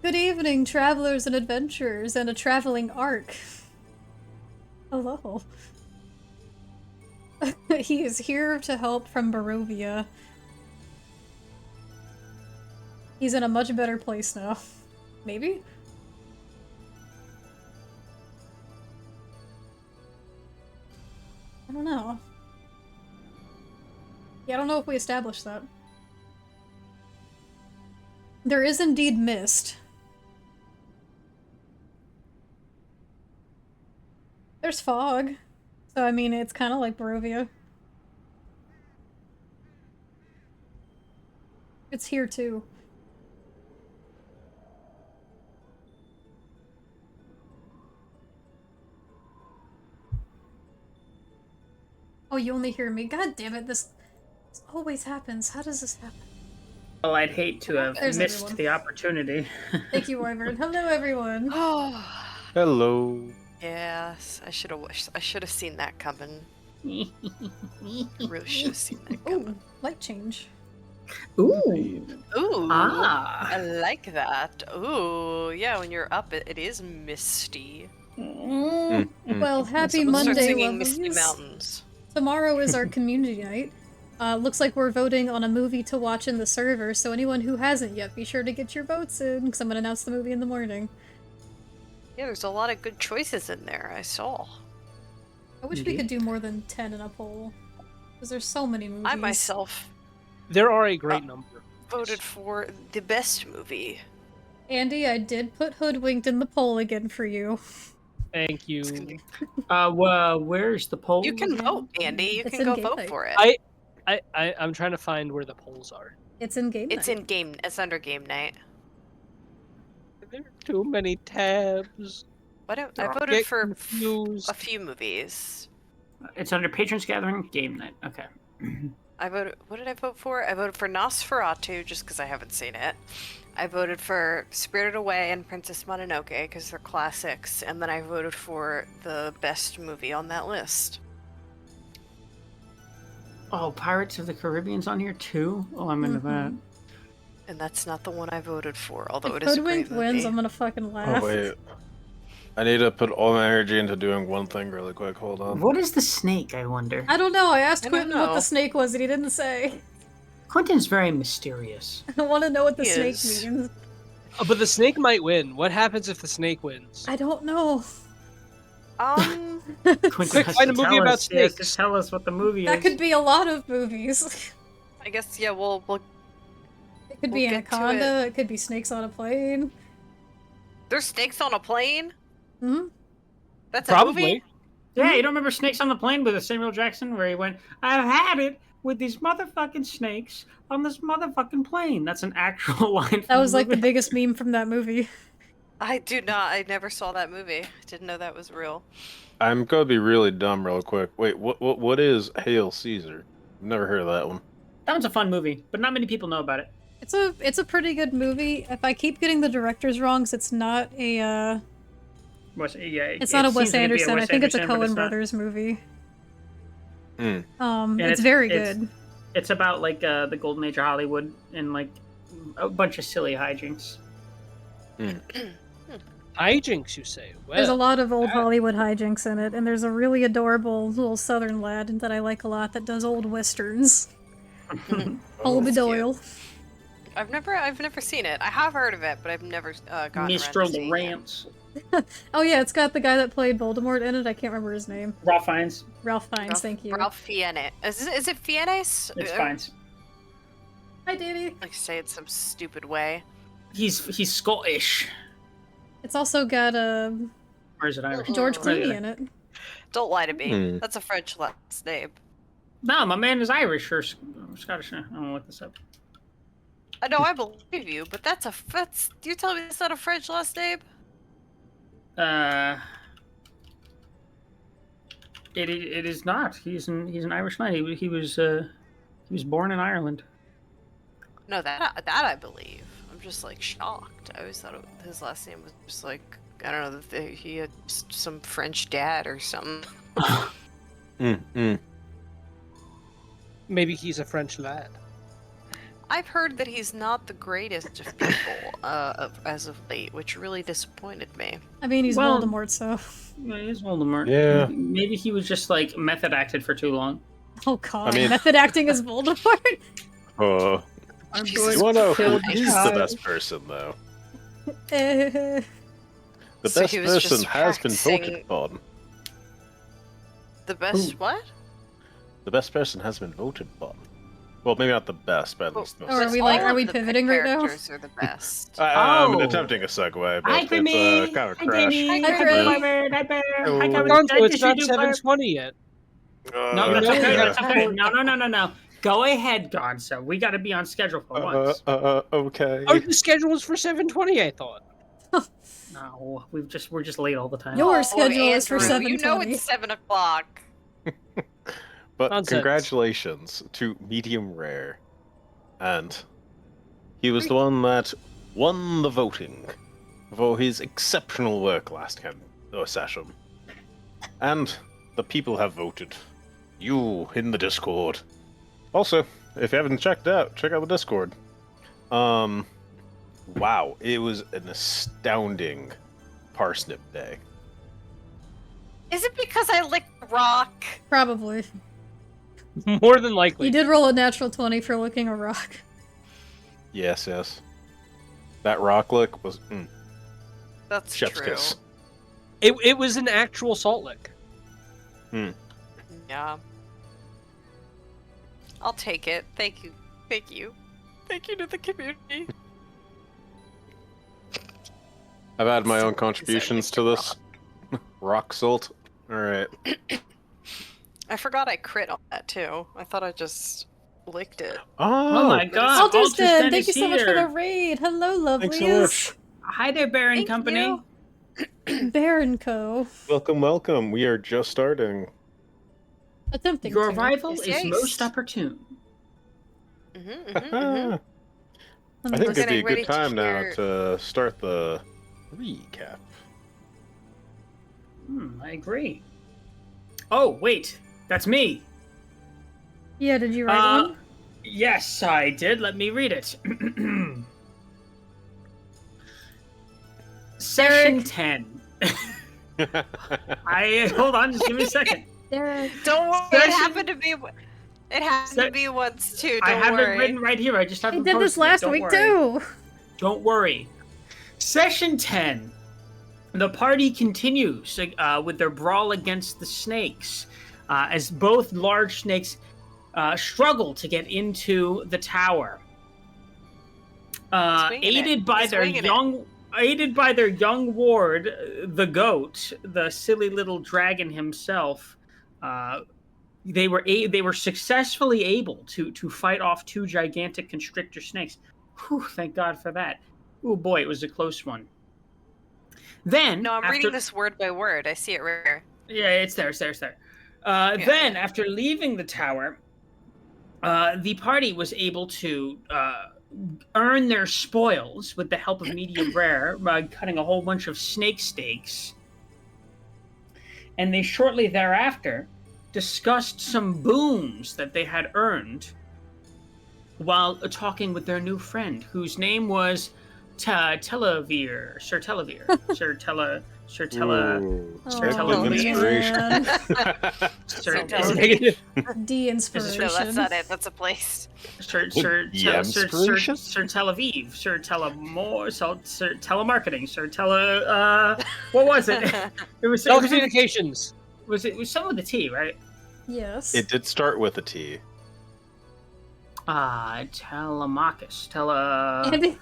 Good evening, travelers and adventurers, and a traveling ark. Hello. He is here to help from Barovia. He's in a much better place now. Maybe? I don't know. Yeah, I don't know if we established that. There is indeed mist. There's fog. So, I mean, it's kind of like Barovia. It's here, too. Oh, you only hear me. God damn it, this always happens. How does this happen? Oh, I'd hate to have There's missed everyone. the opportunity. Thank you, Wyvern. Hello, everyone. Oh, Hello. yes. I should have seen that coming. I really should have seen that Ooh, coming. light change. Ooh. Ooh, Ah. I like that. Ooh, yeah. When you're up, it is misty. Well, happy Someone start Monday, singing Misty lovelies. Mountains. Tomorrow is our community night. Looks like we're voting on a movie to watch in the server, so anyone who hasn't yet, be sure to get your votes in, because I'm going to announce the movie in the morning. Yeah, there's a lot of good choices in there. I saw. I wish we could do more than 10 in a poll, because there's so many movies. I myself There are a great number. voted for the best movie. Andy, I did put Hoodwinked in the poll again for you. Thank you. Well, where's the poll? You can again? vote, Andy. You It's can in go game vote night. for it. I'm trying to find where the polls are. It's in game It's night. in game. It's under game night. There are too many tabs. I Get voted for confused. a few movies. It's under Patrons Gathering Game Night. Okay. I voted. What did I vote for? I voted for Nosferatu just because I haven't seen it. I voted for Spirited Away and Princess Mononoke because they're classics, and then I voted for the best movie on that list. Oh, Pirates of the Caribbean's on here too? Oh, I'm into that. And that's not the one I voted for, although If it is a great Hoodwinked movie. wins, I'm gonna fucking laugh. Oh wait. I need to put all my energy into doing one thing really quick. Hold on. What is the snake, I wonder? I don't know, I asked I don't Quentin what know. the snake was and he didn't say. Quentin's very mysterious. I want to know what the He snake is. means. Oh, but the snake might win. What happens if the snake wins? I don't know. Quentin Quick, has find to a movie tell about us, he has to snakes. tell us what the movie That is. could be a lot of movies. I guess yeah. We'll It could be We'll get to Anaconda, it could be Snakes on a Plane. There's snakes on a plane. Hmm? That's a Probably. movie. Yeah, you don't remember Snakes on the Plane with Samuel Jackson where he went, I've had it with these motherfucking snakes on this motherfucking plane. That's an actual line from That was like the movie. biggest meme from that movie. I do not. I never saw that movie. I didn't know that was real. I'm gonna be really dumb real quick. Wait, what is Hail Caesar? I've never heard of that one. That one's a fun movie, but not many people know about it. It's a pretty good movie. If I keep getting the directors wrong, 'cause it's not a it's not a Wes Anderson. I think it's a Coen Brothers movie. Hmm. It's very good. It's about like the golden age of Hollywood and like a bunch of silly hijinks. Hijinks, you say? Well, There's a lot of old Hollywood hijinks in it, and there's a really adorable little southern lad that I like a lot that does old westerns. Holby that's Doyle. I've never seen it. I have heard of it, but I've never gotten around to Mr. seeing it. Lawrence. Oh yeah, it's got the guy that played Voldemort in it. I can't remember his name. Ralph Fiennes. Ralph Fiennes, thank you. Ralph Fiennes. Is it Fiennes? It's Fiennes. Hi, Danny. Like say it some stupid way. He's Scottish. It's also got Or is it Irish? George Oh, Clooney yeah. in it. Don't lie to me. Hmm. That's a French last name. No, my man is Irish or Scottish. I'm gonna look this up. I know I believe you, but that's you telling me that's not a French last name? It is not. He's an Irish knight. He was born in Ireland. No, that I believe. I'm just like shocked. I always thought his last name was just like I don't know that he had some French dad or something. maybe he's a French lad. I've heard that he's not the greatest of people as of late, which really disappointed me. I mean, he's Voldemort, so... Yeah, he's Voldemort. Yeah. Maybe he was just, like, method acted for too long. Oh god, I mean- method acting as Voldemort? Jesus You wanna know who Christ. is the best person, though? The So best he was just person has been voted practicing- upon. The best Ooh. what? The best person has been voted upon. Well, maybe not the best, but at least the Or are most. we like, All are of we the pivoting right now? characters are the best. I'm Oh. attempting a segue, but Hi, it's Grimmy! kind of Hi, crash. Grimmy! Hi, Hi, Grimmy! Bear! Hi, Bear! Hello. Hi, Grimmy! Gonzo, it's Did you not do 7:20 yet. No, that's okay. yeah. That's okay. No. Go ahead, Gonzo. We got to be on schedule for once. Okay. Oh, the schedule was for 7:20, I thought. No, we're just late all the time. Your schedule is for Andrew, you know 7:20. it's 7 o'clock. But Nonsense. congratulations to Medium Rare. And he was the one that won the voting for his exceptional work last session. And the people have voted. You in the Discord. Also, if you haven't checked out, check out the Discord. Wow, it was an astounding parsnip day. Is it because I licked the rock? Probably. More than likely. You did roll a natural 20 for licking a rock. Yes. That rock lick was That's chef's true. kiss. It was an actual salt lick. Yeah. I'll take it. Thank you. Thank you. Thank you to the community. I've had my So own contributions to this. Rock salt. Alright. I forgot I crit on that too. I thought I just licked it. Oh my god. Alderston, thank you so much for here. the raid. Hello, Thanks so lovelies. much. Hi there, Bear and Thank Company. you. Bear and Co. Welcome. We are just starting. Attempting Your to. arrival Yes, is yes. most opportune. I Let me think look. it'd be a Getting ready good to time now hear- to start the recap. I agree. Oh, wait. That's me. Yeah, did you write one? Yes, I did. Let me read it. Session 10. Hold on, just give me a second. Derek. Don't worry. Session- It happened to be. It happened to be once too. Don't I have worry. it written right here. I just I haven't did this posted it. last Don't week worry. too. Don't worry. Session 10. The party continues with their brawl against the snakes as both large snakes struggle to get into the tower. Aided by their young ward, the goat, the silly little dragon himself, they were successfully able to fight off two gigantic constrictor snakes. Whew, thank God for that. Oh boy, it was a close one. Then No, I'm after... reading this word by word. I see it right here. Yeah, it's there. Then, after leaving the tower, the party was able to earn their spoils with the help of Medium Rare by cutting a whole bunch of snake steaks. And they shortly thereafter discussed some boons that they had earned while talking with their new friend, whose name was Sir Telavir. Man. De-inspiration. No, that's not it. That's a place. Sir Tel Aviv, Sir Telemarketing, Sir what was it? It was Telecommunications. It was some with a T, right? Yes. It did start with a T. Telemachus. And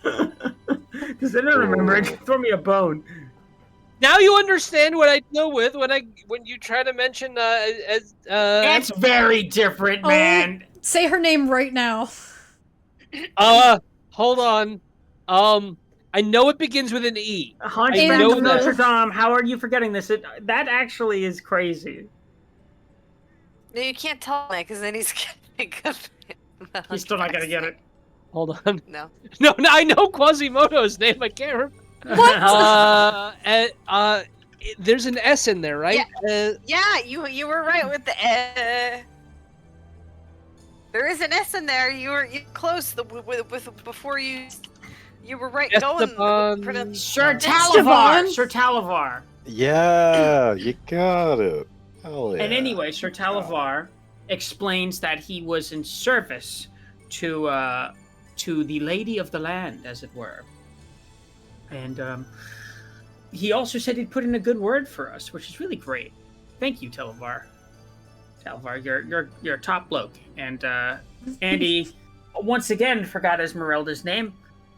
Because I don't remember. It throw me a bone. Now you understand what I deal with when you try to mention It's very different, man. say her name right now. Hold on. I know it begins with an E. Hunchback know of that. Notre Dame. How are you forgetting this? That actually is crazy. No, you can't tell me because then he's gonna think of it. He's still not gonna get it. Hold on. No. No, I know Quasimodo's name. I can't remember. There's an S in there, right? Yeah, you were right with the There is an S in there. You were close. Before you were right Esteban. going. Sir Esteban. Talavar. Sir Talavar. Yeah, you got it. Hell yeah. And anyway, Sir Talavar explains that he was in service to the lady of the land, as it were. And he also said he'd put in a good word for us, which is really great. Thank you, Talavar. Talavar, you're a top bloke. And Andy once again forgot Esmeralda's name.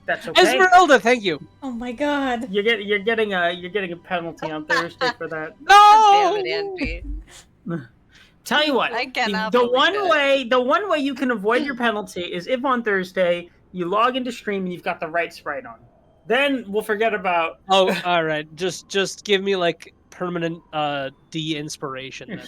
That's okay. Esmeralda, thank you. Oh my god. You're getting a penalty on Thursday for that. No. Damn it, Andy. Tell you what, I cannot the believe one way you can avoid your penalty is if on Thursday you log into stream and you've got the right sprite on. Then we'll forget about. Oh, all right. Just give me like permanent de-inspiration.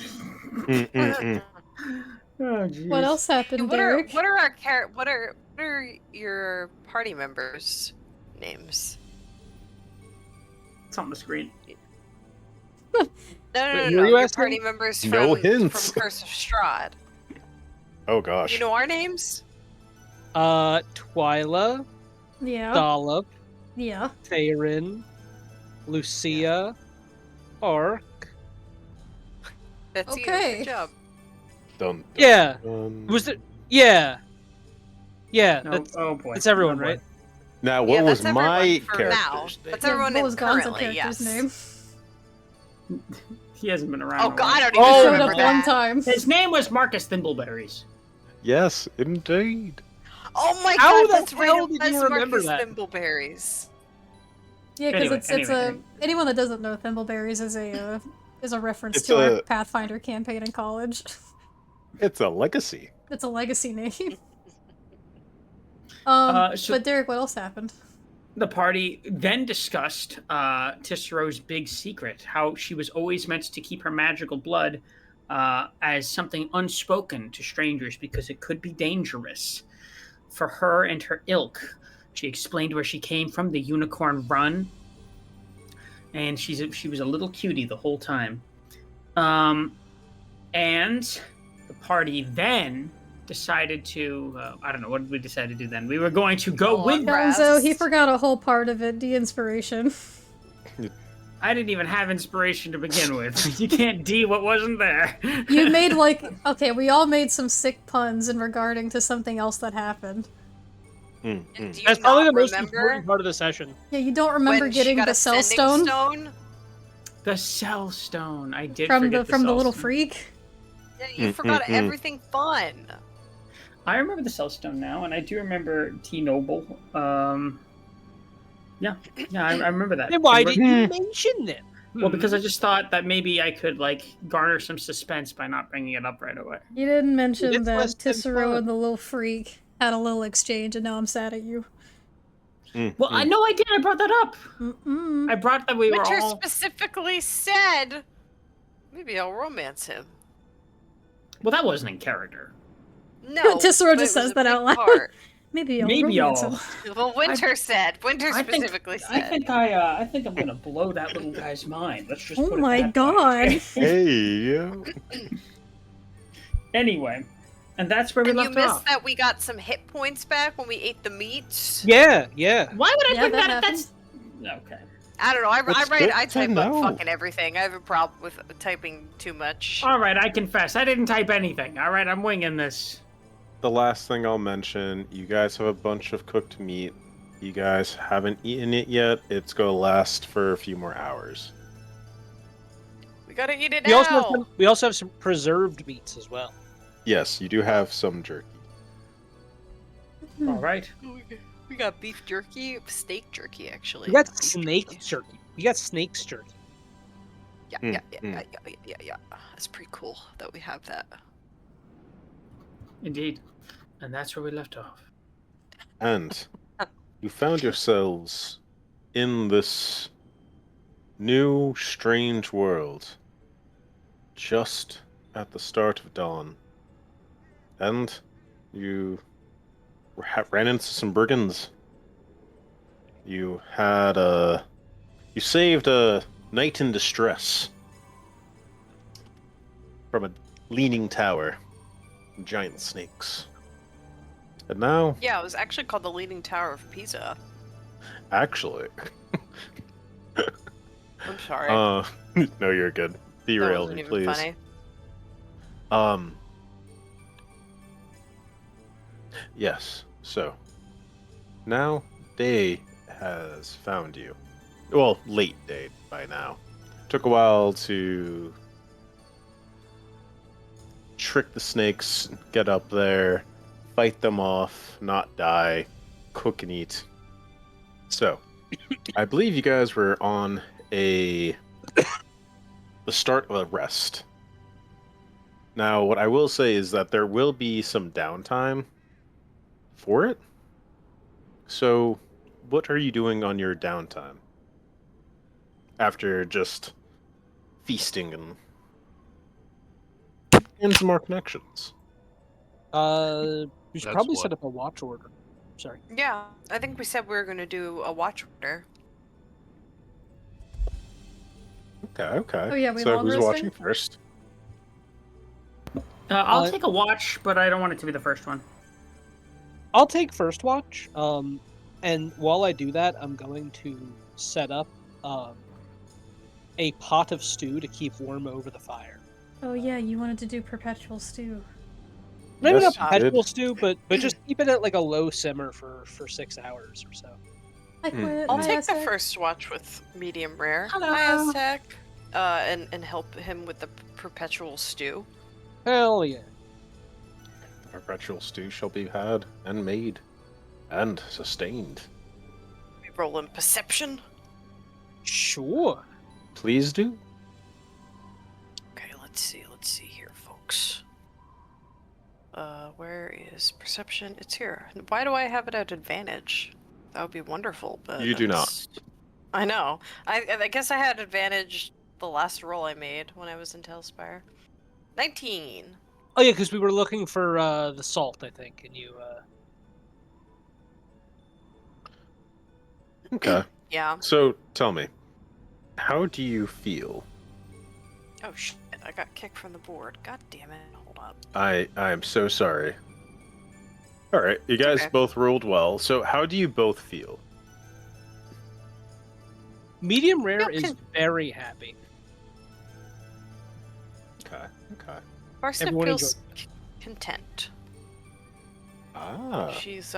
Oh, geez. What else happened, Derek? What are your party members' names? It's on the screen. No. Who are you Your asking? party members No from hints. Curse of Strahd. Oh gosh. You know our names? Twyla, Yeah. Dollop, Yeah. Theron, Lucia, Ark. That's you. Okay. Good job. Dun, Yeah. dun. Was it? Yeah. Yeah. No, That's, oh boy. that's everyone, Oh, boy. right? Now, what Yeah, was that's my everyone for now. character's name? That's everyone What was Gonzo's currently, character's yes. name? He hasn't been around. Oh in a god, while. I don't even He showed remember up that. one time. His name was Marcus Thimbleberries. Yes, indeed. Oh my How god, the that's right. hell It did you was remember Marcus that? Thimbleberries. Yeah, because Anyway, it's anyway. anyone that doesn't know Thimbleberries is a reference It's to our a- Pathfinder campaign in college. It's a legacy. It's a legacy name. So- But Derek, what else happened? The party then discussed Tissero's big secret, how she was always meant to keep her magical blood as something unspoken to strangers because it could be dangerous for her and her ilk. She explained where she came from, the Unicorn Run, and she was a little cutie the whole time. And the party then decided to I don't know what did we decide to do then. We were going to go Go with on. Gonzo, he Rest. forgot a whole part of it, the inspiration. I didn't even have inspiration to begin with. You can't D what wasn't there. You made okay, we all made some sick puns in regarding to something else that happened. And do you That's probably the not most remember important part of the session. Yeah, you don't remember when she getting got the a cell sending stone The Cell Stone. I did from forget the Cell little Stone. freak? Yeah, you forgot everything fun. I remember the Cell Stone now, and I do remember T Noble. Yeah, I remember that. Then why And didn't you mention it? Well, because I just thought that maybe I could garner some suspense by not bringing it up right away. You didn't mention It's less that than Tissero fun. and the little freak had a little exchange, and now I'm sad at you. Well, I know I did. I brought that up. Mm-mm. I brought that we were Winter all. specifically said, maybe I'll romance him. Well, that wasn't in character. No, Tissero but just it was says a that big out loud. part. Maybe I'll Maybe romance I'll. him. Well, Winter specifically I said. think I think I'm gonna blow that little guy's mind. Let's just. Oh put it my that god. way. Hey. Anyway, and that's where we And you left missed off. that we got some hit points back when we ate the meat. Yeah, yeah. Why would I Yeah, bring that that? happened. That's okay. I don't know. It's good I to type up know. fucking everything. I have a problem with typing too much. All right, I confess. I didn't type anything. All right, I'm winging this. The last thing I'll mention, you guys have a bunch of cooked meat. You guys haven't eaten it yet. It's gonna last for a few more hours. We gotta eat it We now. also have some preserved meats as well. Yes, you do have some jerky. All right. We got beef jerky, steak jerky actually. We got Beef snake jerky. We got snake's jerky. Yeah. Mm. That's pretty cool that we have that. Indeed. And that's where we left off. And you found yourselves in this new, strange world just at the start of dawn. And you ran into some brigands. You had you saved a knight in distress from a leaning tower. Giant snakes And now, Yeah, it was actually called the Leaning Tower of Pisa. actually, I'm sorry. no, you're good. That Derail wasn't me, even please. funny. Yes. So now Day has found you. Well, late Day by now. Took a while to trick the snakes, get up there, fight them off, not die, cook and eat. So, I believe you guys were on the start of a rest. Now, what I will say is that there will be some downtime for it. So, what are you doing on your downtime? After just feasting and some more connections. We should That's probably what? set up a watch order. Sorry. Yeah, I think we said we were going to do a watch order. Okay. Oh, yeah, we so long who's resting? watching first? I'll take a watch, but I don't want it to be the first one. I'll take first watch. And while I do that, I'm going to set up a pot of stew to keep warm over the fire. Oh yeah, you wanted to do perpetual stew. Maybe Yes, not you perpetual did. stew, but just keep it at like a low simmer for 6 hours or so. I'll take the first watch with medium rare. Hello. Hi, Aztec. And help him with the perpetual stew. Hell yeah. Perpetual stew shall be had and made and sustained. We roll in perception. Sure. Please do. Okay, let's see here, folks. Where is perception? It's here. Why do I have it at advantage? That would be wonderful, but You do not. I know. I guess I had advantage the last roll I made when I was in Tailspire. 19. Oh yeah, because we were looking for the salt, I think, and you. Okay. Yeah. So tell me, how do you feel? Oh shit! I got kicked from the board. God damn it! Hold up. I am so sorry. All right, you guys Okay. both rolled well. So how do you both feel? Medium rare You is can- very happy. Okay. Parsnip Everyone feels content. Ah. She's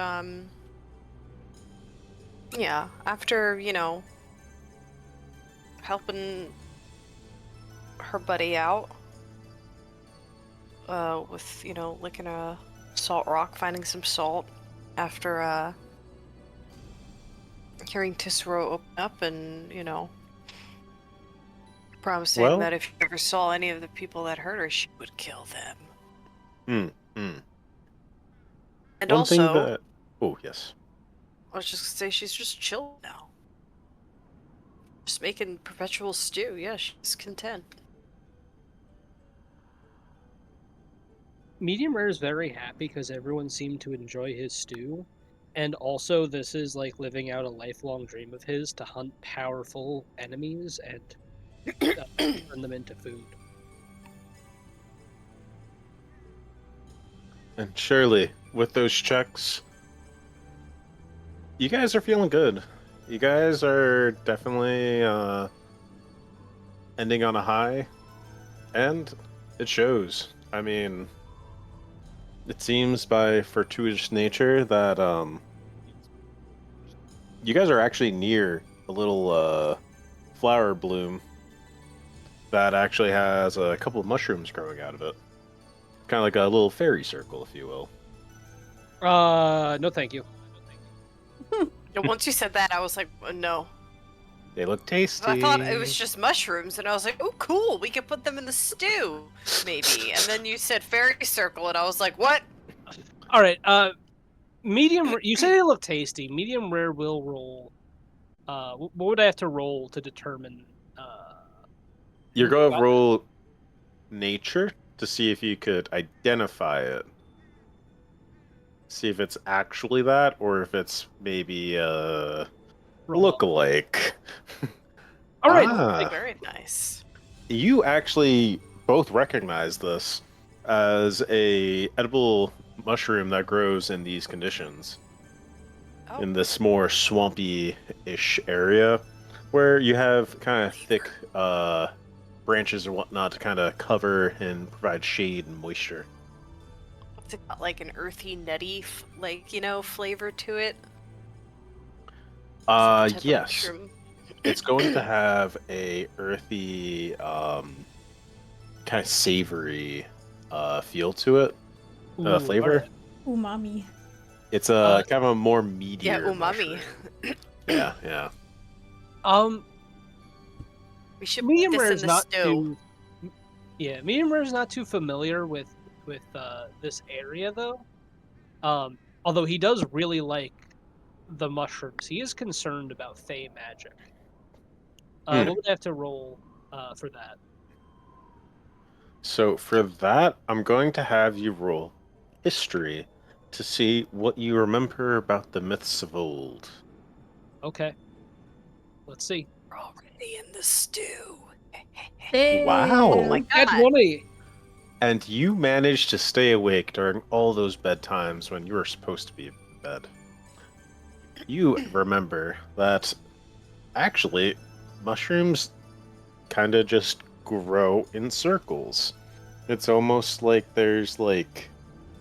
yeah, after, helping her buddy out with, licking a salt rock, finding some salt after hearing Tisserot open up and, promising Well- that if she ever saw any of the people that hurt her, she would kill them. And One also, thing that. Oh yes. I was just gonna say she's just chill now. Just making perpetual stew. Yeah, she's content. Medium rare is very happy because everyone seemed to enjoy his stew, and also this is like living out a lifelong dream of his to hunt powerful enemies and turn them into food. And surely, with those checks, you guys are feeling good. You guys are definitely ending on a high, and it shows. I mean, it seems by fortuitous nature that you guys are actually near a little flower bloom that actually has a couple of mushrooms growing out of it. Kind of like a little fairy circle, if you will. No thank you. And once you said that, I was like, no. They look tasty. I thought it was just mushrooms, and I was like, oh, cool. We could put them in the stew, maybe. And then you said fairy circle, and I was like, what? All right. Medium. You say they look tasty. Medium rare will roll. What would I have to roll to determine? You're going to roll nature to see if you could identify it. See if it's actually that, or if it's maybe look-alike. All right. Ah. Very nice. You actually both recognize this as a edible mushroom that grows in these conditions. Oh. In this more swampy-ish area, where you have kind of thick branches or whatnot to kind of cover and provide shade and moisture. What's it got, like an earthy, nutty, flavor to it? Yes. It's going to have a earthy, kind of savory feel to it. Flavor. Right. Umami. It's a kind of a more meatier. Yeah, umami. Yeah. We should medium put rare this is in the not stew. too. Yeah, medium rare is not too familiar with this area though. Although he does really like the mushrooms, he is concerned about fey magic. What would I have to roll for that? So for that, I'm going to have you roll history to see what you remember about the myths of old. Okay. Let's see. We're already in the stew. Wow. Oh my That's god. 20. And you managed to stay awake during all those bedtimes when you were supposed to be in bed. You remember that actually mushrooms kind of just grow in circles. It's almost like there's like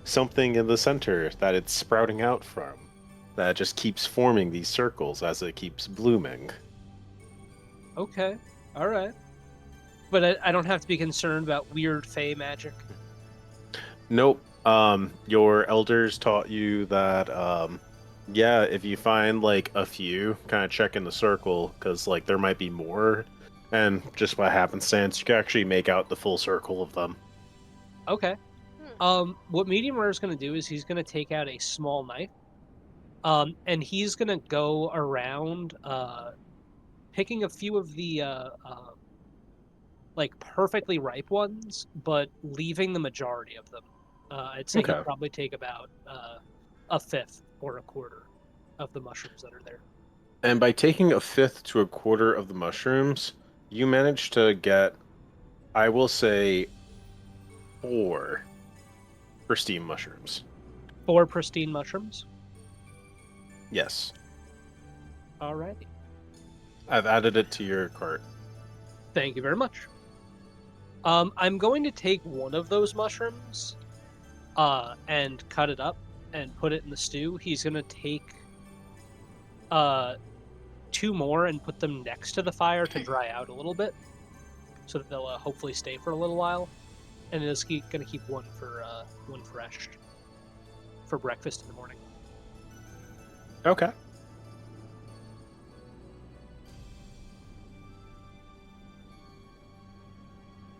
something in the center that it's sprouting out from that just keeps forming these circles as it keeps blooming. Okay. All right. But I don't have to be concerned about weird fey magic. Nope. Your elders taught you that, yeah, if you find like a few, kind of check in the circle, because like there might be more, and just by happenstance, you can actually make out the full circle of them. Okay. What medium rare is going to do is he's going to take out a small knife, and he's going to go around, picking a few of the like perfectly ripe ones, but leaving the majority of them. I'd say Okay. he'd probably take about a fifth or a quarter of the mushrooms that are there. And by taking a fifth to a quarter of the mushrooms, you manage to get, I will say, 4 pristine mushrooms. 4 pristine mushrooms? Yes. Alrighty. I've added it to your cart. Thank you very much. I'm going to take one of those mushrooms and cut it up and put it in the stew. He's going to take 2 more and put them next to the fire to dry out a little bit, so that they'll hopefully stay for a little while. And is going to keep one fresh for breakfast in the morning. Okay.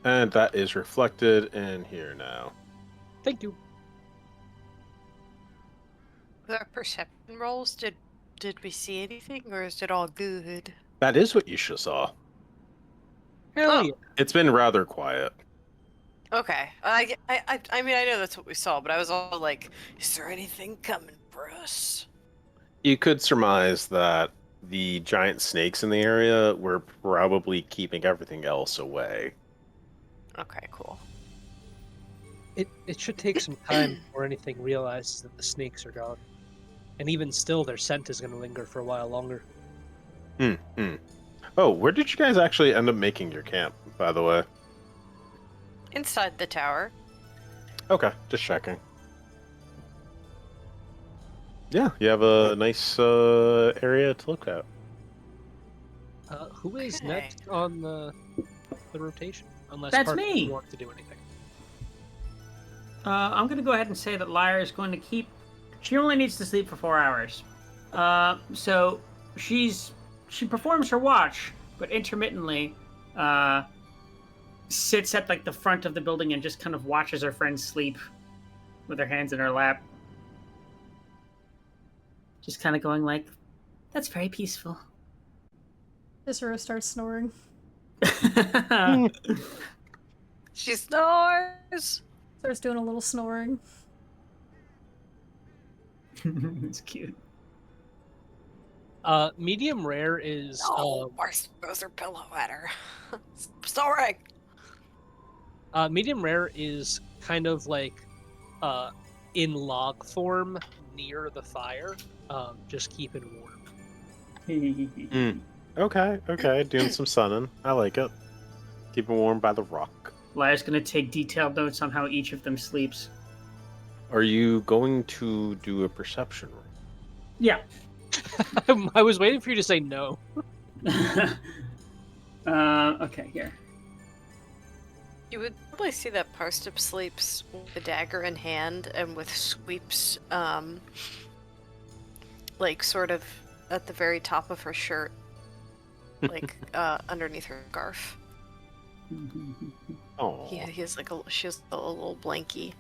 And that is reflected in here now. Thank you. With our perception rolls, did we see anything, or is it all good? That is what you should saw. Hell yeah. It's been rather quiet. Okay. I mean, I know that's what we saw, but I was all like, is there anything coming for us? You could surmise that the giant snakes in the area were probably keeping everything else away. Okay, cool. It should take some time before anything realizes that the snakes are gone. And even still, their scent is going to linger for a while longer. Oh, where did you guys actually end up making your camp, by the way? Inside the tower. Okay, just checking. Yeah, you have a nice area to look at. Who is Okay. next on the rotation? Unless That's Parker me. wants to do anything. I'm going to go ahead and say that Lyra is going to keep... She only needs to sleep for 4 hours. So she performs her watch, but intermittently sits at like the front of the building and just kind of watches her friends sleep with her hands in her lap. Just kind of going like, that's very peaceful. Isra starts snoring. She snores! Starts doing a little snoring. It's cute. Medium rare is Mars throws her pillow at her. Snoring! medium rare is kind of like in log form near the fire, just keeping warm. Okay. Doing some sunning. I like it. Keeping warm by the rock. Lyra's going to take detailed notes on how each of them sleeps. Are you going to do a perception roll? Yeah. I was waiting for you to say no. Okay, here. You would probably see that Parsnip sleeps with the dagger in hand and with sweeps, like sort of at the very top of her shirt, like underneath her scarf. Oh. Yeah, she has a little blankie.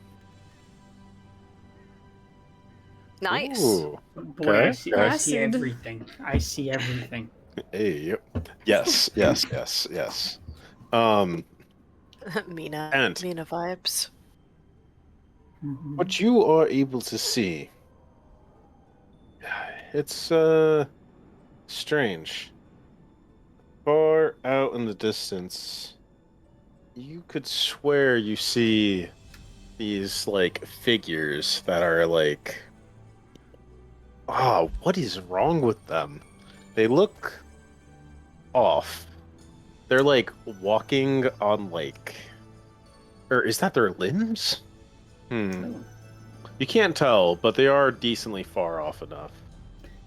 Nice. Ooh. Boy, Okay. I see everything. I see everything. Hey. Yes. Mina And vibes. what you are able to see, it's strange. Far out in the distance, you could swear you see these like figures that are like, oh, what is wrong with them? They look off. They're like walking on like, or is that their limbs? You can't tell, but they are decently far off enough.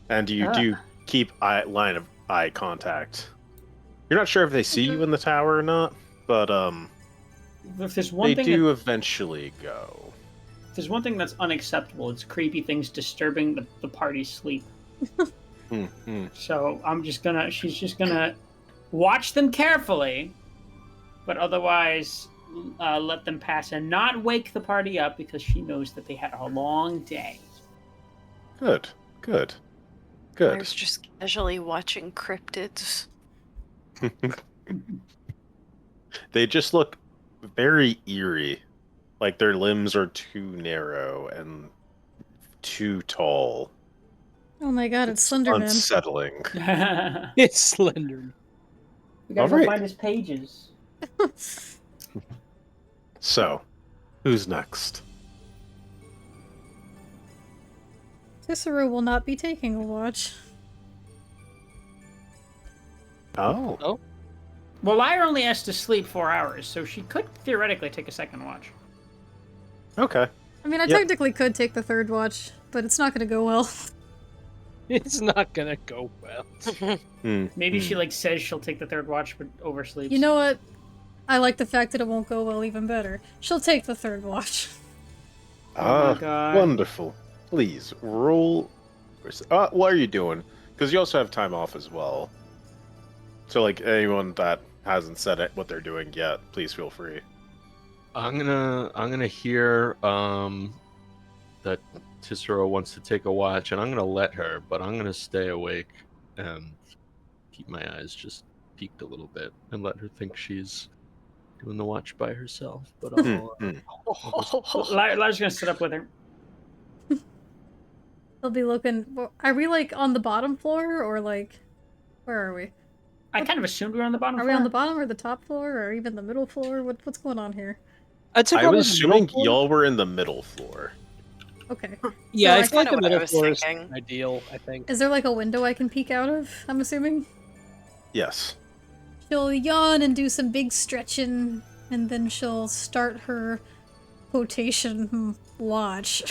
And you do keep line of eye contact. You're not sure if they see you in the tower or not, but if there's one they thing do eventually go. If there's one thing that's unacceptable, it's creepy things disturbing the party's sleep. So she's just gonna watch them carefully, but otherwise let them pass and not wake the party up because she knows that they had a long day. Good. I was just casually watching cryptids. They just look very eerie. Like their limbs are too narrow and too tall. Oh my god, it's Slenderman. Unsettling. It's Slenderman. We gotta go find his pages. So, who's next? Cicero will not be taking a watch. Oh. Well, Lyra only has to sleep 4 hours, so she could theoretically take a second watch. Okay. I mean, I technically could take the third watch, but it's not going to go well. It's not gonna go well. Maybe she says she'll take the third watch, but oversleeps. You know what? I like the fact that it won't go well even better. She'll take the third watch. Oh my god. Wonderful. Please, roll... what are you doing? Because you also have time off as well. So, anyone that hasn't said it, what they're doing yet, please feel free. I'm gonna hear that Cicero wants to take a watch, and I'm gonna let her, but I'm gonna stay awake and keep my eyes just peeked a little bit and let her think she's doing the watch by herself. But Lyra's gonna sit up with her. They'll be looking. Are we on the bottom floor or where are we? I kind of assumed we were on the bottom floor. Are we on the bottom or the top floor or even the middle floor? What's going on here? I was assuming y'all were in the middle floor. Okay. Yeah, So I feel like the middle floor is thinking. ideal, I think. Is there a window I can peek out of, I'm assuming? Yes. She'll yawn and do some big stretching, and then she'll start her quotation watch.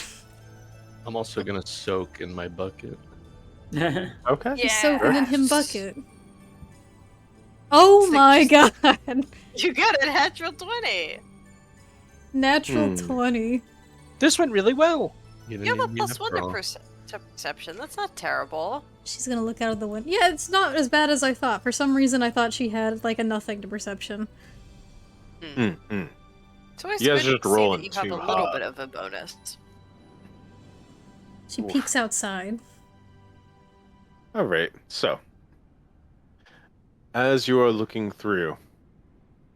I'm also gonna soak in my bucket. Okay. She's soaking in him bucket. Oh my god! You got a natural 20! Natural 20. This went really well. You have a +1 to perception. That's not terrible. She's gonna look out of the window. Yeah, it's not as bad as I thought. For some reason, I thought she had a nothing to perception. So I You guys are just rolling that you have too a little hot. bit of a bonus. She peeks outside. All right. So, as you are looking through,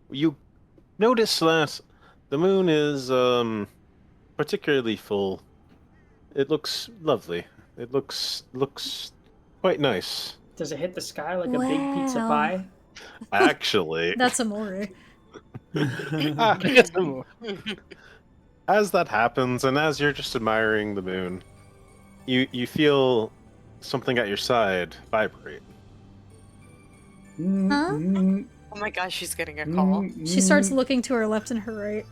you notice that the moon is particularly full. It looks lovely. It looks quite nice. Does it hit the sky like a big pizza pie? Actually, That's amore. as that happens, and as you're just admiring the moon, you feel something at your side vibrate. Huh? Oh my gosh, she's getting a call. She starts looking to her left and her right.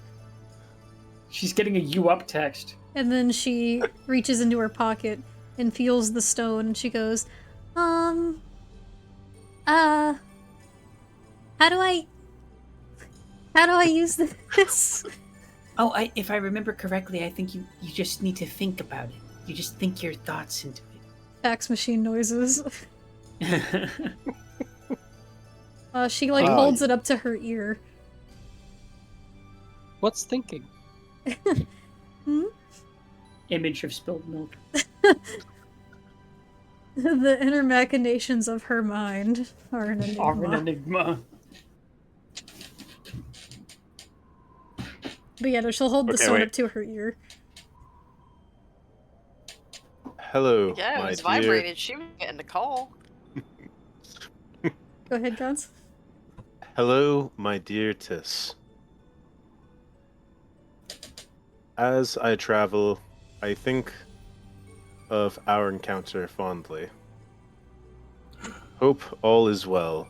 She's getting a "you up" text. And then she reaches into her pocket and feels the stone, and she goes, how do I use this? Oh, if I remember correctly, I think you just need to think about it. You just think your thoughts into Fax machine noises. it. She holds it up to her ear. What's thinking? Image of spilled milk. The inner machinations of her mind are an enigma. Are an enigma. But yeah, no, she'll hold the stone up to her ear. Hello, Yeah, it my was dear. vibrated. She was getting the call. Go ahead, Guns. Hello, my dear Tis. As I travel, I think of our encounter fondly. Hope all is well.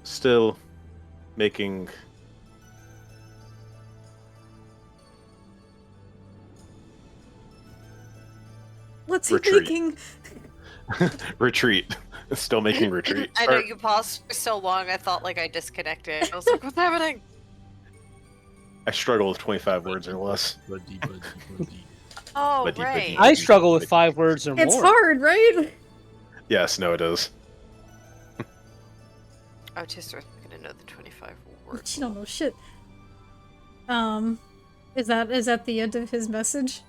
Still making What's he Retreat. thinking? retreat. Still making retreat. I know you paused for so long, I thought like I disconnected. I was like, what's happening? I struggle with 25 words or less. Buddy. Oh, Buddy, right. I struggle with 5 words or more. It's hard, right? Yes, no, it is. Oh, Tisser's gonna know the 25 words. She don't know shit. Is that the end of his message?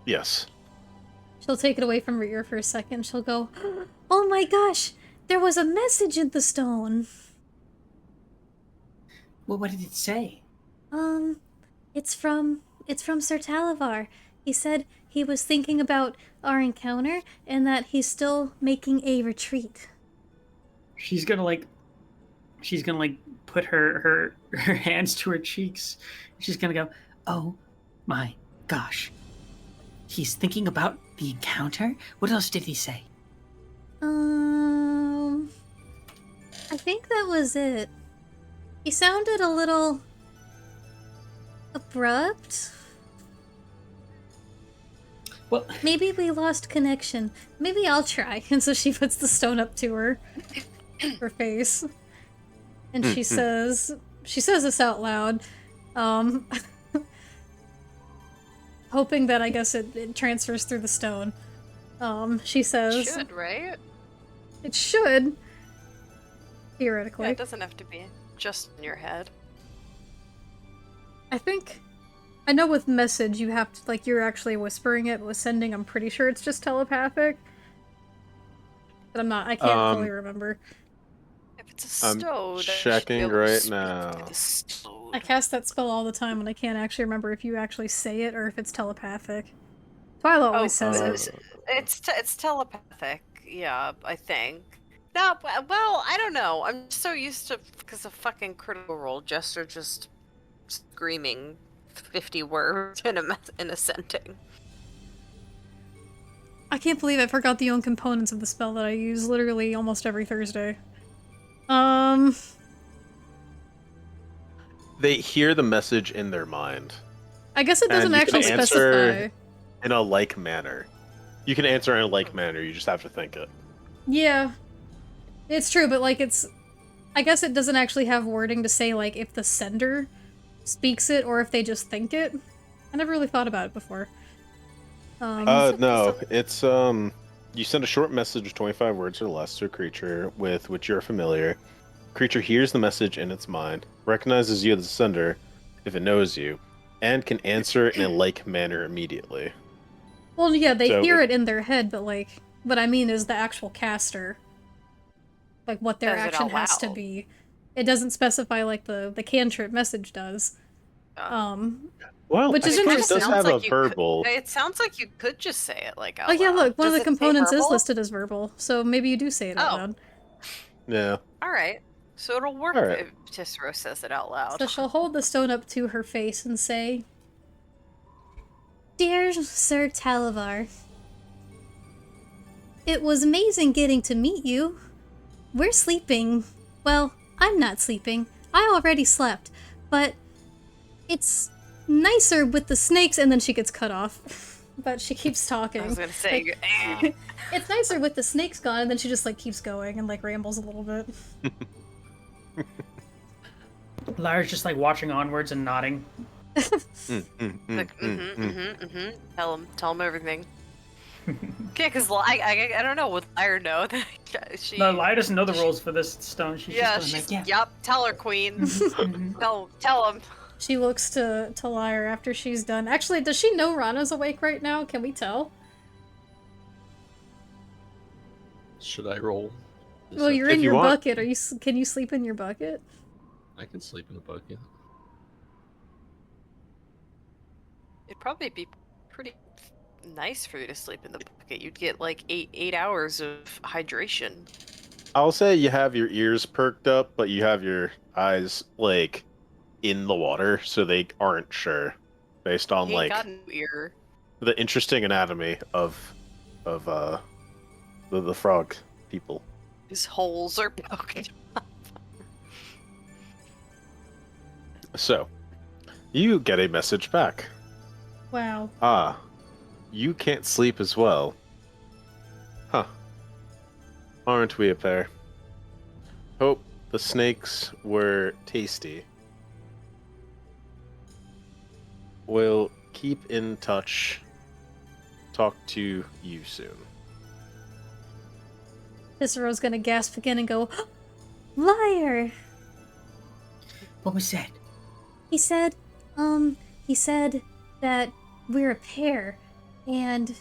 Yes. She'll take it away from her ear for a second. She'll go, "Oh my gosh, there was a message in the stone." Well, what did it say? It's from Sir Talavar. He said he was thinking about our encounter and that he's still making a retreat. She's gonna put her hands to her cheeks. She's gonna go, "Oh my gosh. He's thinking about the encounter? What else did he say?" I think that was it. He sounded a little abrupt. Well, Maybe we lost connection. Maybe I'll try. And so she puts the stone up to her face. And she says this out loud. Hoping that I guess it transfers through the stone. She says Should, right? it should. Theoretically. Yeah, it doesn't have to be just in your head. I know with message you have to, you're actually whispering it, but with sending I'm pretty sure it's just telepathic. But I can't fully remember. If it's a stone, I'm checking right now. I cast that spell all the time and I can't actually remember if you actually say it or if it's telepathic. Twyla always says it. It's telepathic, yeah, I think. No, well, I don't know. I'm so used to, because of fucking Critical Role, Jester just screaming 50 words in a sentence. I can't believe I forgot the own components of the spell that I use literally almost every Thursday. They hear the message in their mind. I guess it doesn't And you can actually answer specify. in a like manner. You can answer in a like manner, you just have to think it. Yeah. It's true, but I guess it doesn't actually have wording to say if the sender speaks it or if they just think it. I never really thought about it before. No, it's you send a short message of 25 words or less to a creature with which you're familiar. Creature hears the message in its mind, recognizes you as the sender if it knows you, and can answer in a like manner immediately. Well, yeah, they hear it in their head, but what I mean is the actual caster. What their Says it action out has to loud. be. It doesn't specify the cantrip message does. Well, Which I is think interesting. it does have a verbal. It sounds like you could just say it out Oh yeah, loud. look, one of Does the it say components is verbal? listed as verbal, so maybe you do say it out Oh. loud. Yeah. All right. So it'll work All right. if Tisro says it out loud. So she'll hold the stone up to her face and say, Dear Sir Talavar, it was amazing getting to meet you. We're sleeping. Well, I'm not sleeping. I already slept. But it's nicer with the snakes, and then she gets cut off. But she keeps talking. I was gonna say, Like, it's nicer with the snakes gone, and then she just like keeps going and like rambles a little bit. Lyra's just like watching onwards and nodding. like, Tell him everything. Yeah, because I don't know. Would Lyra know that she? No, Lyra doesn't know the rules for this stone. She's Yeah, just she's. going like, yeah. Yup. Tell her, Queen. Tell him. She looks to Lyra after she's done. Actually, does she know Rana's awake right now? Can we tell? Should I roll? Well, you're If in you your want. bucket. Can you sleep in your bucket? I can sleep in a bucket. It'd probably be pretty nice for you to sleep in the bucket. You'd get like 8 hours of hydration. I'll say you have your ears perked up, but you have your eyes like in the water, so they aren't sure, based on He ain't like got no ear. the interesting anatomy of the frog people. His holes are poked. So, you get a message back. Wow. Ah, you can't sleep as well. Huh. Aren't we a pair? Hope the snakes were tasty. We'll keep in touch. Talk to you soon. Cicero's gonna gasp again and go, Liar! What was that? He said that we're a pair, and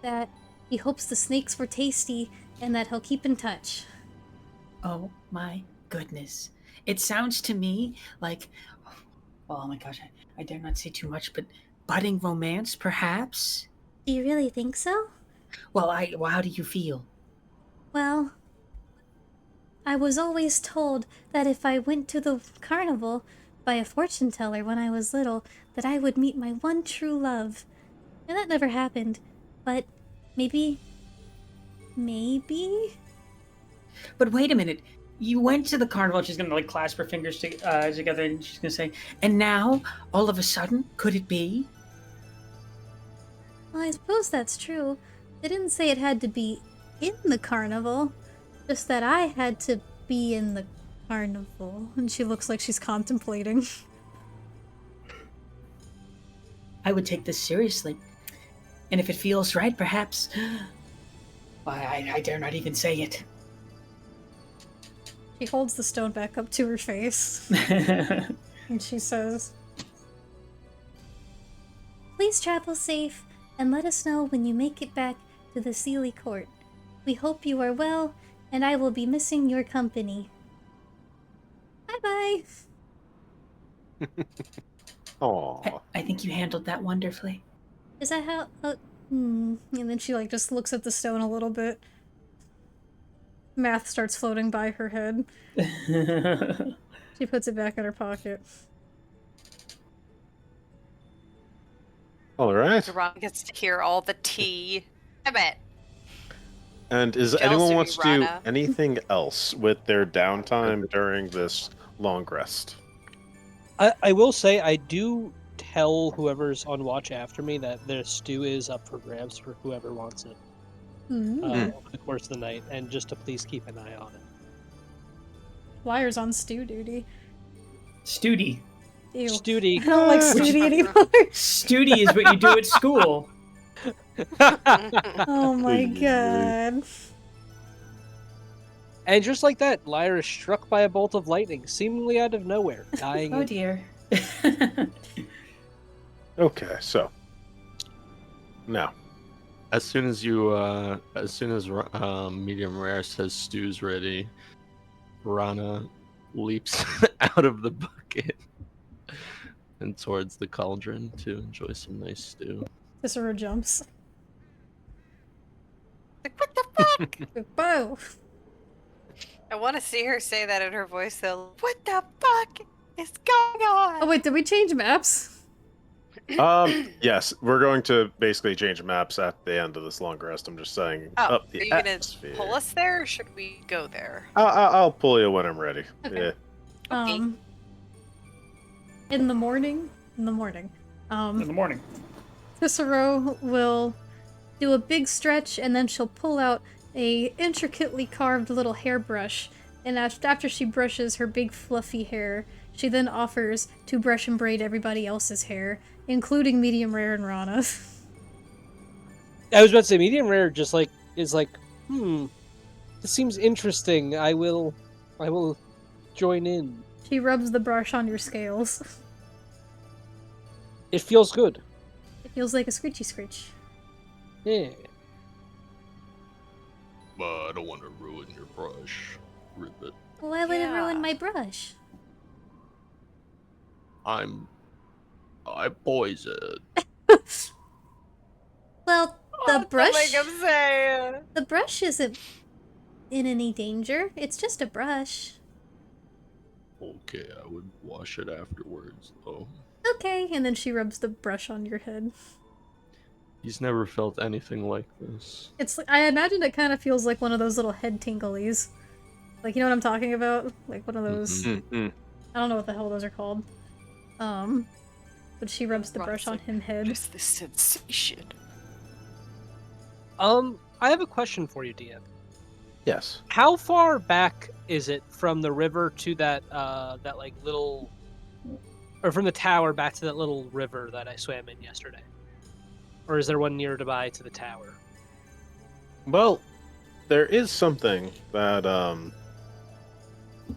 that he hopes the snakes were tasty, and that he'll keep in touch. Oh my goodness. It sounds to me like, oh my gosh, I dare not say too much, but budding romance, perhaps? Do you really think so? Well, how do you feel? Well, I was always told that if I went to the carnival by a fortune teller when I was little, that I would meet my one true love. And that never happened. But maybe... But wait a minute. You went to the carnival. She's gonna like clasp her fingers together, and she's gonna say, "And now, all of a sudden, could it be?" Well, I suppose that's true. They didn't say it had to be in the carnival. Just that I had to be in the carnival. And she looks like she's contemplating. I would take this seriously, and if it feels right, perhaps. Why, I dare not even say it. She holds the stone back up to her face. And she says, Please travel safe, and let us know when you make it back to the Sealy Court. We hope you are well, and I will be missing your company. Bye-bye! Aww. I think you handled that wonderfully. Is that how... And then she, like, just looks at the stone a little bit. Math starts floating by her head. She puts it back in her pocket. All right. Ron gets to hear all the tea. I bet. And is Jealous anyone of wants you, to do Rana. anything else with their downtime during this long rest? I will say I do tell whoever's on watch after me that their stew is up for grabs for whoever wants it over the course of the night, and just to please keep an eye on it. Liar's on stew duty. Studi. Ew. Studi. I don't like Studi anymore. Studi is what you do at school. Oh my god. And just like that, Lyra is struck by a bolt of lightning, seemingly out of nowhere, dying. Oh dear. Okay, so now As soon as medium rare says stew's ready, Rana leaps out of the bucket and towards the cauldron to enjoy some nice stew. Cicero jumps. Like, what the fuck? Bow! I want to see her say that in her voice though. What the fuck is going on? Oh wait, did we change maps? Yes, we're going to basically change maps at the end of this long rest. I'm just saying, Oh, up are the you gonna atmosphere. pull us there, or should we go there? I'll pull you when I'm ready. Okay. Yeah. Okay. In the morning, in the morning, In the morning. Cicero will do a big stretch, and then she'll pull out a intricately carved little hairbrush. And after she brushes her big fluffy hair, she then offers to brush and braid everybody else's hair, including medium rare and Rana. I was about to say medium rare just like is like, this seems interesting. I will join in. She rubs the brush on your scales. It feels good. It feels like a screechy screech. Yeah. But I don't want to ruin your brush. Rip it. Why would it Yeah. ruin my brush? I poison. Well, the What brush. make him say? The brush isn't in any danger. It's just a brush. Okay, I would wash it afterwards, though. Okay, and then she rubs the brush on your head. He's never felt anything like this. It's I imagine it kind of feels like one of those little head tinglies. Like, you know what I'm talking about? Like one of those. Mm-hmm. I don't know what the hell those are called. But she rubs the brush on him head. Just the sensation. I have a question for you, DM. Yes. How far back is it from the river to that that like little, or from the tower back to that little river that I swam in yesterday? Or is there one nearby to the tower? Well, there is something that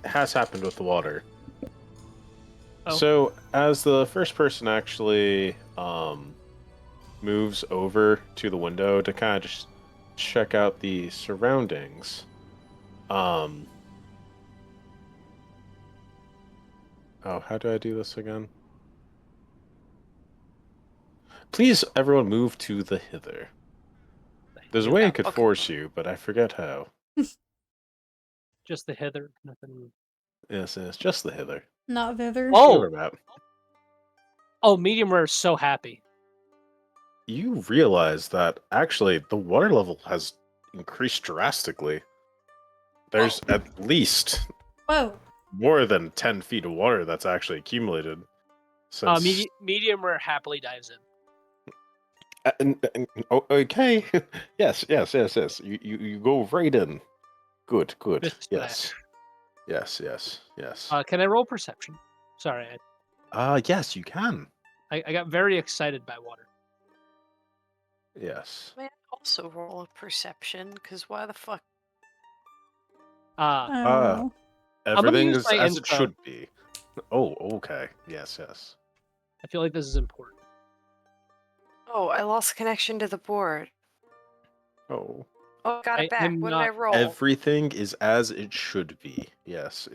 has happened with the water. Oh. So, as the first person actually moves over to the window to kind of just check out the surroundings, oh, how do I do this again? Please, everyone, move to the hither. There's a way I could okay. force you, but I forget how. Just the hither, nothing. Yes, just the hither. Not thither. Oh! Over about. Oh, medium rare is so happy. You realize that actually the water level has increased drastically. There's at least Whoa. more than 10 feet of water that's actually accumulated. Since... Medium rare happily dives in. Okay. Yes. You go right in. Good. Just Yes. Yes. Can I roll perception? Sorry, Yes, you can. I got very excited by water. Yes. May I also roll a perception? Because why the fuck? Oh. Everything use is my as it info. should be. Oh, okay. Yes. I feel like this is important. Oh, I lost connection to the board. Oh. Oh, got it back. I'm What did I not- roll? Everything is as it should be. Yes.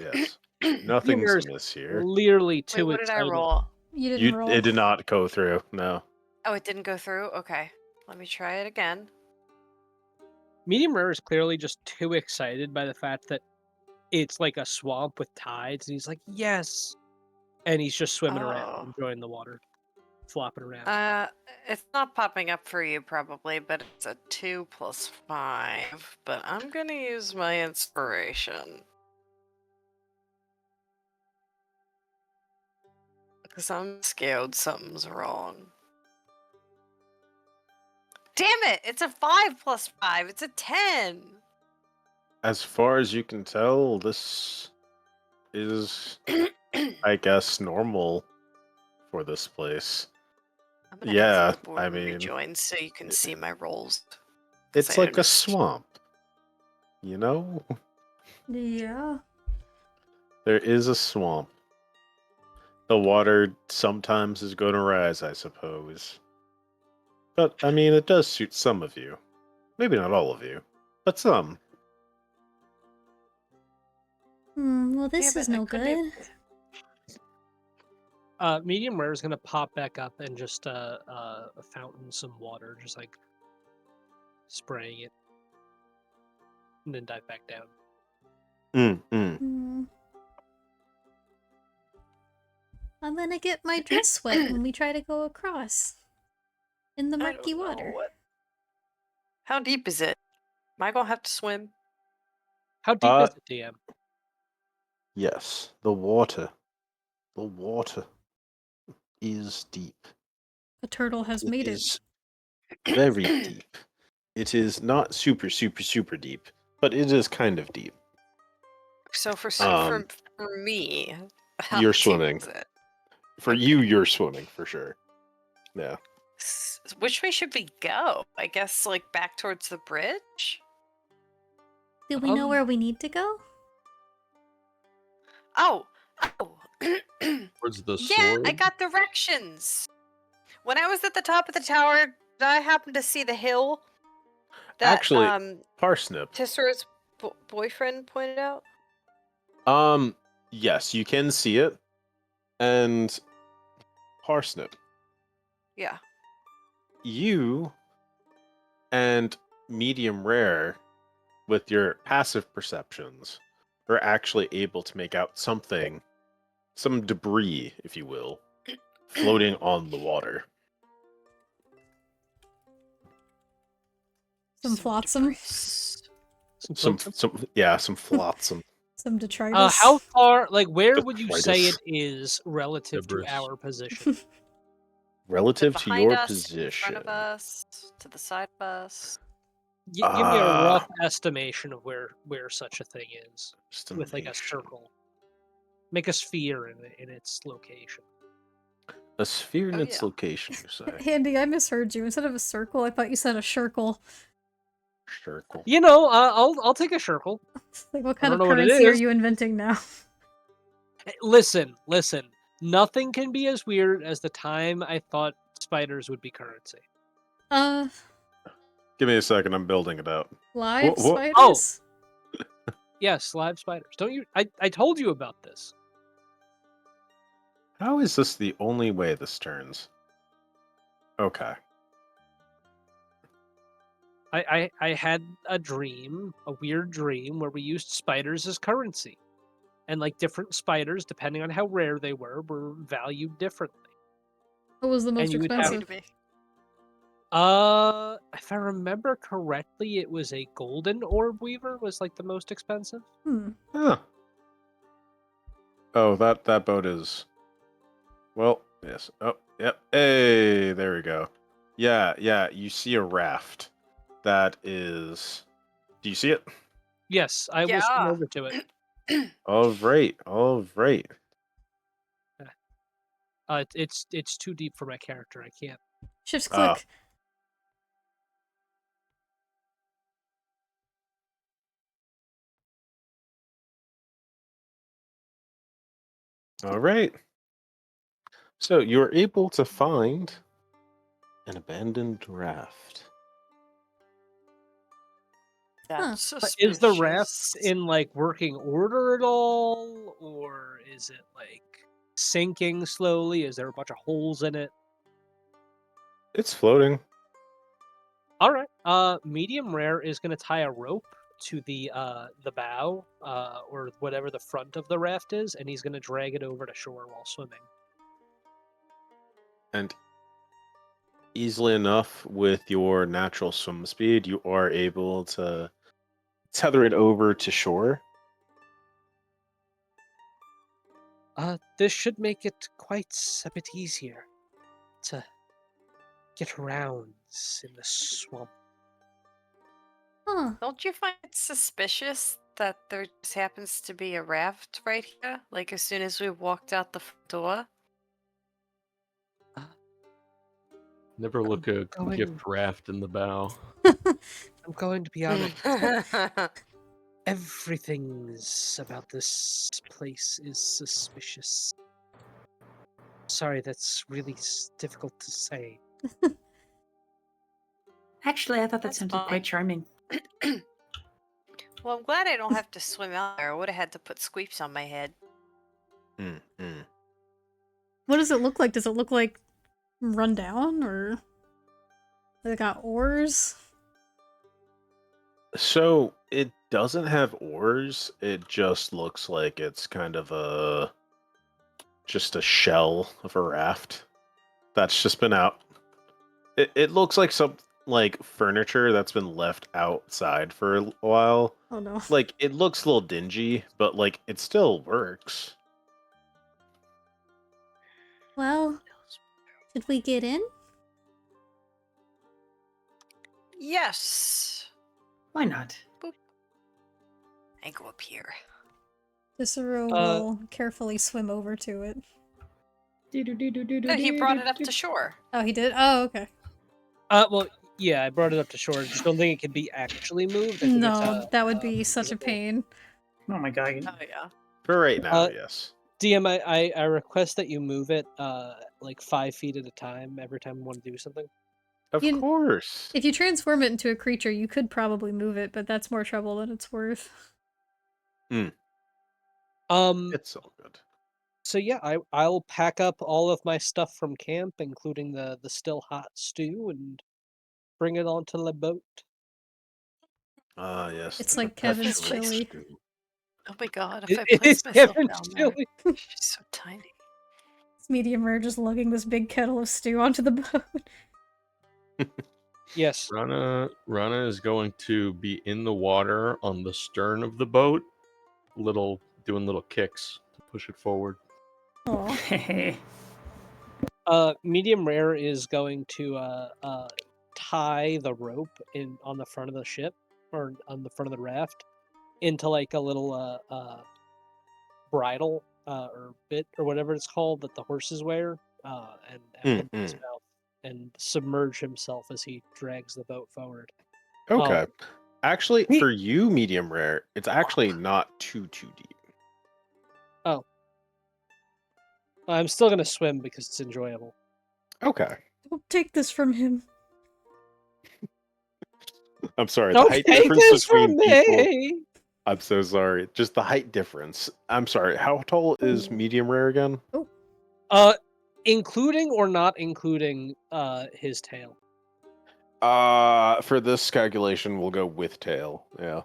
Nothing's Humor is amiss here. Clearly Wait, too what did I excited. roll? You didn't roll. It did not go through. No. Oh, it didn't go through? Okay. Let me try it again. Medium rare is clearly just too excited by the fact that it's like a swamp with tides, and he's like, yes! And he's just swimming Oh. around, enjoying the water, flopping around. It's not popping up for you probably, but it's a 2 + 5. But I'm gonna use my inspiration. Because I'm scared something's wrong. Damn it! It's a 5 + 5. It's a 10. As far as you can tell, this is, I guess, normal for this place. I'm gonna Yeah, exit the board I and mean, rejoin so you can see my rolls. it's I like a understand. swamp. You know? Yeah. There is a swamp. The water sometimes is going to rise, I suppose. But, I mean, it does suit some of you. Maybe not all of you, but some. Well, this Yeah, is but I no couldn't- good. Medium rare is gonna pop back up and just fountain some water, just like spraying it, and then dive back down. Hmm. I'm gonna get my dress wet when we try to go across. In the I murky don't know water. what. How deep is it? Am I gonna have to swim? How deep is it, DM? Yes, the water. The water is deep. A turtle has It made it. is very deep. It is not super, super, super deep, but it is kind of deep. So for Um, me, how You're deep swimming. is it? For you, you're swimming for sure. Yeah. Which way should we go? I guess like back towards the bridge. Do we know where we need to go? Oh. Towards the Yeah, I sword. got directions. When I was at the top of the tower, did I happen to see the hill that Actually, Parsnip. Tisser's boyfriend pointed out? Yes, you can see it. And Parsnip, Yeah. you and medium rare with your passive perceptions are actually able to make out something, some debris, if you will, floating on the water. Some flotsam? Some flotsam. Some detritus? How far, like, where would you say Detritus. it is relative to Debris. our position? Relative to Behind your us, position. in front of us, to the side of us. Give me a rough estimation of where such a thing is, with like a Estimation. circle. Make a sphere in its location. A sphere in Oh, its yeah. location, you say. Andy, I misheard you. Instead of a circle, I thought you said a shirkle. Circle. You know, I'll take a circle. Like, what I kind don't of know what it currency are is. you inventing now? Hey, listen. Nothing can be as weird as the time I thought spiders would be currency. Give me a second, I'm building it out. Live Wha- spiders? Yes, live spiders. Don't you? I told you about this. How is this the only way this turns? Okay. I had a dream, a weird dream, where we used spiders as currency. And like different spiders, depending on how rare they were valued differently. What was the most you would have- expensive? If I remember correctly, it was a golden orb weaver was like the most expensive. Huh. Oh, that boat is... Well, yes. Oh, yep. Hey, there we go. Yeah, you see a raft. That is... Do you see it? Yes, I will swim over to it. All right. It's too deep for my character. I can't. Shift Ah. click. All right. So you're able to find an abandoned raft. That's But is the raft suspicious. in like working order at all, or is it like sinking slowly? Is there a bunch of holes in it? It's floating. All right. Medium rare is going to tie a rope to the bow, or whatever the front of the raft is, and he's going to drag it over to shore while swimming. And easily enough, with your natural swim speed, you are able to tether it over to shore. This should make it quite a bit easier to get around in the swamp. Huh. Don't you find it suspicious that there just happens to be a raft right here? Like as soon as we walked out the front door? Never look a going- gift raft in the bow. I'm going to be honest. Everything about this place is suspicious. Sorry, that's really difficult to say. Actually, I thought that That's sounded fine. quite charming. Well, I'm glad I don't have to swim out there. I would have had to put squeeps on my head. What does it look like? Does it look like run down, or they got oars? So It doesn't have oars. It just looks like it's kind of just a shell of a raft that's just been out. It looks like some like furniture that's been left outside for a while. Oh no. Like it looks a little dingy, but like it still works. Well, should we get in? Yes. Why not? I go up here. Cicero will carefully swim over to it. No, he brought it up to shore. Oh, he did? Oh, okay. Well, yeah, I brought it up to shore. I just don't think it can be actually moved. I think No, that would be such a feasible. pain. Oh my god. Oh yeah. For right now, yes. DM, I request that you move it like 5 feet at a time every time you want to do something. Of course. If you transform it into a creature, you could probably move it, but that's more trouble than it's worth. It's all good. So yeah, I'll pack up all of my stuff from camp, including the still hot stew, and bring it onto the boat. Ah, yes. It's the like Kevin's perpetual chili. stew. Oh my god, if It I is place myself Kevin's down there. chili. She's so tiny. It's medium rare just lugging this big kettle of stew onto the boat. Yes. Rana is going to be in the water on the stern of the boat, doing little kicks to push it forward. Aw. Medium rare is going to tie the rope on the front of the ship or on the front of the raft into like a little bridle or bit or whatever it's called that the horses wear, and put in his mouth and submerge himself as he drags the boat forward. Okay. Actually, for you, medium rare, it's actually not too deep. Oh. I'm still gonna swim because it's enjoyable. Okay. Don't take this from him. I'm sorry. Don't the height take difference this between from people. me! I'm so sorry. Just the height difference. I'm sorry. How tall is medium rare again? Including or not including his tail? For this calculation, we'll go with tail. Yeah.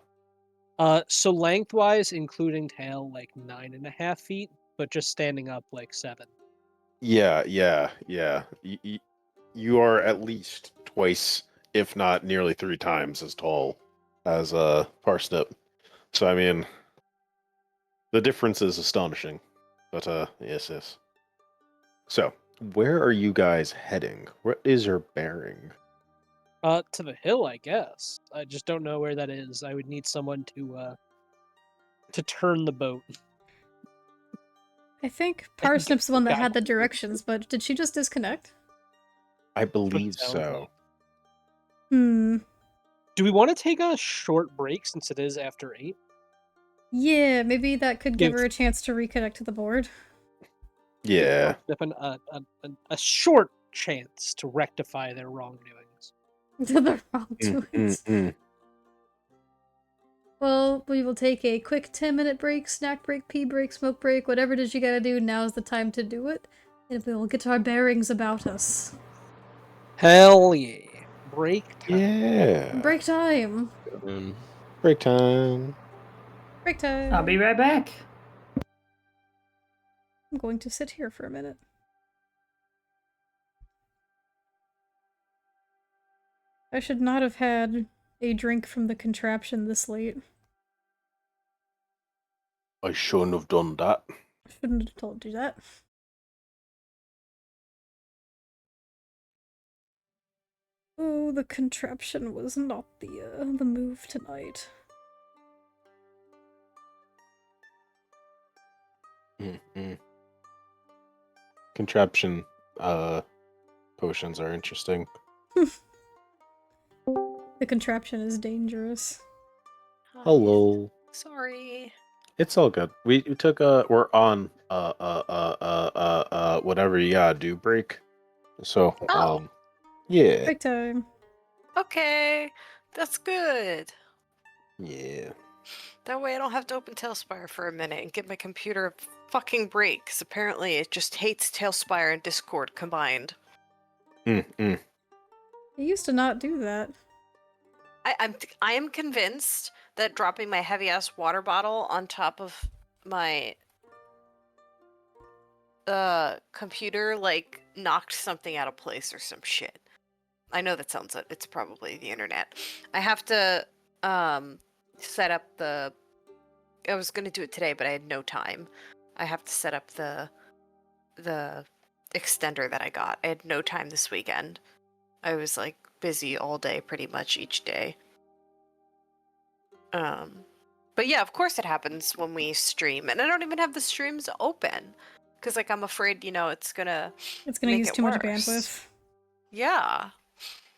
So lengthwise, including tail, like 9.5 feet, but just standing up like 7. Yeah. You are at least twice, if not nearly 3 times as tall as Parsnip. So I mean, the difference is astonishing. But yes. So, where are you guys heading? What is your bearing? To the hill, I guess. I just don't know where that is. I would need someone to turn the boat. I think Parsnip's the one that had the directions, but did she just disconnect? I believe sounds so. Hmm. Do we want to take a short break since it is after 8? Yeah, maybe that could give Give- her a chance to reconnect to the board. Yeah. A short chance to rectify their wrongdoings. To the wrongdoings. Well, we will take a quick 10-minute break, snack break, pee break, smoke break, whatever it is you gotta do, now's the time to do it. And we will get our bearings about us. Hell yeah. Break time. Yeah. Break time! Break time. Break time! I'll be right back. I'm going to sit here for a minute. I should not have had a drink from the contraption this late. I shouldn't have done that. I shouldn't have told you that. Oh, the contraption was not the move tonight. Contraption potions are interesting. The contraption is dangerous. Hello. Sorry. It's all good. We took we're on whatever you gotta do break. So yeah. Break time. Okay, that's good. Yeah. That way I don't have to open Tailspire for a minute and give my computer a fucking break, because apparently it just hates Tailspire and Discord combined. It used to not do that. I am convinced that dropping my heavy ass water bottle on top of my computer like knocked something out of place or some shit. I know that sounds it's probably the internet. I have to set up the I was going to do it today, but I had no time. I have to set up the extender that I got. I had no time this weekend. I was like busy all day pretty much each day. But yeah, of course it happens when we stream, and I don't even have the streams open because like I'm afraid, it's gonna make use it too much worse. bandwidth. Yeah.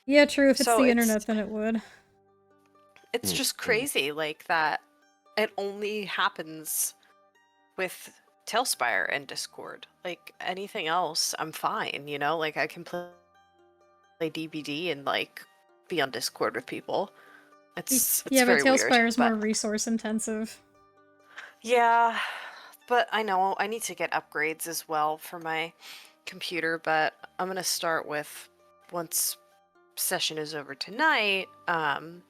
Yeah, true. If it's So the internet, then it would. It's just crazy, like that. It only happens with Tailspire and Discord. Like anything else, I'm fine. Like I can play DBD and like be on Discord with people. It's Yeah, but very weird. Tailspire is But more resource intensive. yeah, but I know I need to get upgrades as well for my computer. But I'm gonna start with once session is over tonight. I'm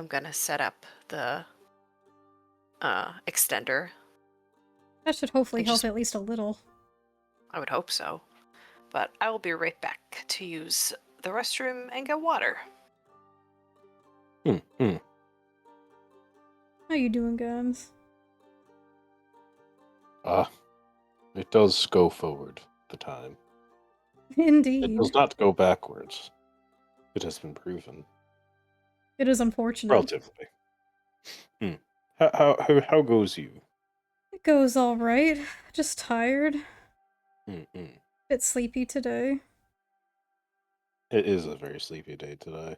gonna set up the extender. That should hopefully help at least a little. I would hope so. But I will be right back to use the restroom and get water. How you doing, guns? It does go forward, the time. Indeed. It does not go backwards. It has been proven. It is unfortunate. Relatively. How goes you? It goes all right. Just tired. Mm-mm. Bit sleepy today. It is a very sleepy day today.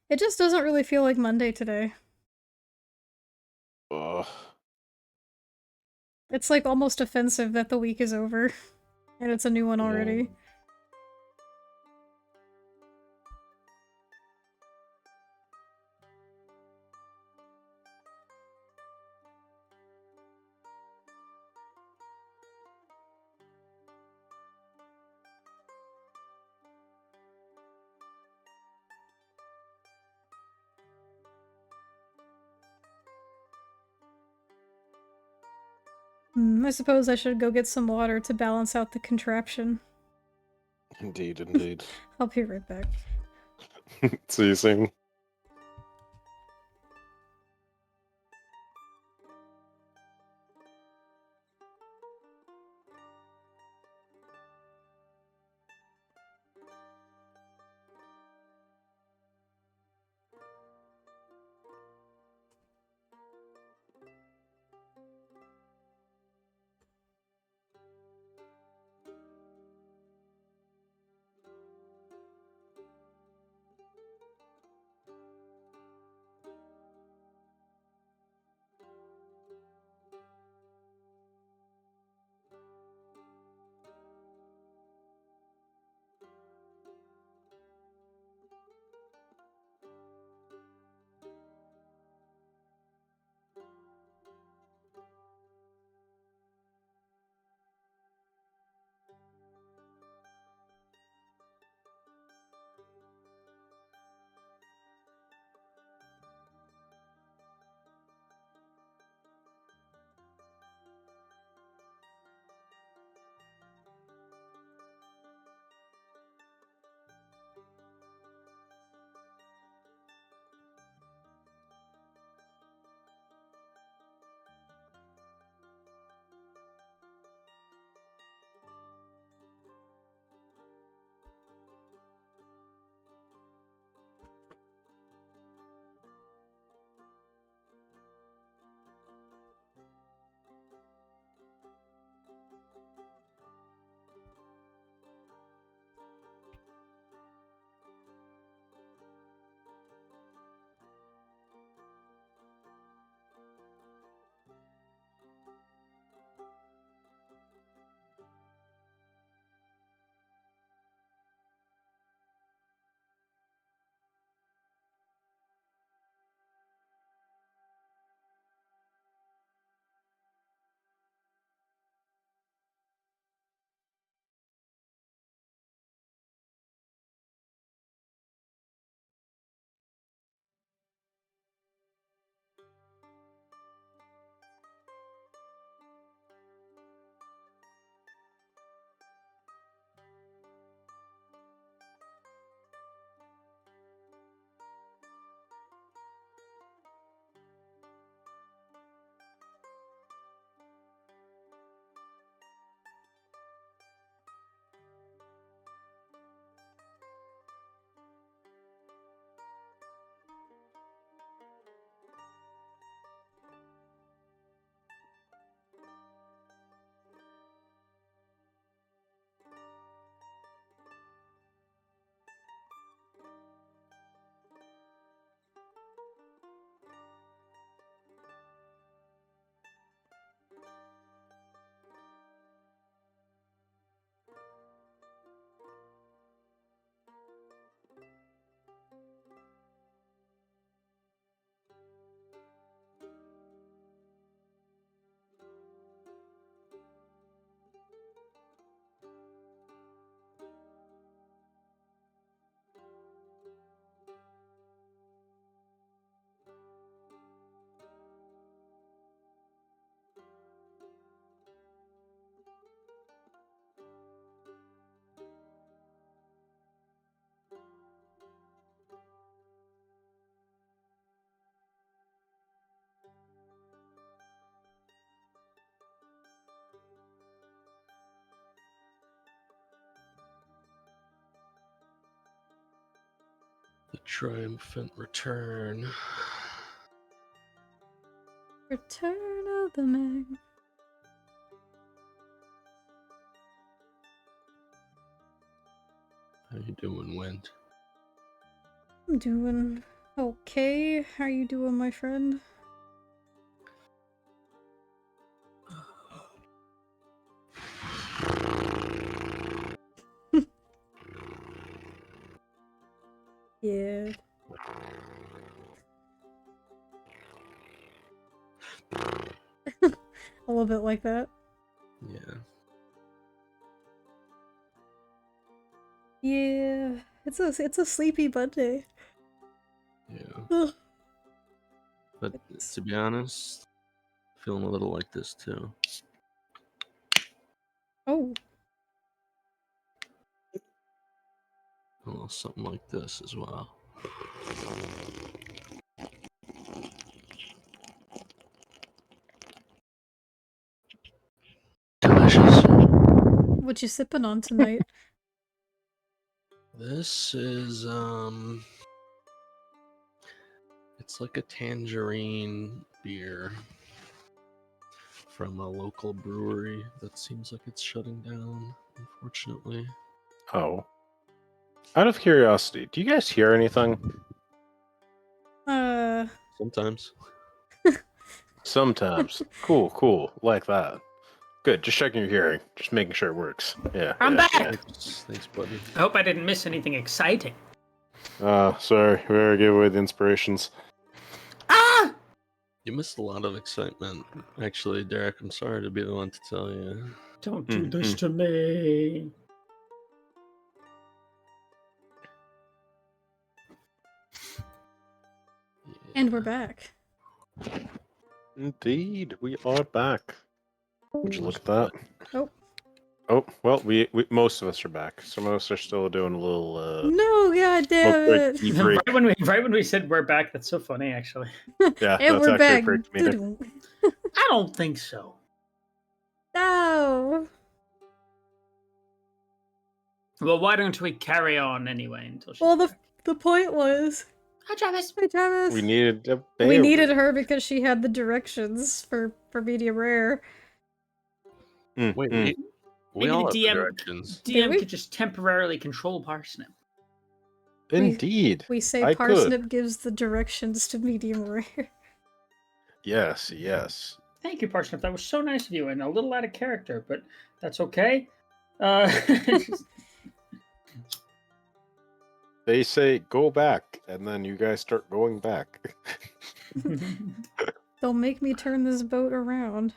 It just doesn't really feel like Monday today. Ugh. It's like almost offensive that the week is over. And it's a new one already. I suppose I should go get some water to balance out the contraption. Indeed, indeed. I'll be right back. See you soon. The triumphant return. Return of the Mac. How you doing, Went? I'm doing okay. How you doing, my friend? Yeah. A little bit like that. Yeah. Yeah. It's a sleepy Monday. Yeah. Ugh. But to be honest, feeling a little like this too. Oh. A little something like this as well. Delicious. What you sipping on tonight? This is it's like a tangerine beer from a local brewery that seems like it's shutting down, unfortunately. Oh. Out of curiosity, do you guys hear anything? Sometimes. Sometimes. Cool. Like that. Good. Just checking your hearing. Just making sure it works. Yeah. I'm yeah, back. Thanks, buddy. I hope I didn't miss anything exciting. Sorry. We already gave away the inspirations. Ah! You missed a lot of excitement. Actually, Derek, I'm sorry to be the one to tell you. Don't do this to me. And we're back. Indeed, we are back. Would you look at that? Oh. Oh, well, we most of us are back. Some of us are still doing a little No, god damn it. tea break. right when we said we're back, that's so funny actually. Yeah, And that's we're actually back. a great meter. Doo-doo. I don't think so. No. Well, why don't we carry on anyway until she's Well, back? the point was. Hi, Travis. Hi, Travis. We needed a We needed bear. her because she had the directions for medium rare. Wait, we Maybe all the have DM directions. Did we? could just temporarily control Parsnip. Indeed. We say I Parsnip could. gives the directions to medium rare. Yes. Thank you, Parsnip. That was so nice of you and a little out of character, but that's okay. They say go back, and then you guys start going back. Don't make me turn this boat around.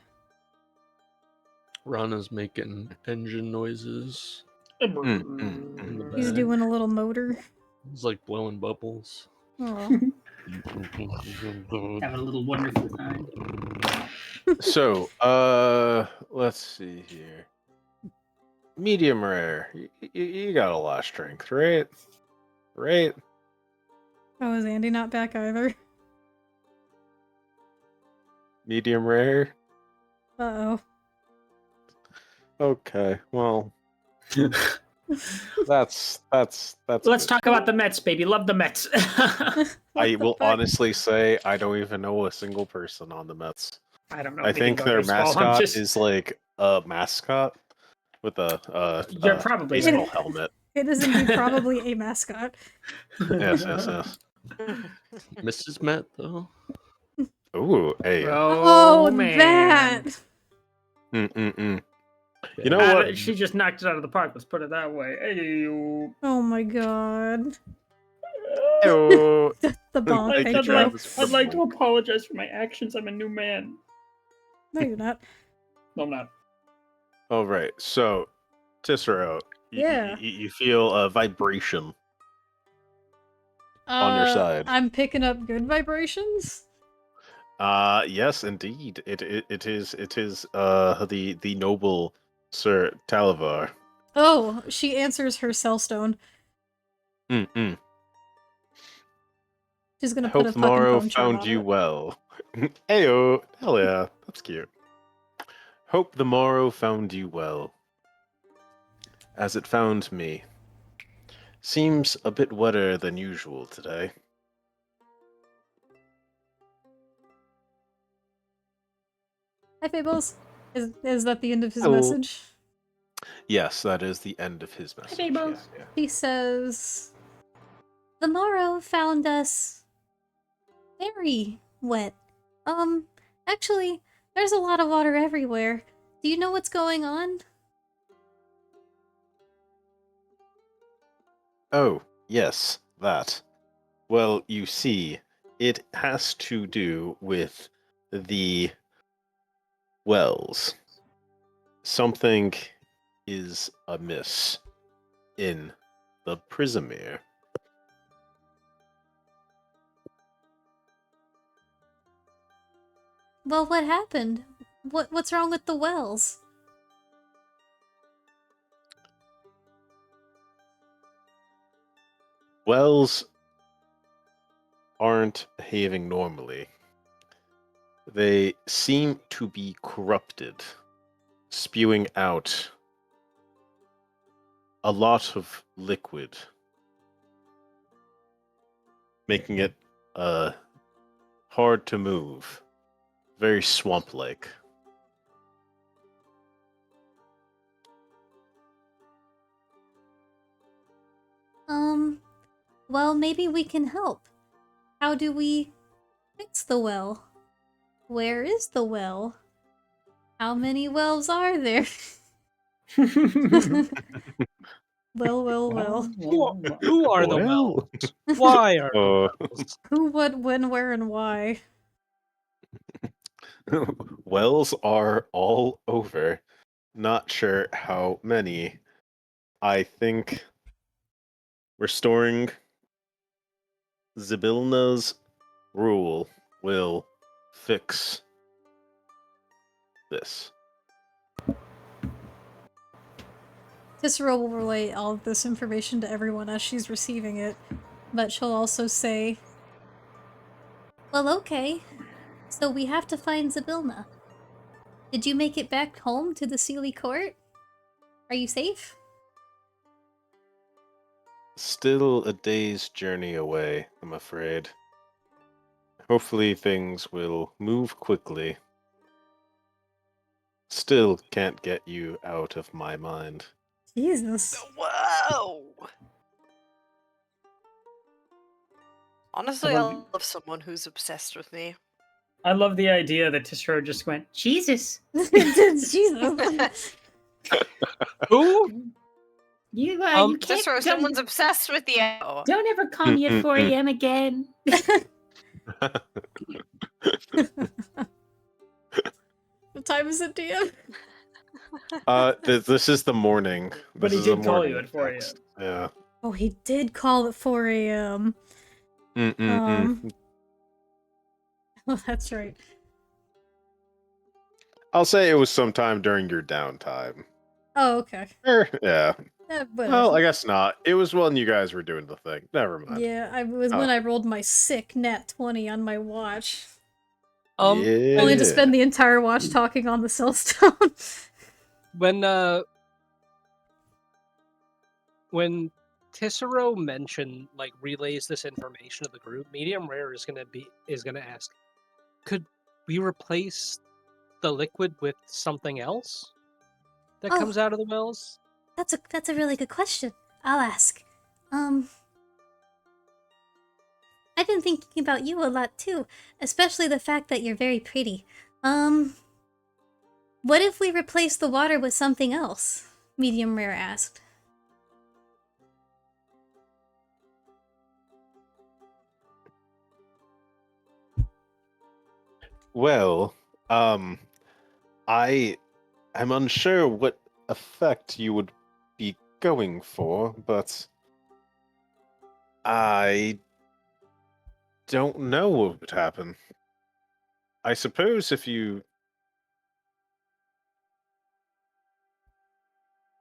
Rana's making engine noises. He's back. doing a little motor. It's like blowing bubbles. Oh. Having a little wonderful time. So, let's see here. Medium rare. You got a lot of strength, right? Right? Oh, is Andy not back either? Medium rare? Uh-oh. Okay, well. That's Let's talk about the Mets, baby. Love the Mets. I will honestly say I don't even know a single person on the Mets. I don't know. I think their mascot is like a mascot with a You're probably baseball right. helmet. It is indeed probably a mascot. Yes. Mrs. Met, though? Ooh, hey. Oh, man. that! You know what? She just knocked it out of the park. Let's put it that way. Hey-o. Oh my god. Ew. The bomb. Thank you, Thank you. Travis. I'd like to apologize for my actions. I'm a new man. No, you're not. No, I'm not. All right, so Cicero, Yeah. you feel a vibration on your side. I'm picking up good vibrations. Yes, indeed. It is the noble Sir Talavar. Oh, she answers her cellstone. She's gonna put Hope a tomorrow fucking charm found on you it. well. Ayo, hell yeah, that's cute. Hope the morrow found you well, as it found me. Seems a bit wetter than usual today. Hi, Fables. Is that the end of his Hello. message? Yes, that is the end of his message. Hey, Yeah, boss. yeah. He says, "The morrow found us very wet. Actually, there's a lot of water everywhere. Do you know what's going on?" Oh, yes, that. Well, you see, it has to do with the wells. Something is amiss in the Prismere. Well, what happened? What's wrong with the wells? Wells aren't behaving normally. They seem to be corrupted, spewing out a lot of liquid, making it hard to move, very swamp-like. Well, maybe we can help. How do we fix the well? Where is the well? How many wells are there? Well. Who are the Well. wells? Why are Uh, the wells? Who, what, when, where, and why? wells are all over. Not sure how many. I think restoring Zybilna's rule will fix this. Cicero will relay all of this information to everyone as she's receiving it, but she'll also say, "Well, okay. So we have to find Zybilna. Did you make it back home to the Sealy Court? Are you safe?" Still a day's journey away, I'm afraid. Hopefully things will move quickly. Still can't get you out of my mind. Jesus. Whoa! Honestly, I I love- love someone who's obsessed with me. I love the idea that Tissero just went, Jesus. Jesus. Who? You can't Cicero, someone's obsessed with you. don't ever call me at 4 a.m. again. What time is it, DM? This is the morning. But he This is a did call you morning at 4 a.m. text. Yeah. Oh, he did call at 4 a.m. Oh, that's right. I'll say it was sometime during your downtime. Oh, okay. Yeah. Whatever. Well, I guess not. It was when you guys were doing the thing. Never mind. Yeah, it was when I rolled my sick nat 20 on my watch. Yeah. Only to spend the entire watch talking on the cellstone. When Tissero mentioned relays this information to the group, Medium Rare is gonna ask, could we replace the liquid with something else that Oh. comes out of the wells? That's a really good question. I'll ask. I've been thinking about you a lot too, especially the fact that you're very pretty. What if we replace the water with something else? Medium Rare asked. Well, I am unsure what effect you would be going for, but I don't know what would happen. I suppose if you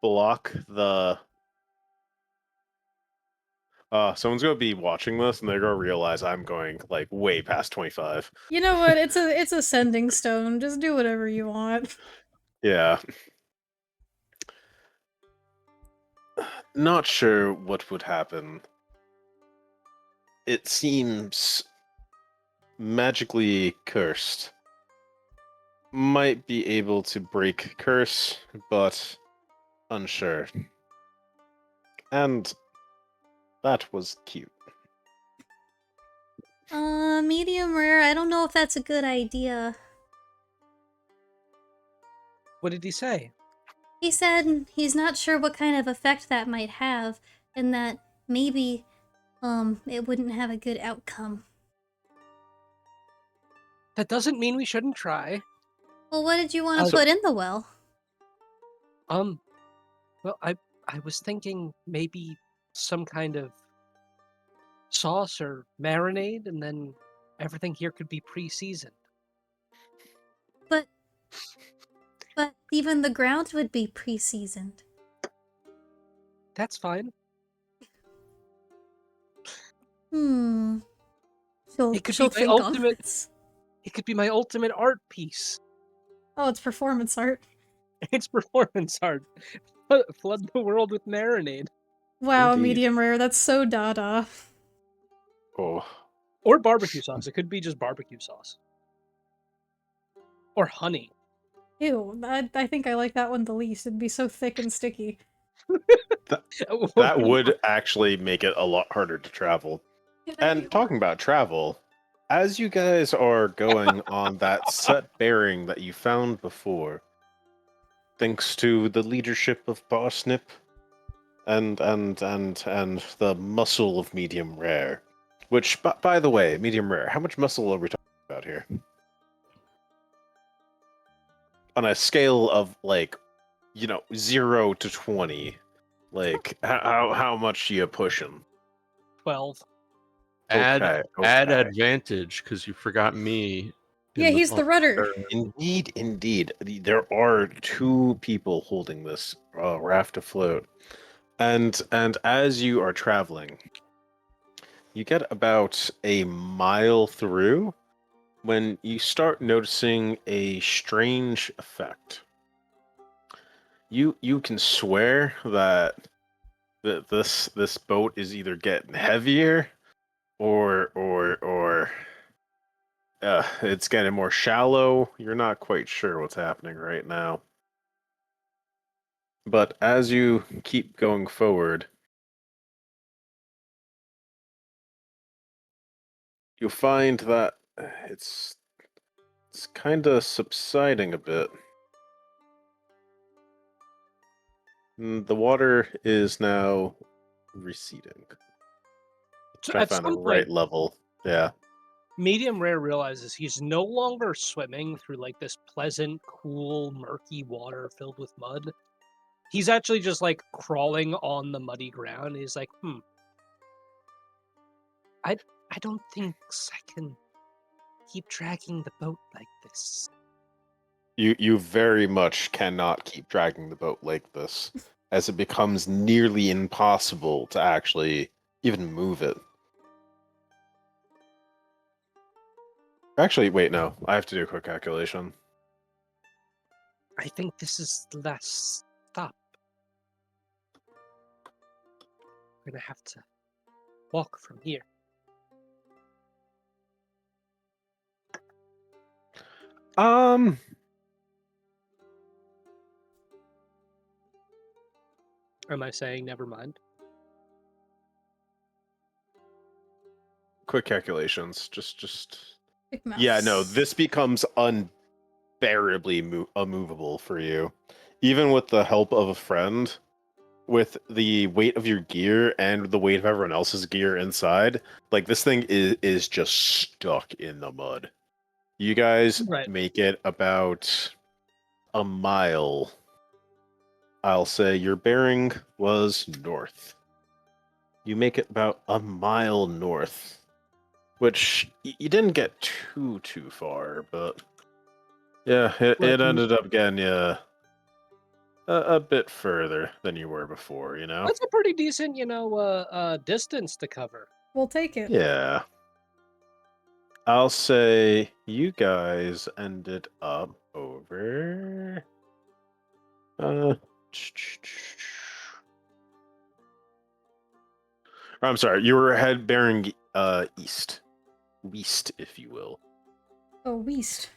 block the someone's gonna be watching this and they're gonna realize I'm going way past 25. You know what? It's a sending stone. Just do whatever you want. Yeah. not sure what would happen. It seems magically cursed. Might be able to break curse, but unsure. And that was cute. Medium rare, I don't know if that's a good idea. What did he say? He said he's not sure what kind of effect that might have, and that maybe, it wouldn't have a good outcome. That doesn't mean we shouldn't try. Well, what did you want to So- put in the well? Well, I was thinking maybe some kind of sauce or marinade, and then everything here could be pre-seasoned. But even the ground would be pre-seasoned. That's fine. She'll It could she'll be my think on ultimate. this. It could be my ultimate art piece. Oh, it's performance art. It's performance art. Flood the world with marinade. Wow, Indeed. medium rare. That's so dada. Oh, Or barbecue sauce. It could be just barbecue sauce. Or honey. Ew, I think I like that one the least. It'd be so thick and sticky. that would actually make it a lot harder to travel. And Can talking about travel, as you guys are going on that set bearing that you found before, thanks to the leadership of Boss Nip and the muscle of medium rare, which, by the way, medium rare, how much muscle are we talking about here? On a scale of, like, 0 to 20, like, how much are you pushing? 12. Add Okay. advantage because you forgot me. Yeah, he's the rudder. Indeed. There are 2 people holding this raft afloat. And as you are traveling, you get about a mile through when you start noticing a strange effect. You can swear that this boat is either getting heavier or it's getting more shallow. You're not quite sure what's happening right now. But as you keep going forward, you'll find that it's kind of subsiding a bit. The water is now receding. So Trying to at find the some right point, level. Yeah. medium rare realizes he's no longer swimming through like this pleasant, cool, murky water filled with mud. He's actually just like crawling on the muddy ground. He's like, I don't think I can keep dragging the boat like this. You very much cannot keep dragging the boat like this, as it becomes nearly impossible to actually even move it. Actually, wait, no. I have to do a quick calculation. I think this is the last stop. We're gonna have to walk from here. Am I saying never mind? Quick calculations. Just. Big mouse. Yeah, no. This becomes unbearably immovable for you, even with the help of a friend. With the weight of your gear and the weight of everyone else's gear inside, like this thing is just stuck in the mud. You guys Right. make it about a mile. I'll say your bearing was north. You make it about a mile north, which you didn't get too far, but yeah, it ended up getting you a bit further than you were before, That's a pretty decent, distance to cover. We'll take it. Yeah. I'll say you guys ended up over I'm sorry, you were head bearing east. West, if you will. Oh, Weast.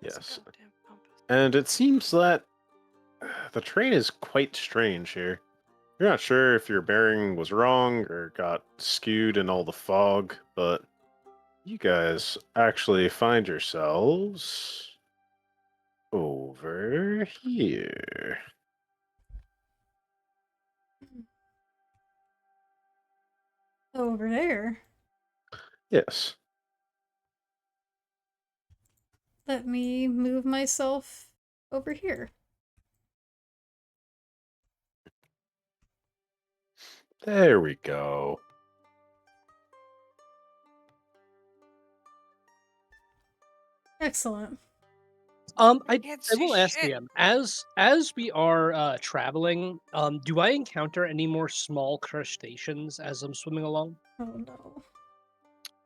Yes. Goddamn compass. And it seems that the terrain is quite strange here. You're not sure if your bearing was wrong or got skewed in all the fog, but you guys actually find yourselves over here. Over there. Yes. Let me move myself over here. There we go. Excellent. I Can't I see will ask shit. DM, as we are traveling, do I encounter any more small crustaceans as I'm swimming along? Oh no.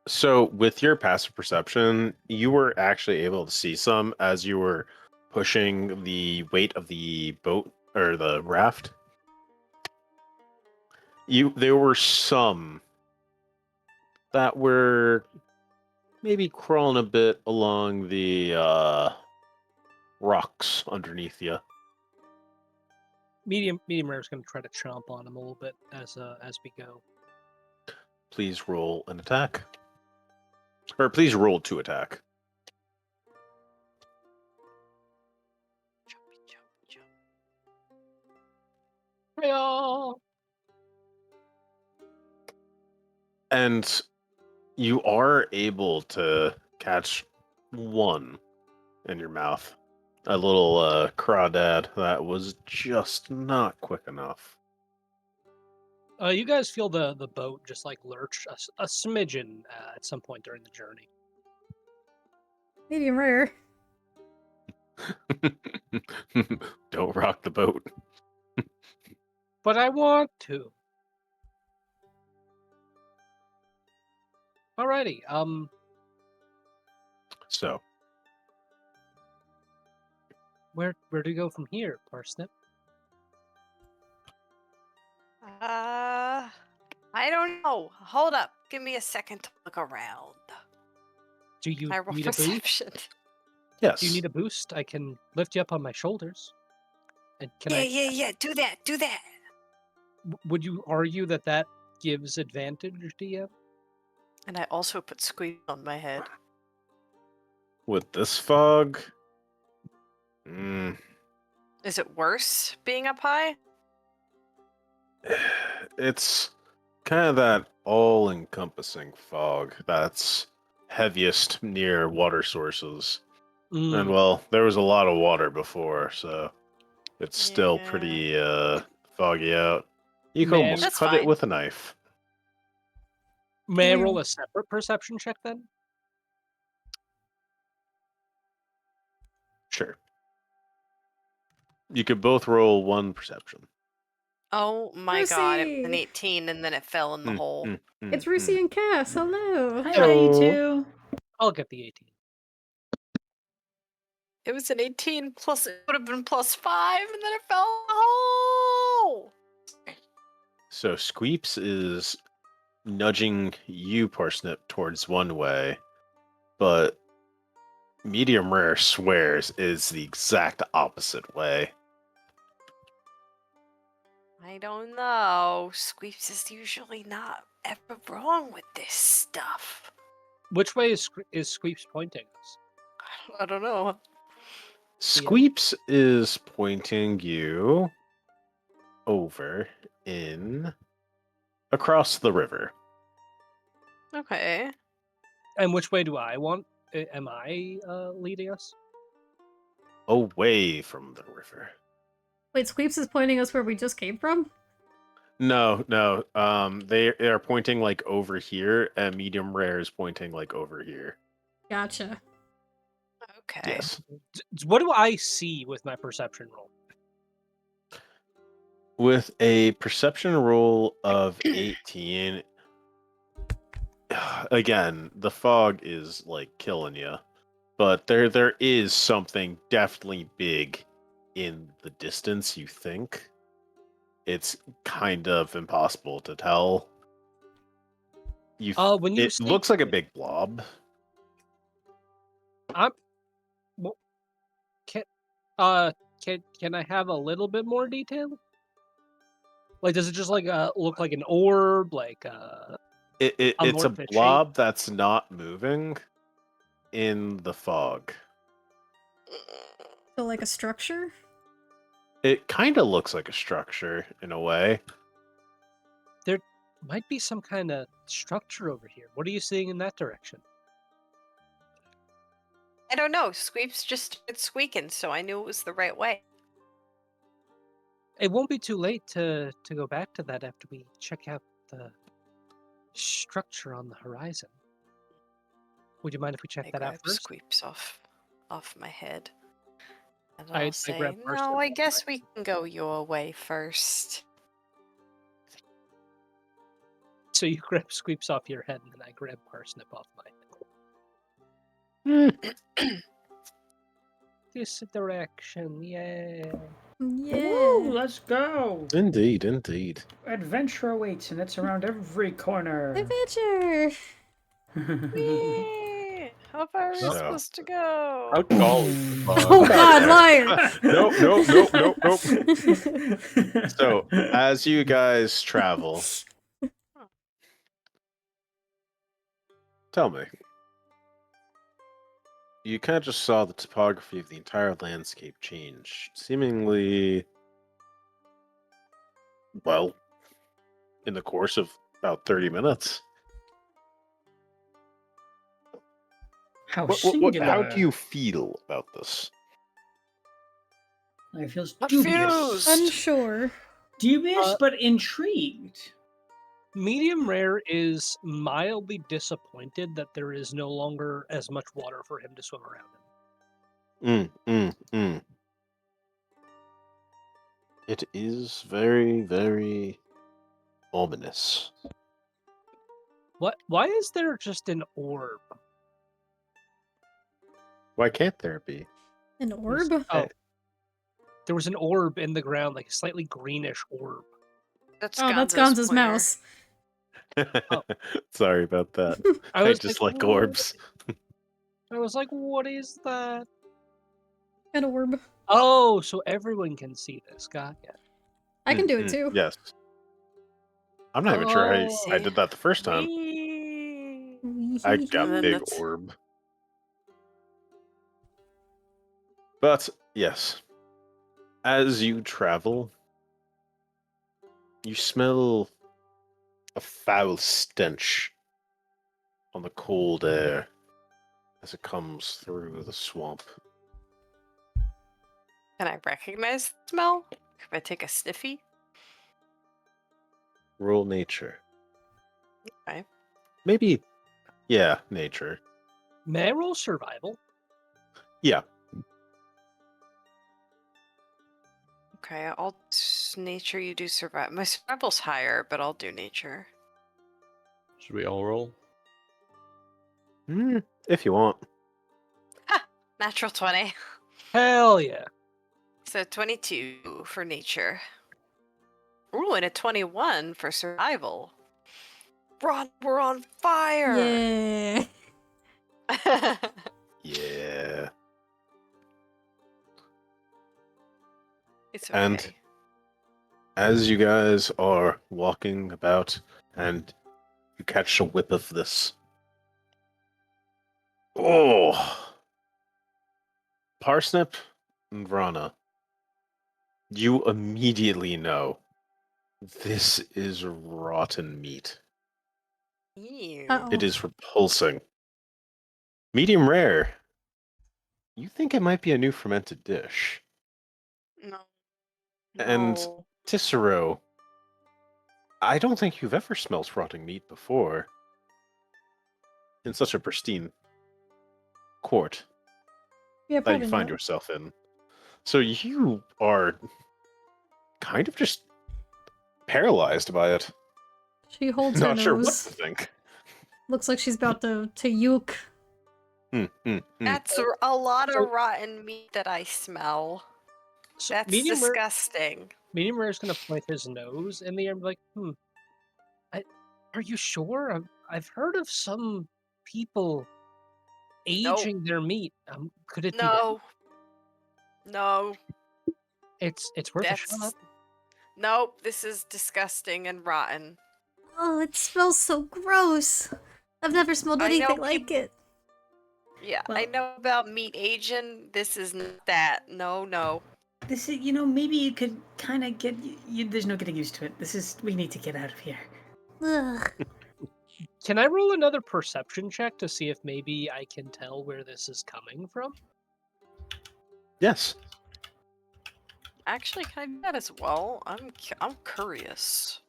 So, with your passive perception, you were actually able to see some as you were pushing the weight of the boat or the raft. There were some that were maybe crawling a bit along the rocks underneath you. Medium rare is going to try to chomp on him a little bit as we go. Please roll an attack. Or please roll to attack. Jumpy, jump, jump. And you are able to catch one in your mouth. A little crawdad that was just not quick enough. You guys feel the boat just like lurch a smidgen at some point during the journey. Medium rare. Don't rock the boat. But I want to. Alrighty. So, Where do we go from here, Parsnip? I don't know. Hold up. Give me a second to look around. Do you I roll need a boost? perception. yes. Do you need a boost? I can lift you up on my shoulders. And can Yeah. Do that. Would you argue that gives advantage, DM? And I also put squeeze on my head. With this fog, mm, Is it worse being up high? it's kind of that all-encompassing fog that's heaviest near water sources. And well, there was a lot of water before, so it's still Yeah. pretty foggy out. You can Man. almost That's cut it fine. with a knife. May I roll a separate perception check then? Sure. You could both roll one perception. Oh my god, it was an Lucy! 18 and then it fell in the hole. It's Rucy and Cass. Hello. Hi, you two. I'll get the 18. It was an 18 plus, it would have been plus 5 and then it fell in the hole! So Squeeps is nudging you, Parsnip, towards one way, but Medium Rare swears is the exact opposite way. I don't know. Squeeps is usually not ever wrong with this stuff. Which way is Squeeps pointing us? I don't know. Squeeps is pointing you over across the river. Okay. And which way do I want? Am I leading us? Away from the river. Wait, Squeeps is pointing us where we just came from? No. They are pointing like over here, and Medium Rare is pointing like over here. Gotcha. Okay. Yes. What do I see with my perception roll? With a perception roll of 18, again, the fog is like killing you, but there is something definitely big in the distance, you think. it's kind of impossible to tell. When you It say, looks like a big blob. well, can I have a little bit more detail? Like, does it just like look like an orb, like It's a amorphous shape? blob that's not moving in the fog. So like a structure? It kind of looks like a structure in a way. There might be some kind of structure over here. What are you seeing in that direction? I don't know. Squeeps just started squeaking, so I knew it was the right way. It won't be too late to go back to that after we check out the structure on the horizon. Would you mind if we check I that out grab first? Squeeps off my head. And I I'll say, grab Parsnip no, I off guess mine. we can go your way first. So you grab Squeeps off your head, and then I grab Parsnip off my head. This direction, yeah. Woo, Yeah. let's go. Indeed, indeed. Adventure awaits, and it's around every corner. Adventure! Whee! How far are we So- supposed to go? How tall is the Oh fog? god, liar! Nope. So, as you guys travel, tell me. You kind of just saw the topography of the entire landscape change, seemingly, well, in the course of about 30 minutes. How How singular. do you feel about this? I feel Confused. dubious. Unsure. Dubious, but intrigued. Medium rare is mildly disappointed that there is no longer as much water for him to swim around in. It is very, very ominous. What? Why is there just an orb? Why can't there be? An orb? Oh, there was an orb in the ground, like a slightly greenish orb. That's Oh, that's Gonzo's pointer. mouse. Oh. Sorry about that. I I was just like, like orbs. I was like, what is that? An orb. Oh, so everyone can see this. Got ya. I can do it too. Yes. I'm not even sure I Oh. did that the first time. Whee! I And got then big that's- orb. But yes, as you travel, you smell a foul stench on the cold air as it comes through the swamp. Can I recognize the smell? If I take a sniffy? Roll nature. Okay. Maybe, yeah, nature. May I roll survival? Yeah. Okay, I'll nature, you do survive. My survival's higher, but I'll do nature. Should we all roll? If you want. Natural 20. Hell yeah. So 22 for nature. Ooh, and a 21 for survival. We're on fire! Yeah. Yeah. It's okay. And as you guys are walking about and you catch a whiff of this. Oh! Parsnip and Vrana, you immediately know this is rotten meat. Ew. Uh-oh. It is repulsing. Medium rare. You think it might be a new fermented dish. No. And No. Tisserot, I don't think you've ever smelled rotting meat before. In such a pristine court Yeah, that probably you find not. yourself in. So you are kind of just paralyzed by it. She holds her Not sure what nose. to think. Looks like she's about to uke. That's a lot So- of rotten meat that I smell. So That's medium rare, disgusting. Medium Rare is going to point his nose in the air and be like, are you sure? I've heard of some people aging their meat. Could it be them? No, It's worth a shot. that's nope. This is disgusting and rotten. Oh, it smells so gross. I've never smelled I know anything like it. Yeah, Well- I know about meat aging. This is not that. No. This is, maybe you could kind of get. There's no getting used to it. We need to get out of here. Ugh. Can I roll another perception check to see if maybe I can tell where this is coming from? Yes. Actually, can I do that as well? I'm curious.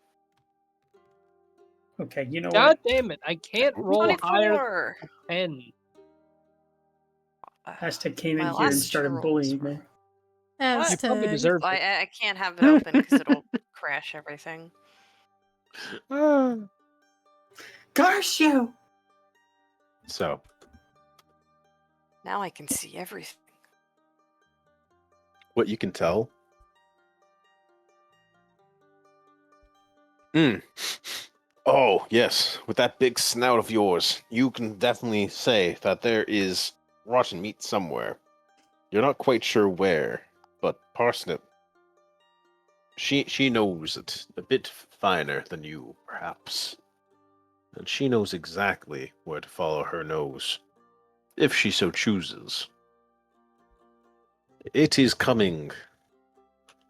Okay, you know God what? damn it! I can't roll higher 24. than 10. Hashtag came in My here and last started rolls bullying were- me. You probably Hashtag. deserve it. I can't have it open because it'll crash everything. Garshu! So, Now I can see everything. what you can tell. Oh, yes. With that big snout of yours, you can definitely say that there is rotten meat somewhere. You're not quite sure where, but Parsnip, she knows it a bit finer than you, perhaps. And she knows exactly where to follow her nose, if she so chooses. It is coming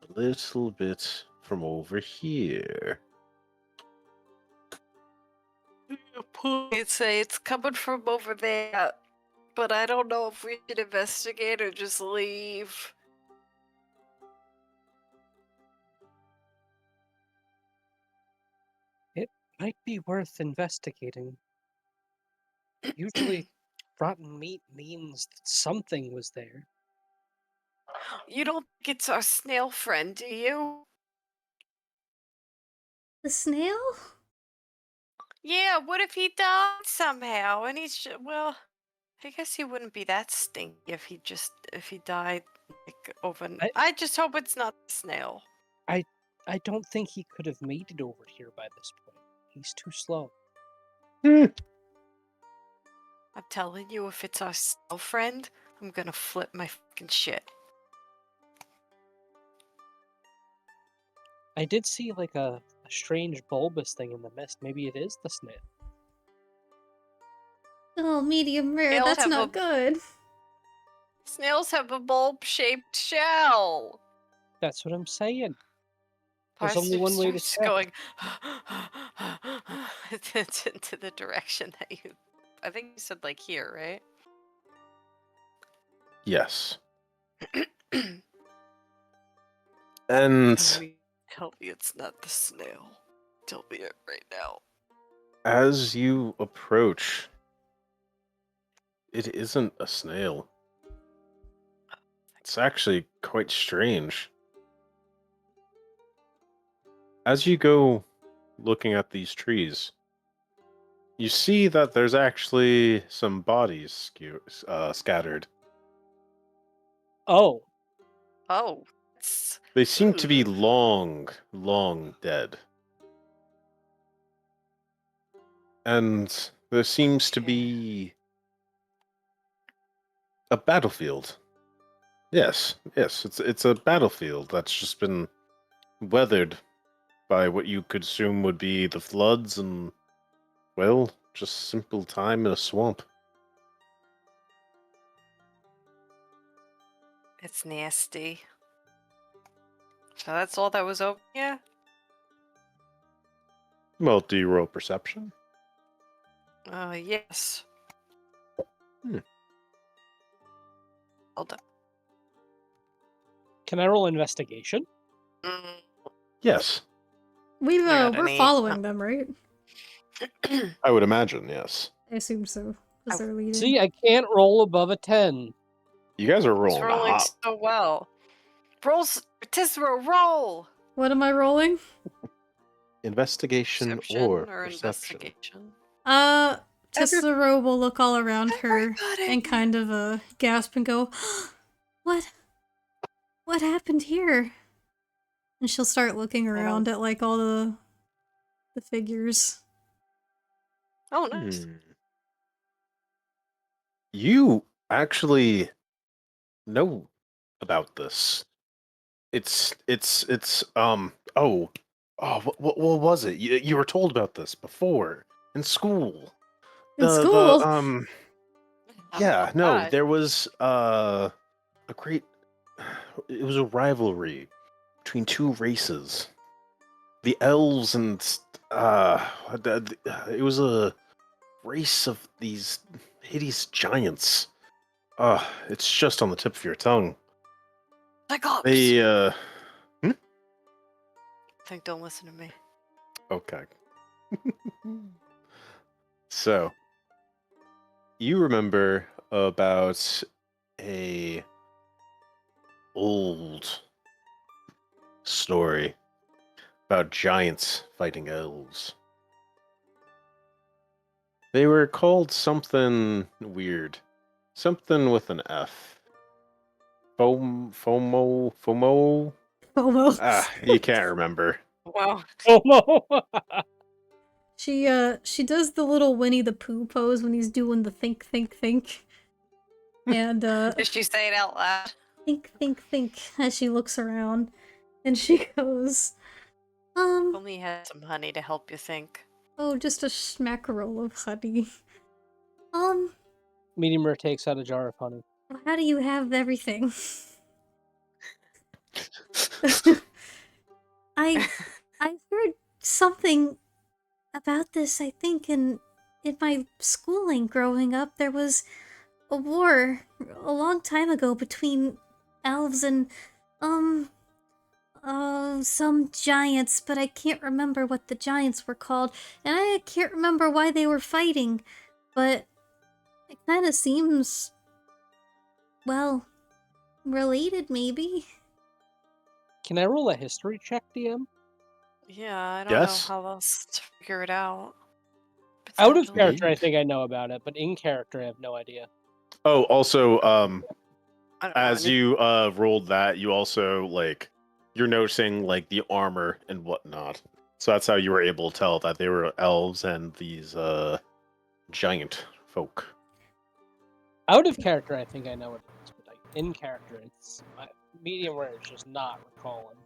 a little bit from over here. I'd say it's coming from over there, but I don't know if we should investigate or just leave. Might be worth investigating. Usually, rotten meat means that something was there. You don't think it's our snail friend, do you? The snail? Yeah, what if he died somehow and well, I guess he wouldn't be that stinky if he died like I just hope it's not the snail. I don't think he could have made it over here by this point. He's too slow. I'm telling you, if it's our snail friend, I'm gonna flip my fucking shit. I did see like a strange bulbous thing in the mist. Maybe it is the snail. Oh, medium rare. Snails That's have not good. Snails have a bulb-shaped shell. That's what I'm saying. There's only Parsnip one way to starts check. going into the direction that you. I think you said like here, right? Yes. And Tell me it's not the snail. Tell me it right now. as you approach, it isn't a snail. It's actually quite strange. As you go looking at these trees, you see that there's actually some bodies scattered. Oh, Oh, They seem to be Ooh. long dead. And there seems to Okay. be a battlefield. Yes, it's a battlefield that's just been weathered by what you could assume would be the floods and, well, just simple time in a swamp. It's nasty. So that's all that was open. Yeah. Well, do you roll perception? Yes. Hmm. Hold on. can I roll investigation? Yes, We've I got we're an 8. following them, right? I would imagine, yes. I assume so. Because they're leading. See, I can't roll above a 10. You guys are It's rolling rolling hot. so well. Tisra, roll. What am I rolling? Investigation Perception or or perception? investigation? Tessero will look all around her Everybody. and kind of gasp and go, What happened here? And she'll start looking around at like all the figures. Oh, nice. You actually know about this. It's what was it? You were told about this before in school. In The school? yeah, Oh, no, God. there was a great it was a rivalry between two races. The elves and it was a race of these hideous giants. It's just on the tip of your tongue. Cyclops! They I think don't listen to me. okay. So, you remember about a old story about giants fighting elves. They were called something weird. Something with an F. FOMO? Almost. You can't remember. Wow. Oh no! She does the little Winnie the Pooh pose when he's doing the think, think, think. And Did she say it out loud? think, think, think as she looks around. And she goes, Only had some honey to help you think. oh, just a smackerel of honey. Medium rare takes out a jar of honey. How do you have everything? I've heard something about this, I think, in my schooling growing up. There was a war a long time ago between elves and some giants, but I can't remember what the giants were called, and I can't remember why they were fighting, but it kind of seems, well, related maybe. Can I roll a history check, DM? Yeah, I don't Yes. know how else to figure it out. It Out sounds of character, I Indeed. think I know about it, but in character, I have no idea. Oh, also, I don't know as any- you rolled that, you also you're noticing like the armor and whatnot. So that's how you were able to tell that they were elves and these giant folk. Out of character, I think I know what it is, but like, in character, it's medium rare is just not recalling.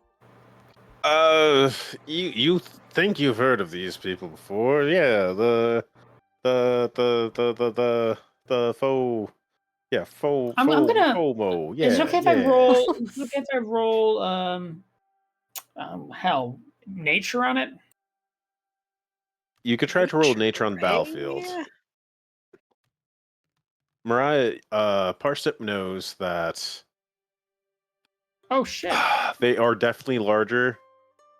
You think you've heard of these people before? Yeah, the faux, yeah, I'm gonna. FOMO, Is it yeah, okay if I yeah. roll? Is it okay if I roll? Hell, nature on it. You could try to roll nature on the battlefield. Yeah. Mariah, Parsnip knows that Oh shit! they are definitely larger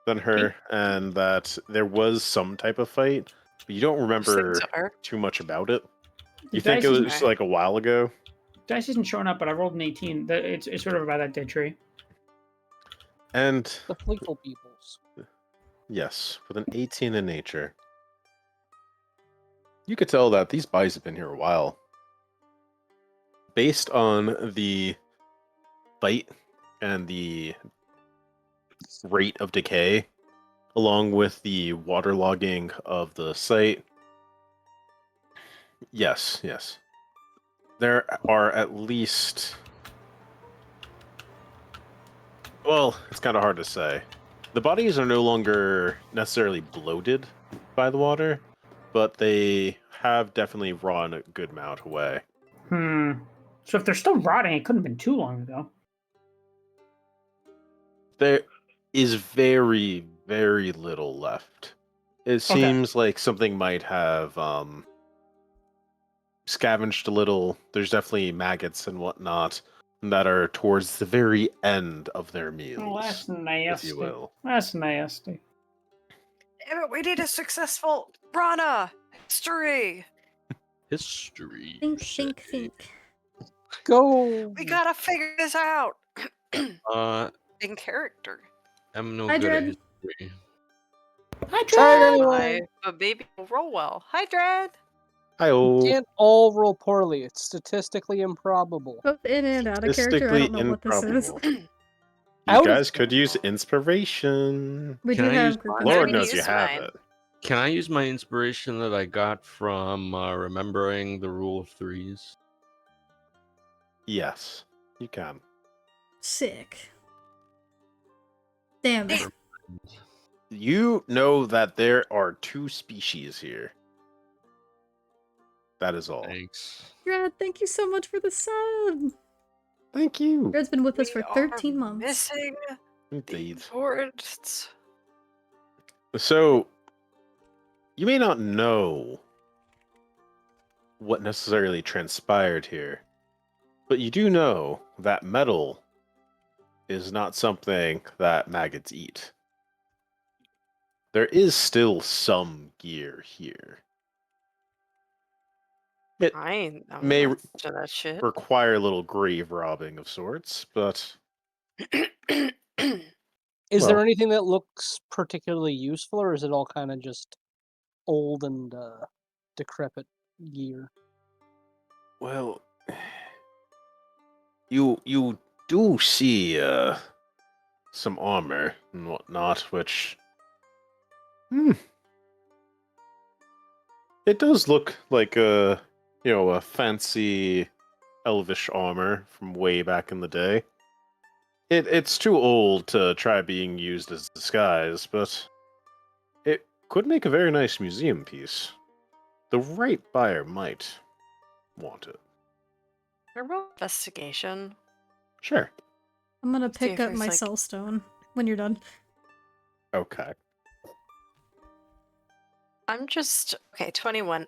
than her, and that there was some type of fight, but you don't Those remember things are. too much about it. The You think it dice was isn't like a while ago, dice isn't showing up, but I rolled an 18. It's sort of about that dead tree. and The Fleekle peoples. yes, with an 18 in nature, you could tell that these buys have been here a while. Based on the bite and the rate of decay, along with the waterlogging of the site, yes. There are at least... Well, it's kind of hard to say. The bodies are no longer necessarily bloated by the water, but they have definitely run a good amount away. So if they're still rotting, it couldn't have been too long ago. There is very, very little left. It seems like something might have scavenged a little. There's definitely maggots and whatnot that are towards the very end of their meals. Oh, that's nasty. if you will. That's nasty. Damn it, we need a successful Rana history. History. Think, you think, say. think. Go! We gotta figure this out. Uh, In character. I'm no Hi, good at Dred. history. Hi, Try it Dred. anyway! But maybe it'll roll well. Hi, Dred. Hi-oh. Can't all roll poorly. It's statistically improbable. Both in and out of character, I Statistically don't know what this is. improbable. You Out of guys could use inspiration. We Can do I have use group mine? Lord already knows you used have mine. it. Can I use my inspiration that I got from remembering the rule of threes? Yes, you can. Sick. Damn it. You know that there are 2 species here. That is all. Thanks. Grad, thank you so much for the sub. Thank you. Grad's been with us We for are 13 months. missing the Indeed. important. So, you may not know what necessarily transpired here, but you do know that metal is not something that maggots eat. There is still some gear here. It I ain't may not to that shit. require a little grave robbing of sorts, but Is there well, anything that looks particularly useful, or is it all kind of just old and decrepit gear? well, you do see some armor and whatnot, which it does look like a fancy elvish armor from way back in the day. It's too old to try being used as disguise, but it could make a very nice museum piece. The right buyer might want it. I roll investigation. Sure. I'm gonna See pick if up my there's, like- cellstone when you're done. Okay. I'm just okay. 21.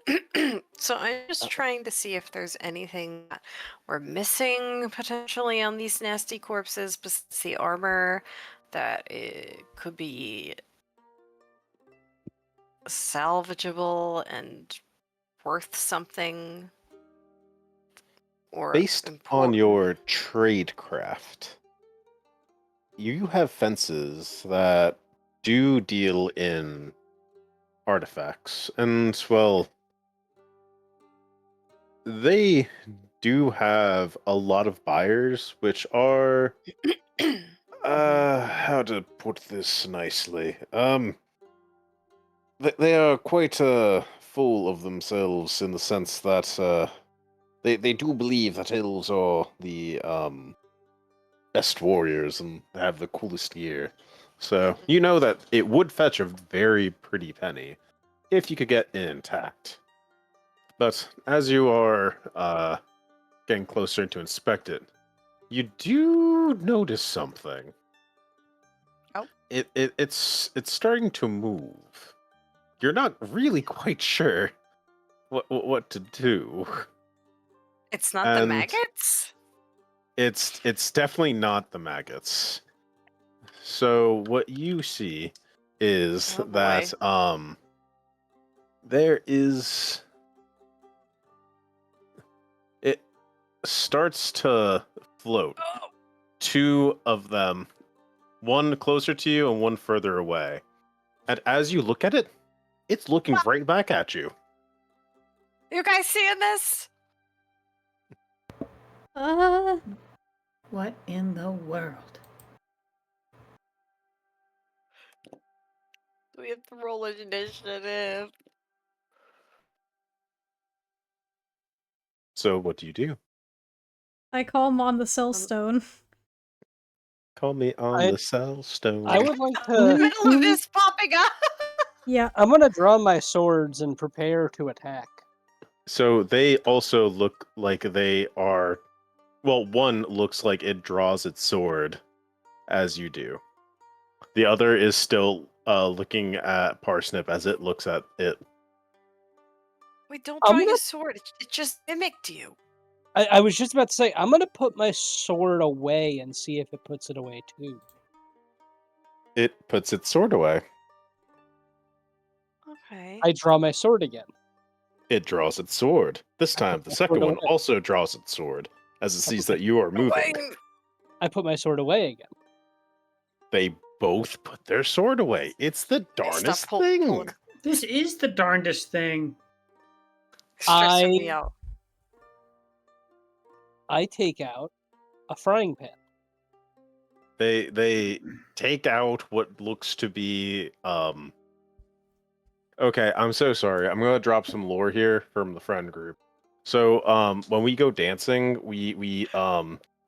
So I'm just trying to see if there's anything that we're missing potentially on these nasty corpses besides the armor that it could be salvageable and worth something. Or Based on important. your tradecraft, you have fences that do deal in artifacts, and well, they do have a lot of buyers, which are how to put this nicely? They are quite full of themselves in the sense that they do believe that elves are the best warriors and have the coolest gear. So you know that it would fetch a very pretty penny if you could get it intact. But as you are getting closer to inspect it, you do notice something. Oh. It's starting to move. You're not really quite sure what to do. It's not the And maggots? It's definitely not the maggots. So what you see is Oh, boy. that there is it starts to float. Oh. 2 of them, one closer to you and one further away. And as you look at it, it's looking right back at you. You guys seeing this? What in the world? We have to roll an initiative. So what do you do? I call him on the cellstone. Call me on I- the cell stone. I would like In the to. middle of this popping up. Yeah. I'm gonna draw my swords and prepare to attack. So they also look like they are. Well, one looks like it draws its sword as you do. The other is still looking at Parsnip as it looks at it. Wait, don't I'm draw gonna- your sword. It just mimicked you. I was just about to say I'm gonna put my sword away and see if it puts it away too. It puts its sword away. Okay. I draw my sword again. It draws its sword. This time, the second one also draws its sword as it sees that you are moving. Wait. I put my sword away again. They both put their sword away. It's the darndest Stop thing. pulling. This is the darndest thing. Stressing me I- out. I take out a frying pan. They take out what looks to be Okay, I'm so sorry. I'm gonna drop some lore here from the friend group. So when we go dancing, we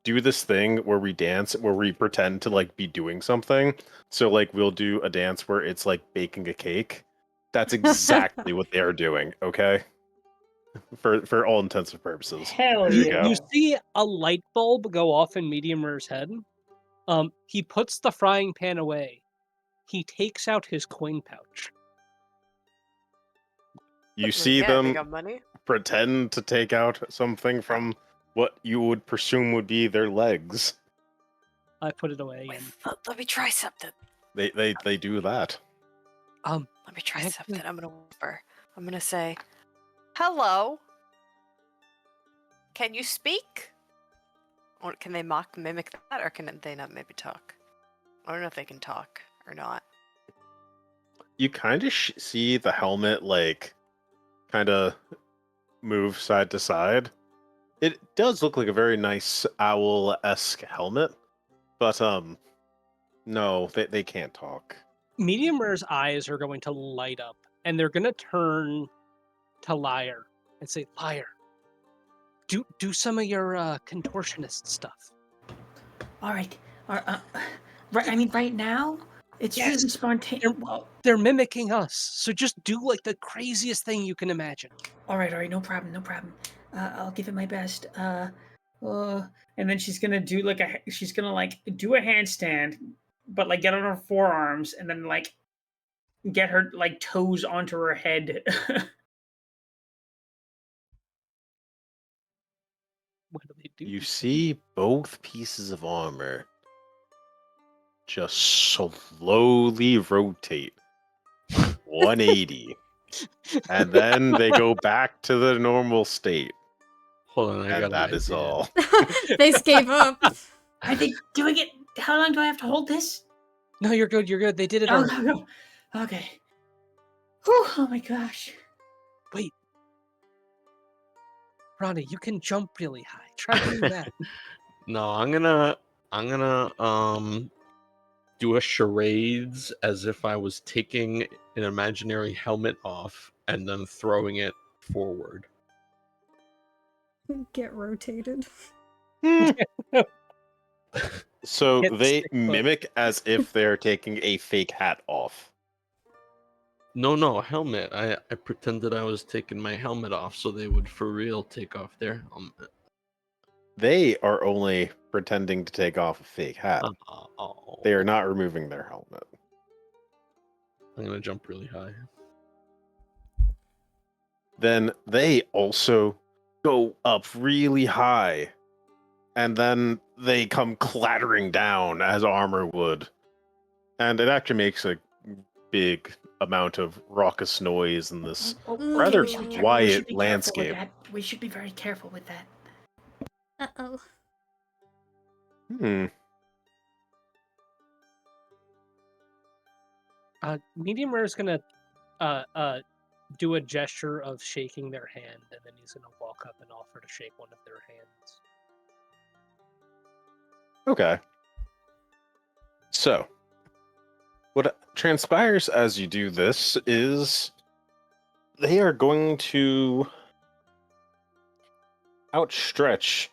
do this thing where we dance where we pretend to like be doing something. So like we'll do a dance where it's like baking a cake. That's exactly what they're doing, okay? For all intents and purposes. Hell There you yeah. go. You see a light bulb go off in Medium Rare's head. He puts the frying pan away. He takes out his coin pouch. You see Yeah, they them got money. pretend to take out something from what you would presume would be their legs. I put it away. Wait, And, let me try something. They do that. um, Let me try Actually- something. I'm gonna whisper. I'm gonna say, "Hello. Can you speak?" Or can they mimic that, or can they not maybe talk? I don't know if they can talk or not. You kind of see the helmet like kind of move side to side. It does look like a very nice owl-esque helmet, but no, they can't talk. Medium Rare's eyes are going to light up, and they're going to turn to Liar and say, "Liar, do some of your contortionist stuff." All right. Right. I mean, right now, it's Yes. really spontaneous. Well, They're mimicking us, so just do like the craziest thing you can imagine. all right. No problem. I'll give it my best. And then she's gonna do she's gonna like do a handstand, but like get on her forearms and then like get her like toes onto her head. What do they do? You see both pieces of armor just slowly rotate 180, and then they go back to the normal state. Hold on, I got And that is all. They gave up. Are they doing it? How long do I have to hold this? No, you're good. You're good. They did it Oh already. no. Okay. Whew, oh my gosh. Wait, Ronnie, you can jump really high. Try doing that. No, I'm gonna do a charades as if I was taking an imaginary helmet off and then throwing it forward. Get rotated. So Hit they stick foot. mimic as if they're taking a fake hat off. No, helmet. I pretended I was taking my helmet off so they would for real take off their helmet. They are only pretending to take off a fake hat. Oh. They are not removing their helmet. I'm gonna jump really high. Then they also go up really high. And then they come clattering down as armor would. And it actually makes a big amount of raucous noise in this rather we should be careful. quiet With landscape. that. We should be very careful with that. Uh-oh. Medium Rare is gonna do a gesture of shaking their hand, and then he's gonna walk up and offer to shake one of their hands. Okay. So, what transpires as you do this is they are going to outstretch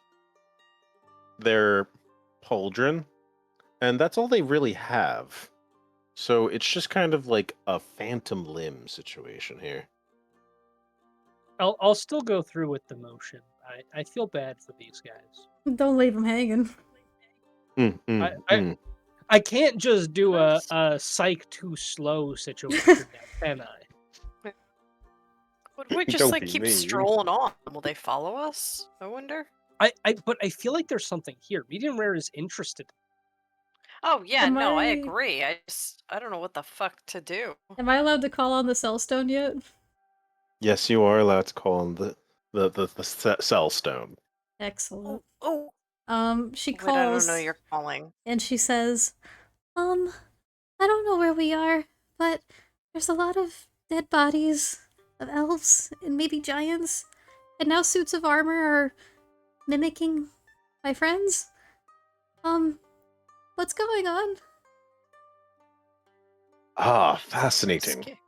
their pauldron, and that's all they really have. So it's just kind of like a phantom limb situation here. I'll still go through with the motion. I feel bad for these guys. Don't leave them hanging. I can't just do a psych too slow situation now, can I? Would we just Don't like be keep mean. strolling on? Will they follow us? I wonder. But I feel like there's something here. Medium Rare is interested. Oh yeah, Am no, I I- agree. I don't know what the fuck to do. Am I allowed to call on the Cellstone yet? Yes, you are allowed to call on the cell stone. Excellent. Oh, She wait, I don't calls know. You're calling. and she says, I don't know where we are, but there's a lot of dead bodies of elves and maybe giants, and now suits of armor are mimicking my friends. What's going on? Ah, fascinating. Sca-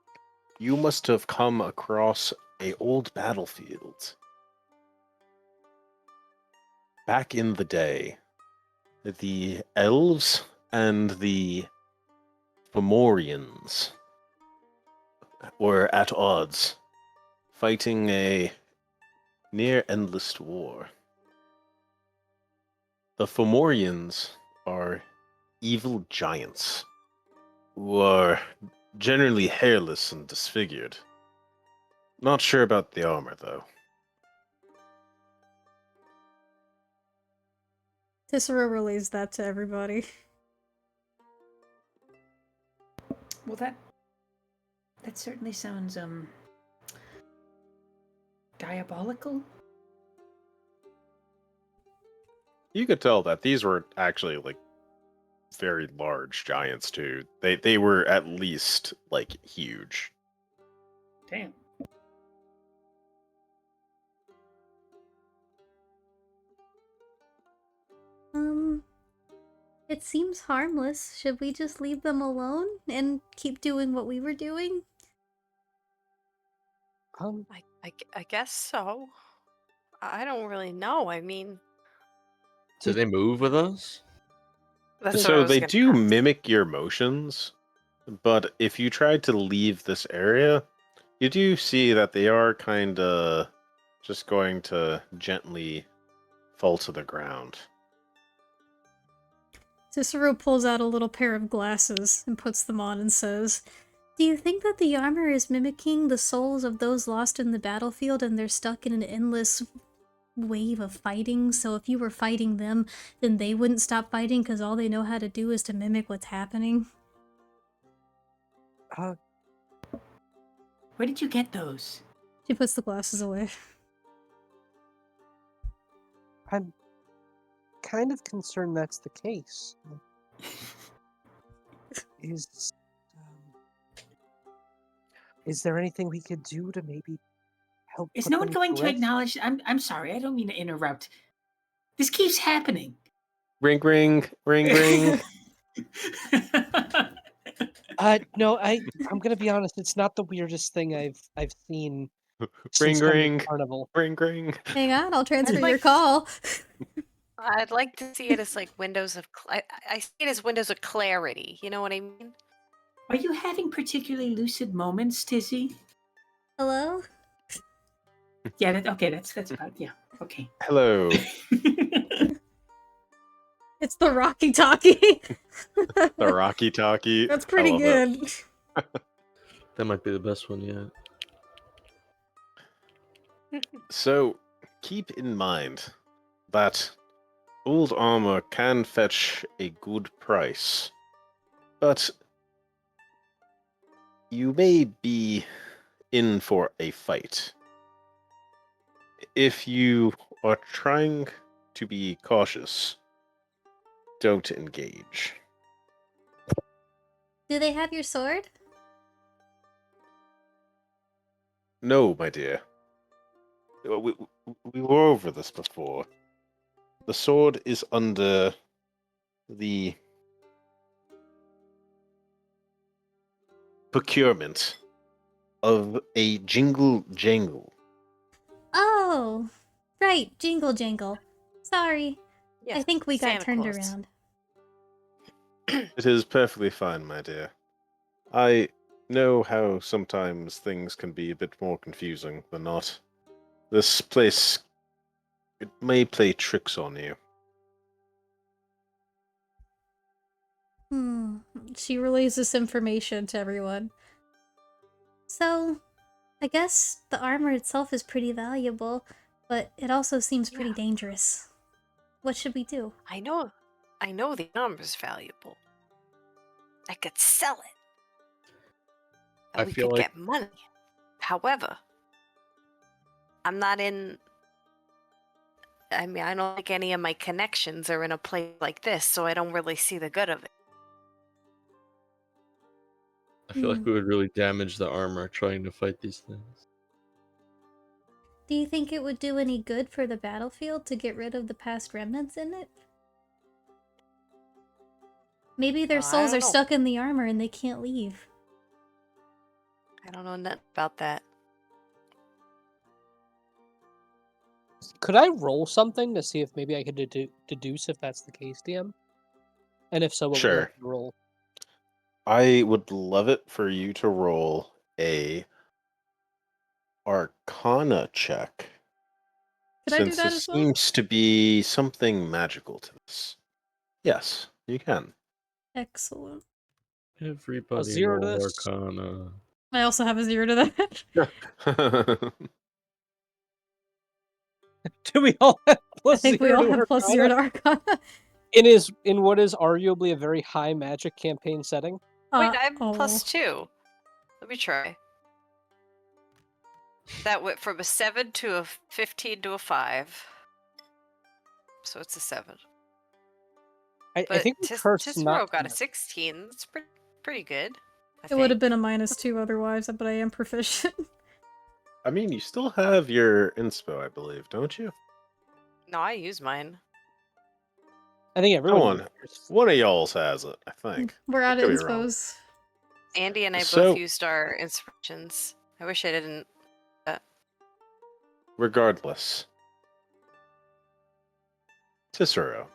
You must have come across a old battlefield. Back in the day, the elves and the Fomorians were at odds, fighting a near endless war. The Fomorians are evil giants who are generally hairless and disfigured. Not sure about the armor, though. Tissera relays that to everybody. Well, that certainly sounds diabolical. You could tell that these were actually like very large giants too. They were at least like huge. Damn. It seems harmless. Should we just leave them alone and keep doing what we were doing? I guess so. I don't really know. I mean, Do they move with us? that's what I So was they gonna do ask. mimic your motions, but if you tried to leave this area, you do see that they are kind of just going to gently fall to the ground. Cicero pulls out a little pair of glasses and puts them on and says, "Do you think that the armor is mimicking the souls of those lost in the battlefield and they're stuck in an endless wave of fighting? So if you were fighting them, then they wouldn't stop fighting because all they know how to do is to mimic what's happening?" Where did you get those? She puts the glasses away. I'm kind of concerned that's the case. Is is there anything we could do to maybe help? Is put no one them going to rest? acknowledge? I'm sorry. I don't mean to interrupt. This keeps happening. Ring, ring, ring, ring. No, I'm gonna be honest. It's not the weirdest thing I've seen Ring, since coming to ring, Carnival. ring, ring. Hang on, I'll transfer like- your call. I'd like to see it as like windows of. I see it as windows of clarity. You know what I mean? Are you having particularly lucid moments, Tizzy? Hello? Yeah. Okay. That's about. Yeah. Okay. Hello. It's the Rocky Talkie. The Rocky Talkie. That's I pretty love good. That might be the best one yet. So, keep in mind that old armor can fetch a good price, but you may be in for a fight. If you are trying to be cautious, don't engage. Do they have your sword? No, my dear. We were over this before. The sword is under the procurement of a jingle jangle. Oh, right, Jingle Jangle. Sorry, Yeah. I think we got Santa turned Claus. around. It is perfectly fine, my dear. I know how sometimes things can be a bit more confusing than not. This place, it may play tricks on you. She relays this information to everyone. So, I guess the armor itself is pretty valuable, but it also seems pretty Yeah. dangerous. What should we do? I know the armor's valuable. I could sell it. I We feel could like- get money. However, I'm not in. I mean, I don't think any of my connections are in a place like this, so I don't really see the good of it. I feel like we would really damage the armor trying to fight these things. Do you think it would do any good for the battlefield to get rid of the past remnants in it? Maybe their I souls don't are know. stuck in the armor and they can't leave. I don't know nothing about that. Could I roll something to see if maybe I could deduce if that's the case, DM? And if so, what would you like Sure. me to roll? I would love it for you to roll a Arcana check. Could I do Since that there as well? seems to be something magical to this. Yes, you can. Excellent. Everybody 0 to roll this. Arcana. I also have a 0 to that. Do we all have I plus think we 0 all to have plus Arcana? 0 to Arcana. In what is arguably a very high magic campaign setting. Wait, I'm oh. +2. Let me try. That went from a 7 to a 15 to a 5. So it's a 7. I But think we cursed not Tisro got a to. 16. That's pretty good. It would have been a -2 otherwise, but I am proficient. I mean, you still have your inspo, I believe, don't you? No, I use mine. I think everyone. One of y'all's has it, I think. We're out I of could be wrong. inspos. Andy and I So- both used our inspirations. I wish I didn't. Regardless. Cicero.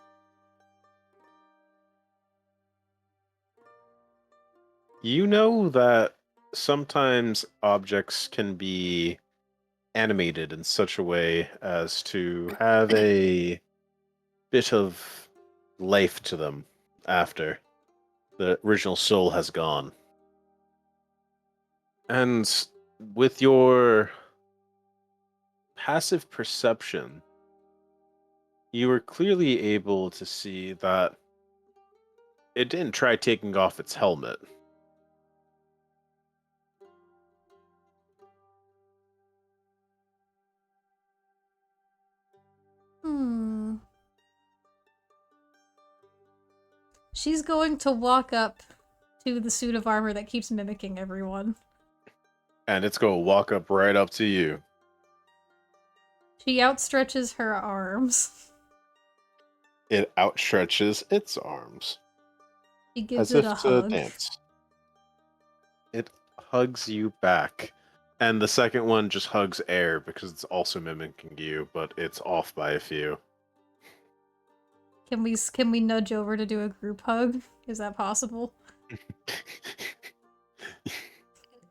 You know that sometimes objects can be animated in such a way as to have a bit of life to them after the original soul has gone. And with your passive perception, you were clearly able to see that it didn't try taking off its helmet. She's going to walk up to the suit of armor that keeps mimicking everyone. And it's going to walk up right up to you. She outstretches her arms. It outstretches its arms. She gives As it if a to hug. dance. It hugs you back. And the second one just hugs air because it's also mimicking you, but it's off by a few. Can we nudge over to do a group hug? Is that possible?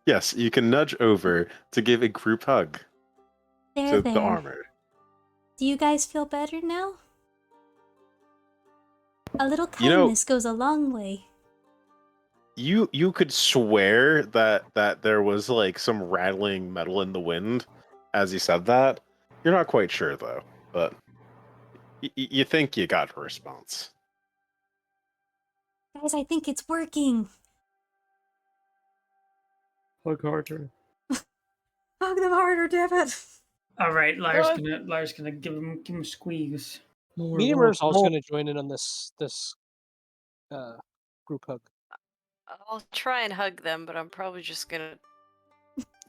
Yes, you can nudge over to give a group hug There, to there. the armor. Do you guys feel better now? A little You know- kindness goes a long way. You could swear that there was like some rattling metal in the wind as you said that. You're not quite sure though, but you think you got a response. Guys, I think it's working. Hug harder. Hug them harder, damn it. All right, Lyra's gonna give him a squeeze. Medium Rare is also going to join in on this group hug. I'll try and hug them, but I'm probably just gonna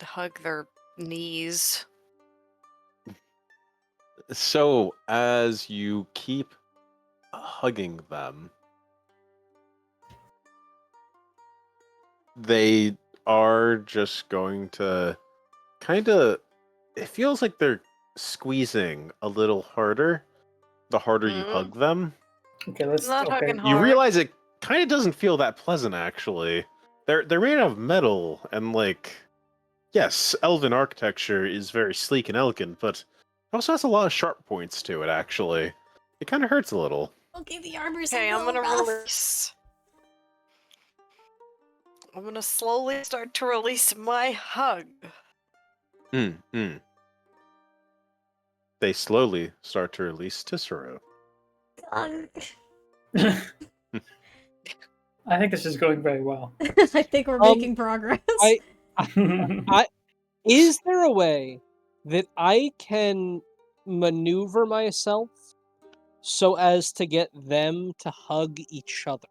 hug their knees. So as you keep hugging them, they are just going to kind of, it feels like they're squeezing a little harder the harder you hug them. Okay, let's. Not Okay. hugging You hard. realize it kind of doesn't feel that pleasant actually. They're made out of metal and like, yes, elven architecture is very sleek and elegant, but it also has a lot of sharp points to it actually. It kind of hurts a little. Okay, the armor's Okay, a I'm little gonna rough. release. I'm gonna slowly start to release my hug. They slowly start to release Tisserou. I think this is going very well. I think we're making progress. Is there a way that I can maneuver myself so as to get them to hug each other?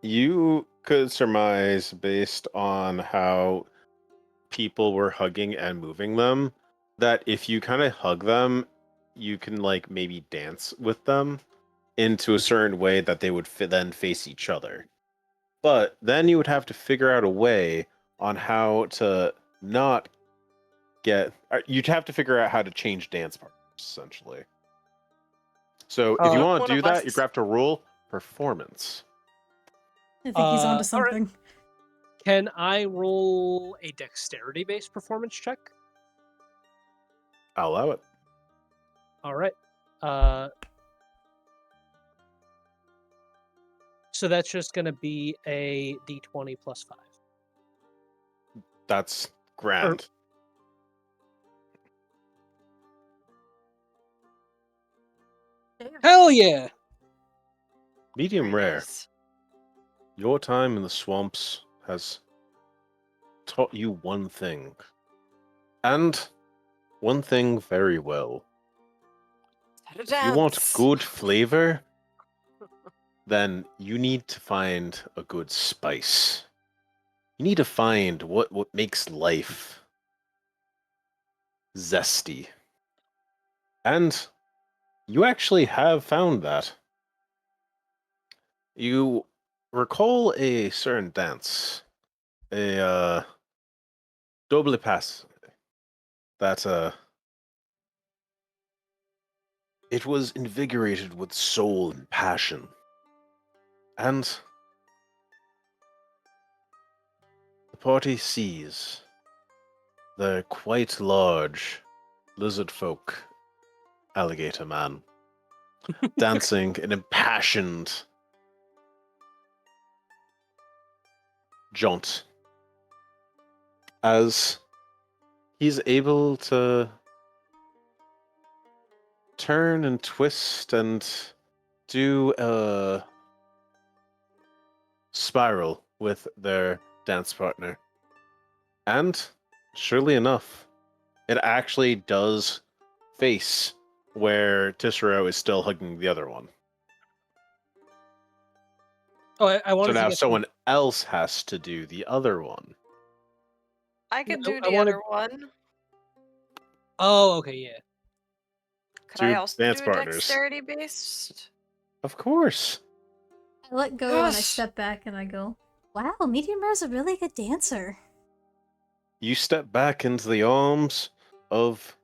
You could surmise based on how people were hugging and moving them that if you kind of hug them, you can like maybe dance with them into a certain way that they would then face each other. But then you would have to figure out a way on how to not get. You'd have to figure out how to change dance partners, essentially. So if you want One to do of that, you us- have to roll performance. I think he's onto all right. something. Can I roll a dexterity-based performance check? I'll allow it. All right. So that's just going to be a d20 plus 5. That's grand. Hell yeah! Medium Very rare. nice. Your time in the swamps has taught you one thing. And one thing very well. Set a If you want dance. good flavor, then you need to find a good spice. You need to find what makes life zesty. And you actually have found that. You recall a certain dance, a double pass, that it was invigorated with soul and passion. And the party sees the quite large lizard folk alligator man dancing an impassioned jaunt as he's able to turn and twist and do a spiral with their dance partner. And surely enough, it actually does face where Tisserou is still hugging the other one. Oh, I So wanted to now get someone else has to do the other one. I could No, do I the wanted- other one. Oh, okay, yeah. Could I Two also dance do a partners. dexterity based? Of course. I let go and I Yes. step back and I go, wow, Medium Rare's a really good dancer. You step back into the arms of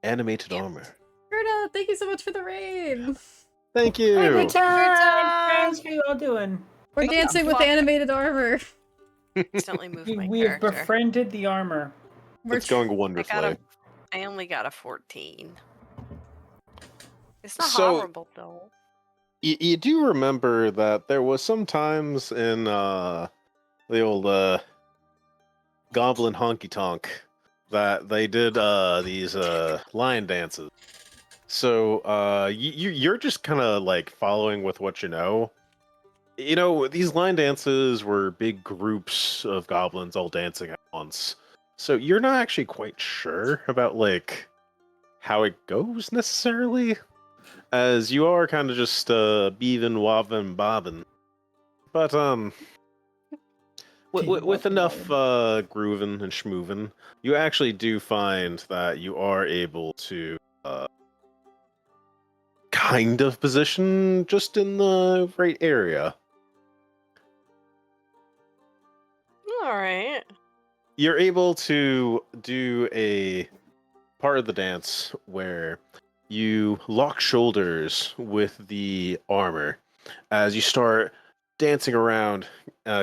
animated Yep. armor. Gerda, thank you so much for the raid. Thank Hey, you. good time, time. guys. How you all doing? We're Thank you. dancing with Fuck. animated armor. Instantly moved my We have character. befriended the armor. We're It's going I wonderfully. only got a 14. It's not So- horrible though. You do remember that there was some times in the old Goblin Honky Tonk that they did these lion dances. So you're just kind of like following with what you know. You know, these line dances were big groups of goblins all dancing at once. So you're not actually quite sure about like how it goes necessarily, as you are kind of just beaving, wobbing, bobbing. But with enough grooving and schmooving, you actually do find that you are able to kind of position just in the right area. All right. You're able to do a part of the dance where you lock shoulders with the armor as you start dancing around,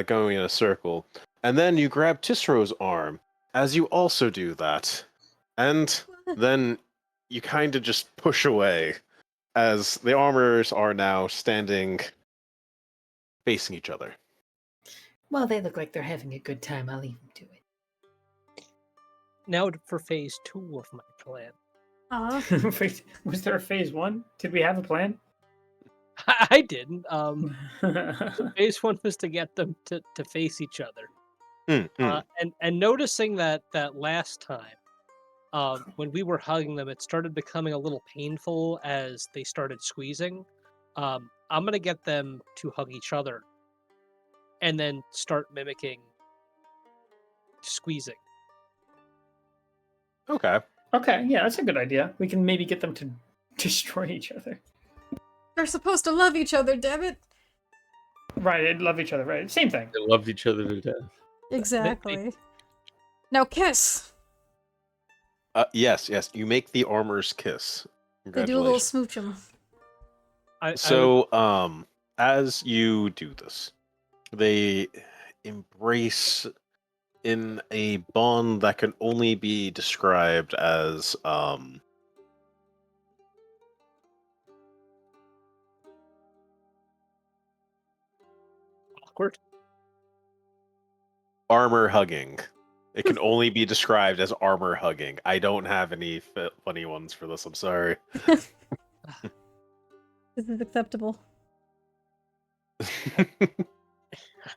going in a circle. And then you grab Tisserou's arm as you also do that. And then you kind of just push away as the armors are now standing facing each other. Well, they look like they're having a good time. I'll leave them to it. Now for phase 2 of my plan. Wait, was there a phase 1? Did we have a plan? I didn't. Phase 1 was to get them to face each other. And noticing that last time, when we were hugging them, it started becoming a little painful as they started squeezing. I'm gonna get them to hug each other, and then start mimicking squeezing. Okay. Okay, yeah, that's a good idea. We can maybe get them to destroy each other. They're supposed to love each other, damn it. Right, they love each other, right? Same thing. They loved each other to death. Exactly. Now kiss! Yes. You make the armor's kiss. They do a little Congratulations. smoochum. So, as you do this, they embrace in a bond that can only be described as Awkward. armor hugging. It can only be described as armor hugging. I don't have any funny ones for this. I'm sorry. This is acceptable.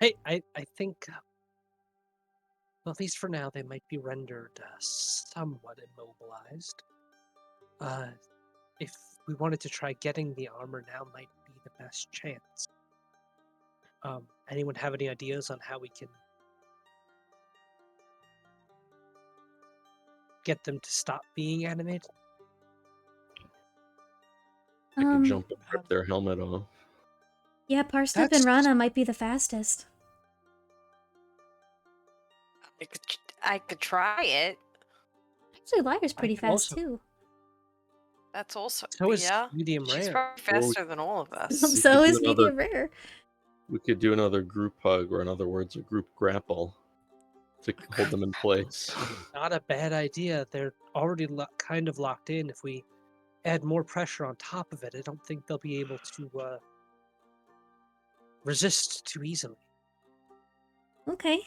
I think, well, at least for now, they might be rendered somewhat immobilized. If we wanted to try getting the armor now, might be the best chance. Anyone have any ideas on how we can get them to stop being animated? They could jump and rip their helmet off. Yeah, Parsnip That's- and Rana might be the fastest. I could try it. Actually, Liar's pretty could fast also- too. That's also So is yeah. medium She's rare. probably faster than all of us. We So could is do another- medium rare. We could do another group hug, or in other words, a group grapple to hold them in place. Not a bad idea. They're already kind of locked in. If we add more pressure on top of it, I don't think they'll be able to resist too easily. Okay.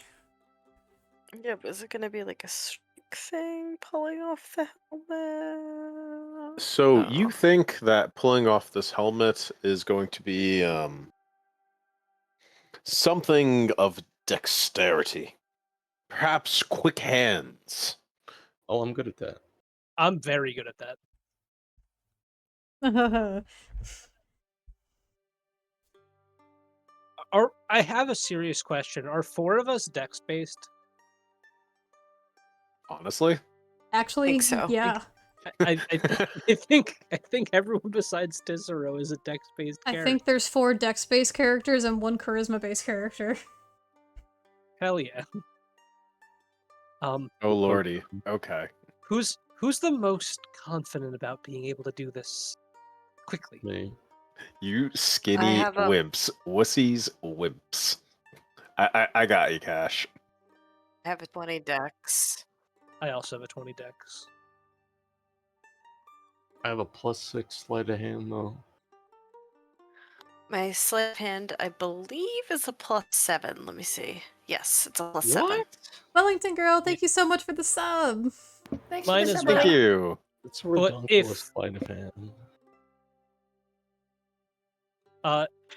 Yeah, but is it gonna be like a strike thing pulling off the helmet? So Oh. you think that pulling off this helmet is going to be something of dexterity, perhaps quick hands. Oh, I'm good at that. I'm very good at that. I have a serious question. Are 4 of us dex-based? Honestly, Actually, Think so. yeah. I think everyone besides Tisero is a dex-based I character. think there's 4 dex-based characters and 1 charisma-based character. Hell yeah. oh lordy. Okay. Who's the most confident about being able to do this quickly? Me. You skinny have a- wimps, wussies, wimps. I got you, Cash. I have a 20 dex. I also have a 20 dex. I have a +6 sleight of hand though. My sleight of hand, I believe, is a +7. Let me see. Yes, it's a +7. What? Wellington girl, thank you so much for the sub. Thanks Mine for the is sub, Thank buddy. you. It's a But ridiculous sleight of hand.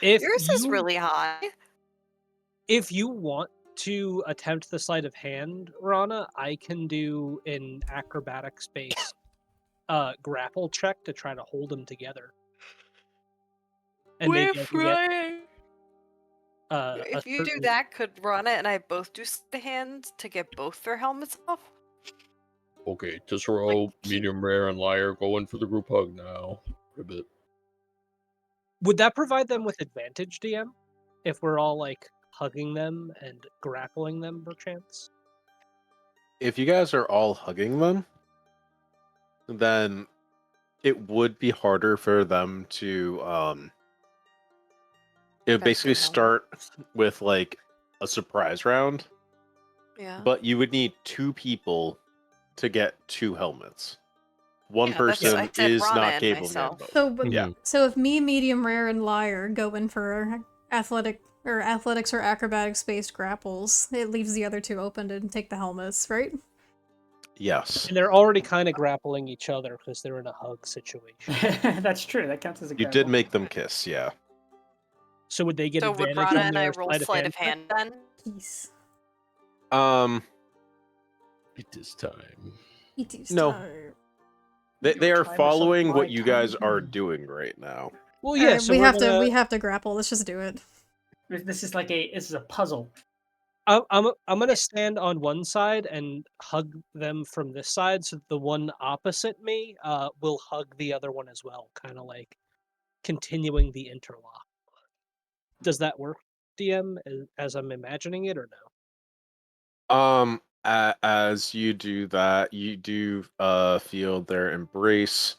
If Yours is really high. if you want to attempt the sleight of hand, Rana, I can do an acrobatics based grapple check to try to hold them together. And maybe I can get a If you do certain- that, could Rana and I both do sleight of hand to get both their helmets off? Okay, Tisero, Like, medium rare, and liar going for the group hug now. Ribbit. Would that provide them with advantage, DM? If we're all like hugging them and grappling them, perchance? If you guys are all hugging them, then it would be harder for them to it would That's basically your start with like a surprise round, Yeah. but you would need 2 people to get 2 helmets. One Yeah, that's- person I said is Rana not and capable of getting myself. both. So, but- Yeah. so if me, medium rare, and liar go in for athletics or acrobatics-based grapples, it leaves the other 2 open to take the helmets, right? Yes. And they're already kind of grappling each other because they're in a hug situation. That's true. That counts as a You grapple. did make them kiss, yeah. So would they get So would advantage Rana on and I their roll sleight sleight of check? hand then? Peace. It is time. It is No. time. They Your are time is following of what my you guys time. are doing right now. Well, Alright, yeah. So we we're have gonna- to grapple. Let's just do it. This is a puzzle. I'm gonna stand on one side and hug them from this side, so the one opposite me will hug the other one as well, kind of like continuing the interlock. Does that work, DM, as I'm imagining it, or no? As you do that, you do feel their embrace.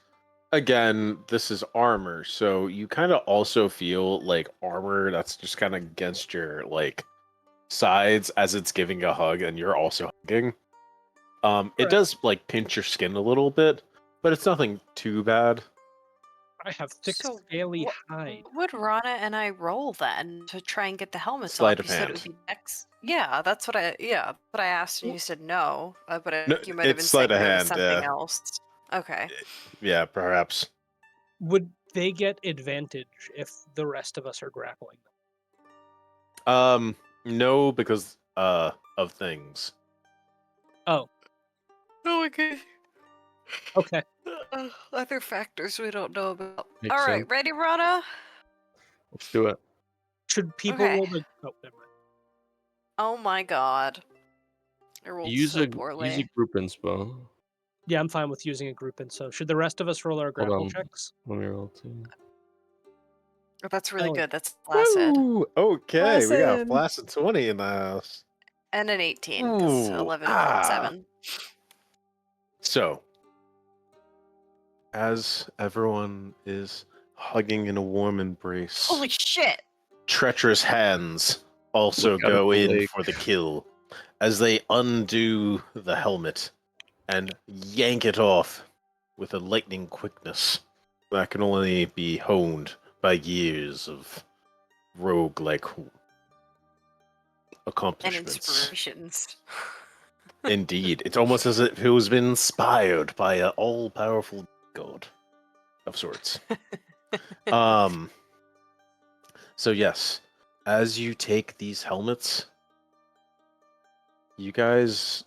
Again, this is armor, so you kind of also feel like armor that's just kind of against your like sides as it's giving a hug, and you're also hugging. It does like pinch your skin a little bit, but it's nothing too bad. I have thick, So scaly hide. would Rana and I roll then to try and get the helmets Sleight off? of You said it would hand. be next. Yeah, that's what I asked, and you said no. But I No, think you might have it's been sleight saying of there was hand. something else. Okay. Yeah, perhaps. Would they get advantage if the rest of us are grappling them? No, because of things. Oh, Oh, okay. okay. Other factors we don't know about. Makes All right, sense. ready, Rana? Let's do it. Should people Okay. roll the... Oh, never mind. Oh my god. I rolled Use so a poorly. group inspo. Yeah, I'm fine with using a group in, so should the rest of us roll our Hold grapple on. checks? Let me roll too. Oh, that's really Oh, good. That's placid. Woo! Okay, we got Placid. Flaccid 20 in the house. And an 18, because Ooh, 11 and 7. So, as everyone is hugging in a warm embrace, Holy shit! treacherous hands also Look out go at the in lake. for the kill as they undo the helmet and yank it off with a lightning quickness that can only be honed by years of rogue-like And accomplishments. inspirations. Indeed, it's almost as if it was been inspired by an all-powerful god of sorts. So yes, as you take these helmets, you guys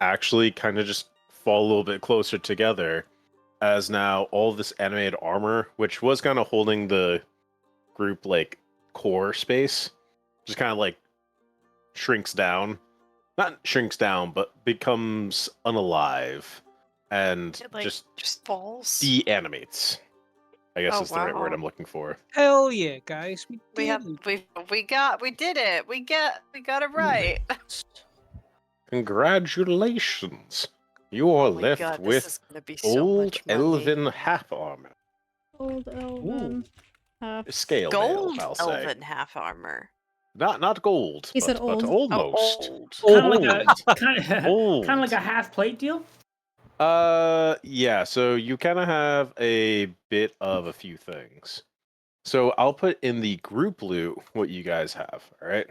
actually kind of just fall a little bit closer together, as now all this animated armor, which was kind of holding the group like core space, just kind of like shrinks down. Not shrinks down, but becomes unalive and It, like, just falls. de-animates. I guess Oh, is the right word wow. I'm looking for. Hell yeah, guys. We We did have it. we did it. We got it right. Congratulations! You are Oh my left god, this with is gonna be so old much money. elven half armor. Old elven. Scale mail, Gold I'll say. elven half armor. Not gold, He said but old. almost. Oh, old. Kind of like Old. a kind of like a half plate deal. Yeah, so you kind of have a bit of a few things. So I'll put in the group loot what you guys have, all right?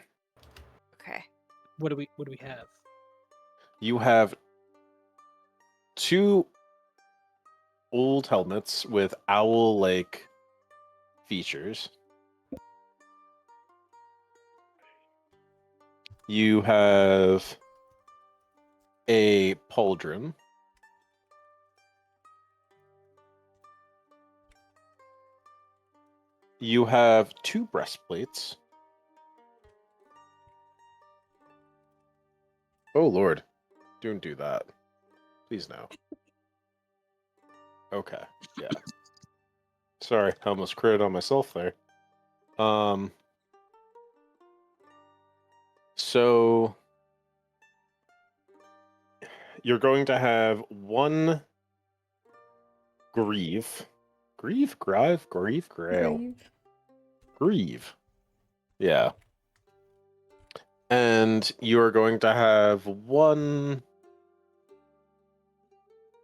Okay. What do we have? You have 2 old helmets with owl-like features. You have a pauldron. You have 2 breastplates. Oh lord, don't do that. Please no. Okay, yeah. Sorry, I almost critted on myself there. So you're going to have 1 grieve. Grieve? Grail. Grieve. Grieve. Yeah. And you're going to have 1,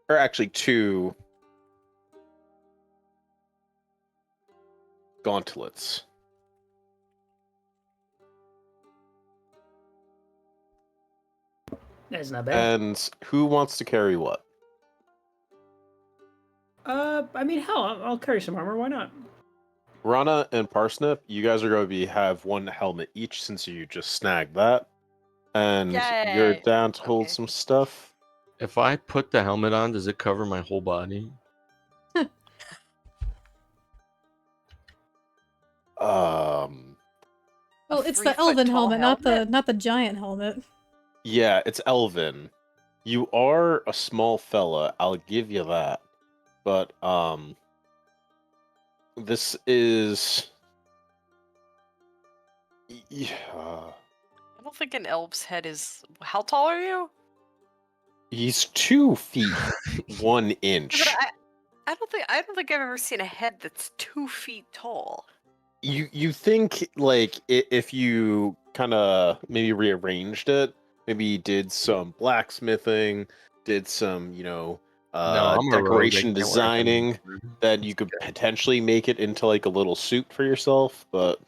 or actually 2 gauntlets. That's not bad. And who wants to carry what? I mean, hell, I'll carry some armor. Why not? Rana and Parsnip, you guys are going to have 1 helmet each since you just snagged that. And you're Yay! down to hold Okay. some stuff. If I put the helmet on, does it cover my whole body? Well, it's the elven helmet, not the giant helmet. Yeah, it's elven. You are a small fella, I'll give you that. But This is. Yeah. I don't think an elf's head is. How tall are you? He's 2 feet 1 But inch. I don't think I've ever seen a head that's 2 feet tall. You think like if you kind of maybe rearranged it, maybe did some blacksmithing, did some No, I'm a rogue. I decoration can't wear designing, helmet. then you could potentially make it into like a little suit for yourself. But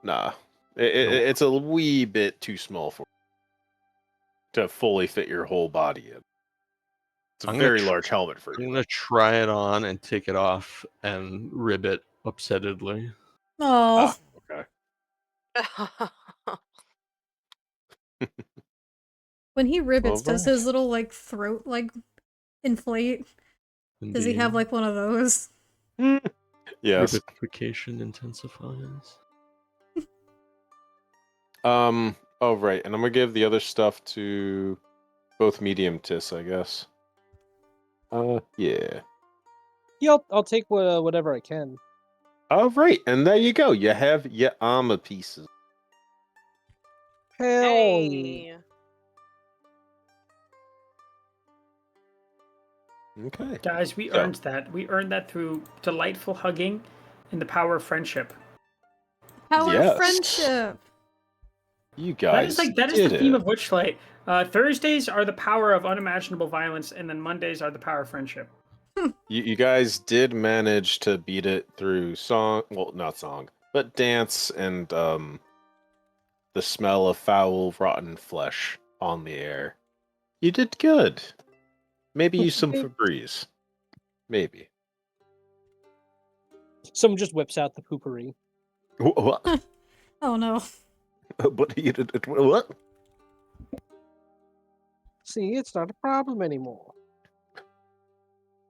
nah, it's a wee bit too small for to fully fit your whole body in. It's a I'm gonna very large helmet for I'm you. gonna try it on and take it off and rib it upsettedly. Oh, Okay. when he ribbits, does Alright. his little like throat like inflate? Does he have Indeed. like one of those? Yes. Ribbitification intensifies. Oh right, and I'm gonna give the other stuff to both medium tis, I guess. Yeah. Yeah, I'll take whatever I can. All right, and there you go. You have your armor pieces. Hell yeah. Hey. Okay. Guys, we So- earned that. We earned that through delightful hugging and the power of friendship. Power Yes. of friendship. You guys That is did the theme it. of Witchlight. Thursdays are the power of unimaginable violence, and then Mondays are the power of friendship. You guys did manage to beat it through song. Well, not song, but dance and the smell of foul, rotten flesh on the air. You did good. Maybe use some Febreze. Maybe. Someone just whips out the poopery. What? Oh no. What? You did? What? See, it's not a problem anymore.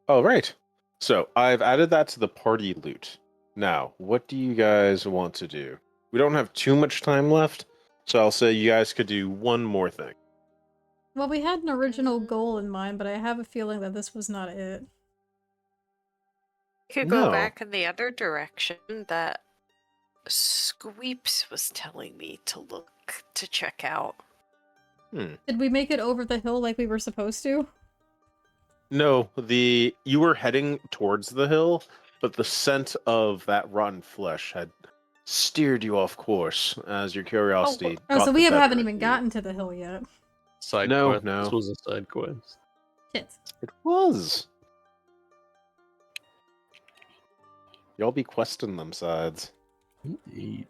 All right. So I've added that to the party loot. Now, what do you guys want to do? We don't have too much time left, so I'll say you guys could do one more thing. Well, we had an original goal in mind, but I have a feeling that this was not it. We could No. go back in the other direction that Squeeps was telling me to check out. Did we make it over the hill like we were supposed to? No, you were heading towards the hill, but the scent of that rotten flesh had steered you off course as your curiosity. Oh, got so the we better haven't of even you. gotten to the hill yet. Side No, quest. no. This was a side quest. Shit. It was. Y'all be questing them sides. Indeed.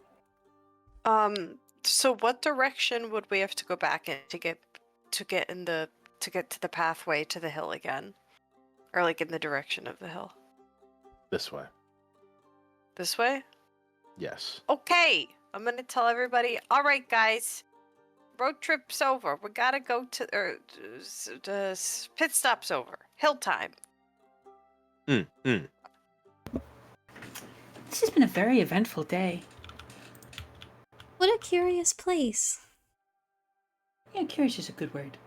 So what direction would we have to go back in to get to the pathway to the hill again? Or like in the direction of the hill? This way. This way? Yes. Okay. I'm gonna tell everybody, all right guys, road trip's over. We gotta go to pit stop's over. Hill time. This has been a very eventful day. What a curious place. Yeah, curious is a good word.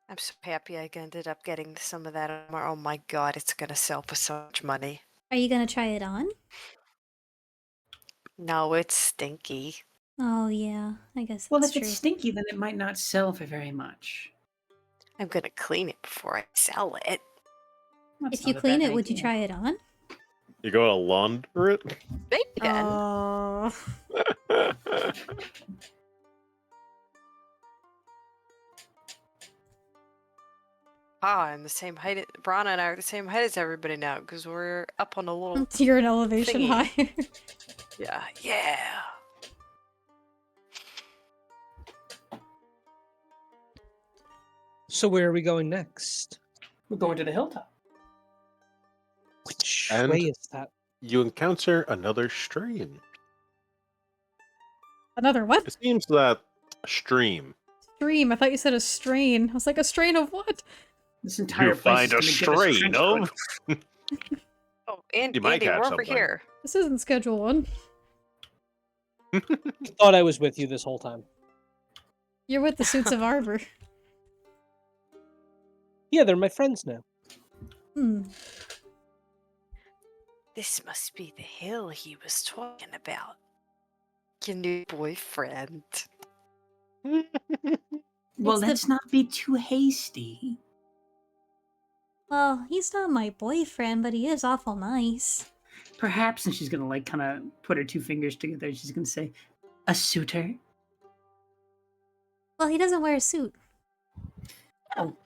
I'm so happy I ended up getting some of that armor. Oh my god, it's gonna sell for so much money. Are you gonna try it on? No, it's stinky. Oh yeah, I guess Well, that's if true. it's stinky, then it might not sell for very much. I'm gonna clean it before I sell it. That's If you not a clean bad it, would you idea. try it on? You go to launder it? Maybe then. Oh. I'm the same height. Brana and I are the same height as everybody now because we're up on a little. You're an elevation Thingy. higher. Yeah, yeah. So where are we going next? We're going to the hilltop. Which And- way is that? You encounter another stream. Another what? It seems that stream. Stream. I thought you said a strain. I was like, a strain of what? This entire You place find a is gonna give us strain trench of. foot. Oh, and You might Andy, catch we're over something. here. This isn't schedule 1. Thought I was with you this whole time. You're with the Suits of Arbor. Yeah, they're my friends now. Hmm. This must be the hill he was talking about. Your new boyfriend. Well, It's the- let's not be too hasty. Well, he's not my boyfriend, but he is awful nice. Perhaps, and she's gonna like kind of put her two fingers together. She's gonna say, "A suitor." Well, he doesn't wear a suit. Oh,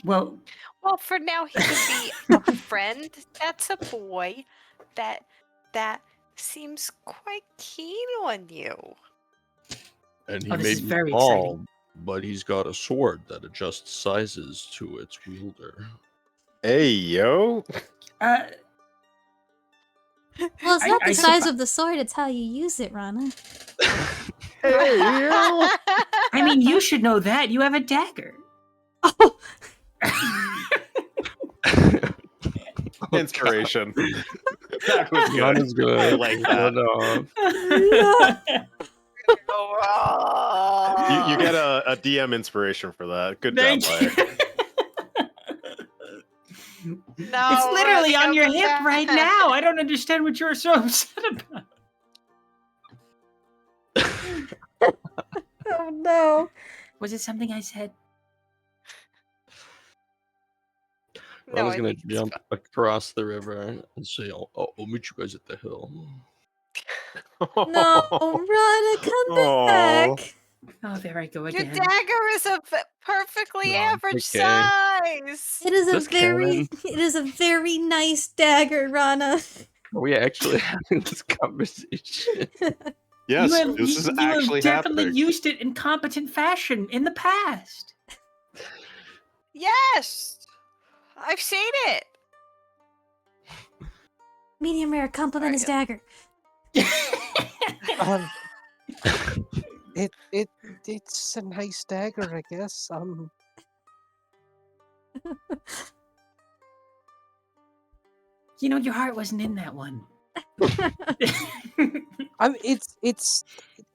well, Well, for now he could be a friend. That's a boy that seems quite keen on you. And he Oh, this may is be very tall, exciting. but he's got a sword that adjusts sizes to its wielder. Hey, yo. uh, Well, it's I- not I the size suppo- of the sword, it's how you use it, Rana. Hey, yo. I mean, you should know that. You have a dagger. Oh, Inspiration. That was good. Not as good. I like that. You get a DM inspiration for that. Good job, Thank you. player. No, It's literally Veronica, on your go hip right back. now. I don't understand what you're so upset about. oh no. Was it something I said? I No, was I gonna think it's jump across the river and say, I'll meet you guys at the hill." No, Rana, come Aw. back. Oh, there I go Your again. dagger is a perfectly No, average okay. size. It is a This very it is a very nice dagger, Rana. Are we actually having this conversation? Yes, you this is have actually definitely happening. used it in competent fashion in the past. Yes, I've seen it. Medium rare, compliment his dagger. Um, it's a nice dagger, I guess. You know, your heart wasn't in that one.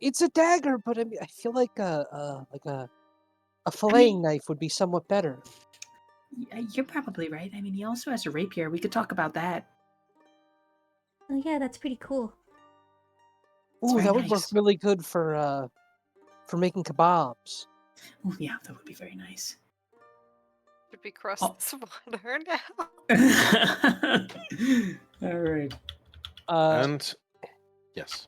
It's a dagger, but I mean, I feel like a filleting knife would be somewhat better. You're probably right. I mean, he also has a rapier. We could talk about that. Oh yeah, that's pretty cool. It's Ooh, very that would work nice. really good for making kebabs. Oh, yeah, that would be very nice. Should we cross Oh. this water now? All right. And yes.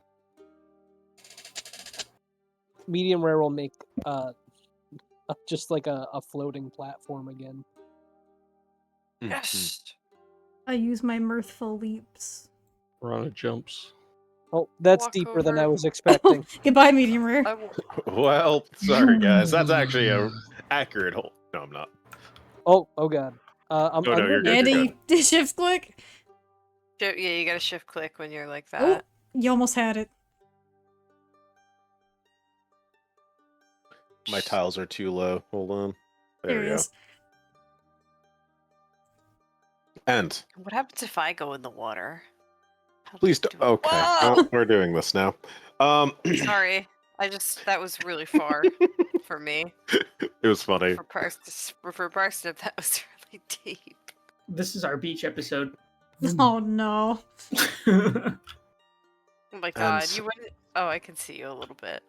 Medium rare will make just like a floating platform again. Yes. I use my mirthful leaps. Rana jumps. Oh, that's Walk deeper than I over. was expecting. Goodbye, medium rare. I will- Well, sorry guys. That's actually a accurate hole. No, I'm not. Oh god. No, I'm you're gonna- good. Andy, shift click. Yeah, you gotta shift click when you're like Oh, that. you almost had it. My tiles are too low. Hold on. There we he go. is. And What happens if I go in the water? How please do don't. Okay, Whoa! well, we're doing this now. Sorry, that was really far for me. It was funny. For Parsnip, that was really deep. This is our beach episode. Oh no. Oh my god, And- you wouldn't. Oh, I can see you a little bit.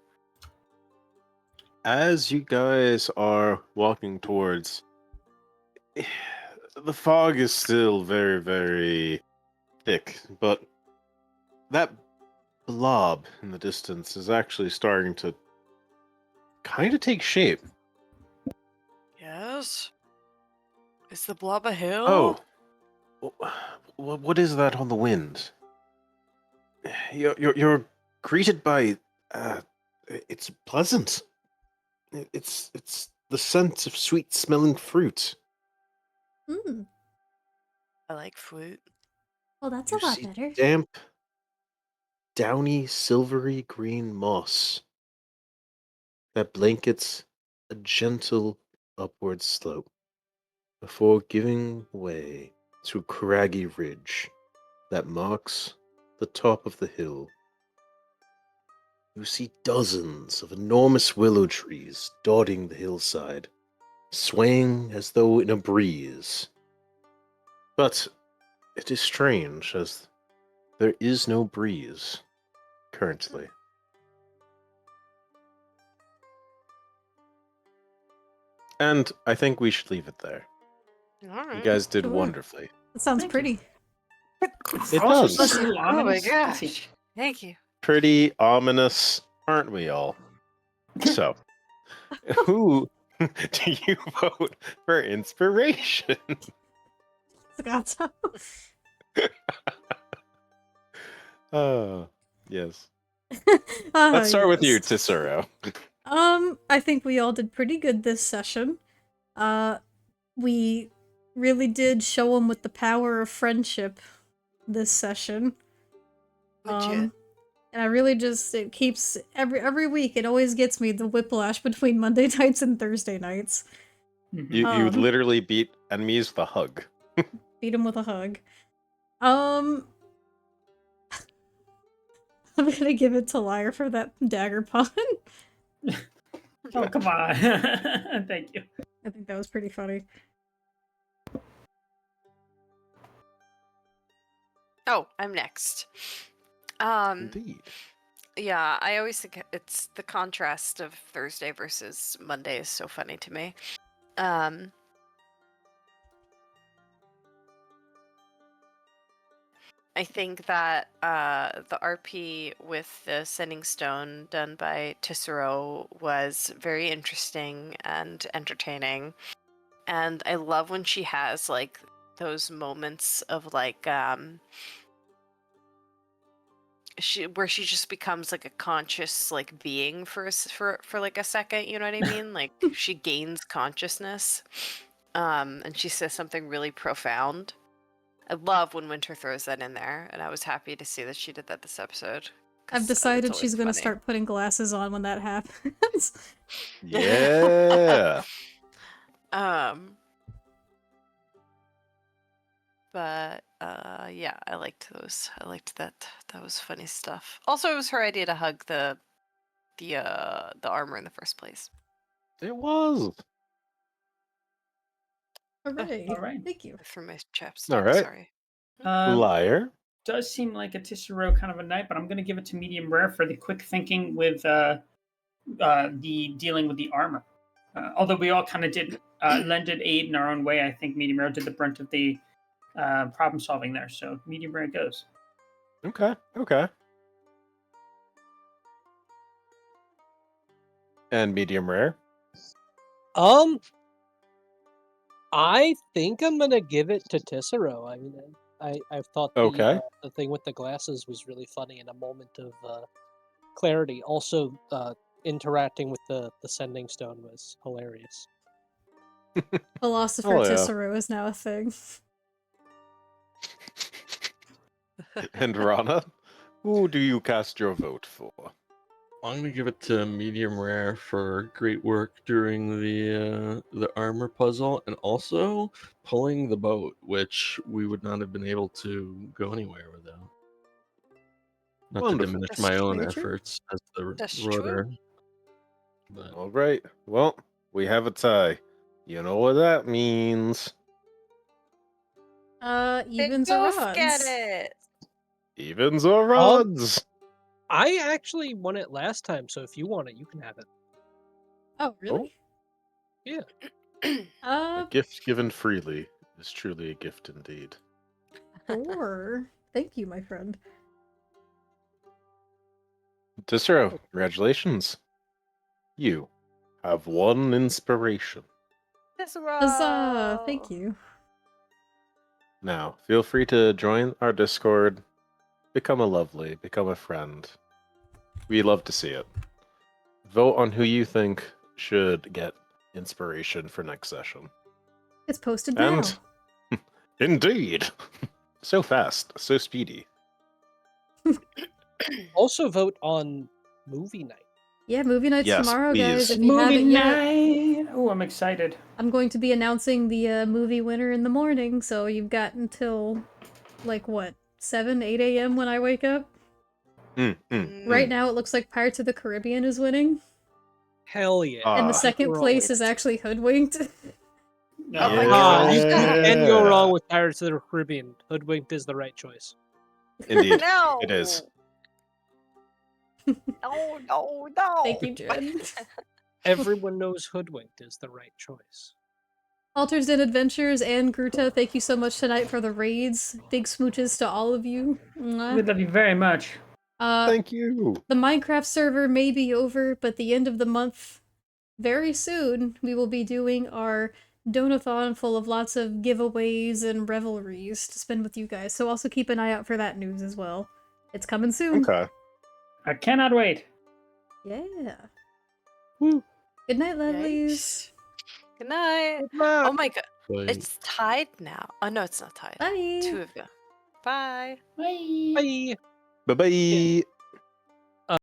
As you guys are walking towards, the fog is still very, very thick, but that blob in the distance is actually starting to kind of take shape. Yes. Is the blob a hill? Oh, what is that on the wind? You're greeted by, it's pleasant. It's the scent of sweet-smelling fruit. Hmm. I like fruit. Well, that's You a lot see better. damp, downy, silvery green moss that blankets a gentle upward slope before giving way to a craggy ridge that marks the top of the hill. You see dozens of enormous willow trees dotting the hillside, swaying as though in a breeze. But It is strange, as there is no breeze currently. And I think we should leave it there. All You right. guys did Sure. wonderfully. That sounds Thank you. pretty. It's It also does. just a little Oh my ominous. Let's see. gosh. Thank you. Pretty ominous, aren't we all? So, who do you vote for inspiration? Gonzo. Yes. Ah, Let's start with you, yes. Tesoro. I think we all did pretty good this session. We really did show them with the power of friendship this session. Legit. And I really just, it keeps, every week, it always gets me the whiplash between Monday nights and Thursday nights. You Um, literally beat enemies with a hug. Beat him with a hug. I'm gonna give it to Lyre for that dagger pun. Oh, come on. Thank you. I think that was pretty funny. Oh, I'm next. Indeed. Yeah, I always think it's the contrast of Thursday versus Monday is so funny to me. I think that the RP with the Sending Stone done by Tisserot was very interesting and entertaining. And I love when she has like those moments of like where she just becomes like a conscious like being for like a second, you know what I mean? Like she gains consciousness. And she says something really profound. I love when Winter throws that in there, and I was happy to see that she did that this episode. I've decided she's gonna start putting glasses on when that happens. Yeah. But yeah, I liked those. I liked that. That was funny stuff. Also, it was her idea to hug the armor in the first place. It was. Hooray. All right. Thank you. For my chapstick. All right. Sorry. Liar. Does seem like a Tisserot kind of a night, but I'm going to give it to medium rare for the quick thinking with the dealing with the armor. Although we all kind of did lended aid in our own way, I think medium rare did the brunt of the problem solving there. So medium rare goes. Okay. And medium rare. I think I'm gonna give it to Tisserot. I mean, I've thought Okay. the thing with the glasses was really funny and a moment of clarity. Also, interacting with the Sending Stone was hilarious. Philosopher Tisserot is now a thing. And Rana, who do you cast your vote for? I'm gonna give it to medium rare for great work during the armor puzzle and also pulling the boat, which we would not have been able to go anywhere without. Not Wonderful. to diminish my own Very true. efforts as the That's rotor. true. But All right. Well, we have a tie. You know what that means. Evens They or both odds? get it. Evens or odds? I actually won it last time, so if you want it, you can have it. Oh, really? Yeah. A gift given freely is truly a gift indeed. Sure. Thank you, my friend. Tisserot, congratulations. You have one inspiration. Huzzah! Thank you. Now, feel free to join our Discord, become a friend. We love to see it. Vote on who you think should get inspiration for next session. It's posted now. And indeed, so fast, so speedy. Also vote on movie night. Yeah, movie night's Yes, tomorrow, guys. please. If you haven't yet, night. Oh, I'm excited. I'm going to be announcing the movie winner in the morning, so you've got until, like, what, 7, 8 a.m. when I wake up? Right now, it looks like Pirates of the Caribbean is winning. Hell yeah. And the Ah. second place is actually Hoodwinked. Oh my Ah, gosh. you can go wrong with Pirates of the Caribbean. Hoodwinked is the right choice. Indeed, No. it is. No, no, no. Thank you, Jen. Everyone knows Hoodwinked is the right choice. Alters and Adventures and Gruta, thank you so much tonight for the raids. Big smooches to all of you. Mwah. We love you very much. Thank you. The Minecraft server may be over, but the end of the month, very soon, we will be doing our donathon full of lots of giveaways and revelries to spend with you guys. So also keep an eye out for that news as well. It's coming soon. Okay. I cannot wait. Yeah. Woo. Good night, lovelies. Yikes. Good night. Good luck. Oh my god. Like, It's tied now. Oh no, it's not tied. Bye. 2 of you. Bye. Bye. Bye. Bye bye.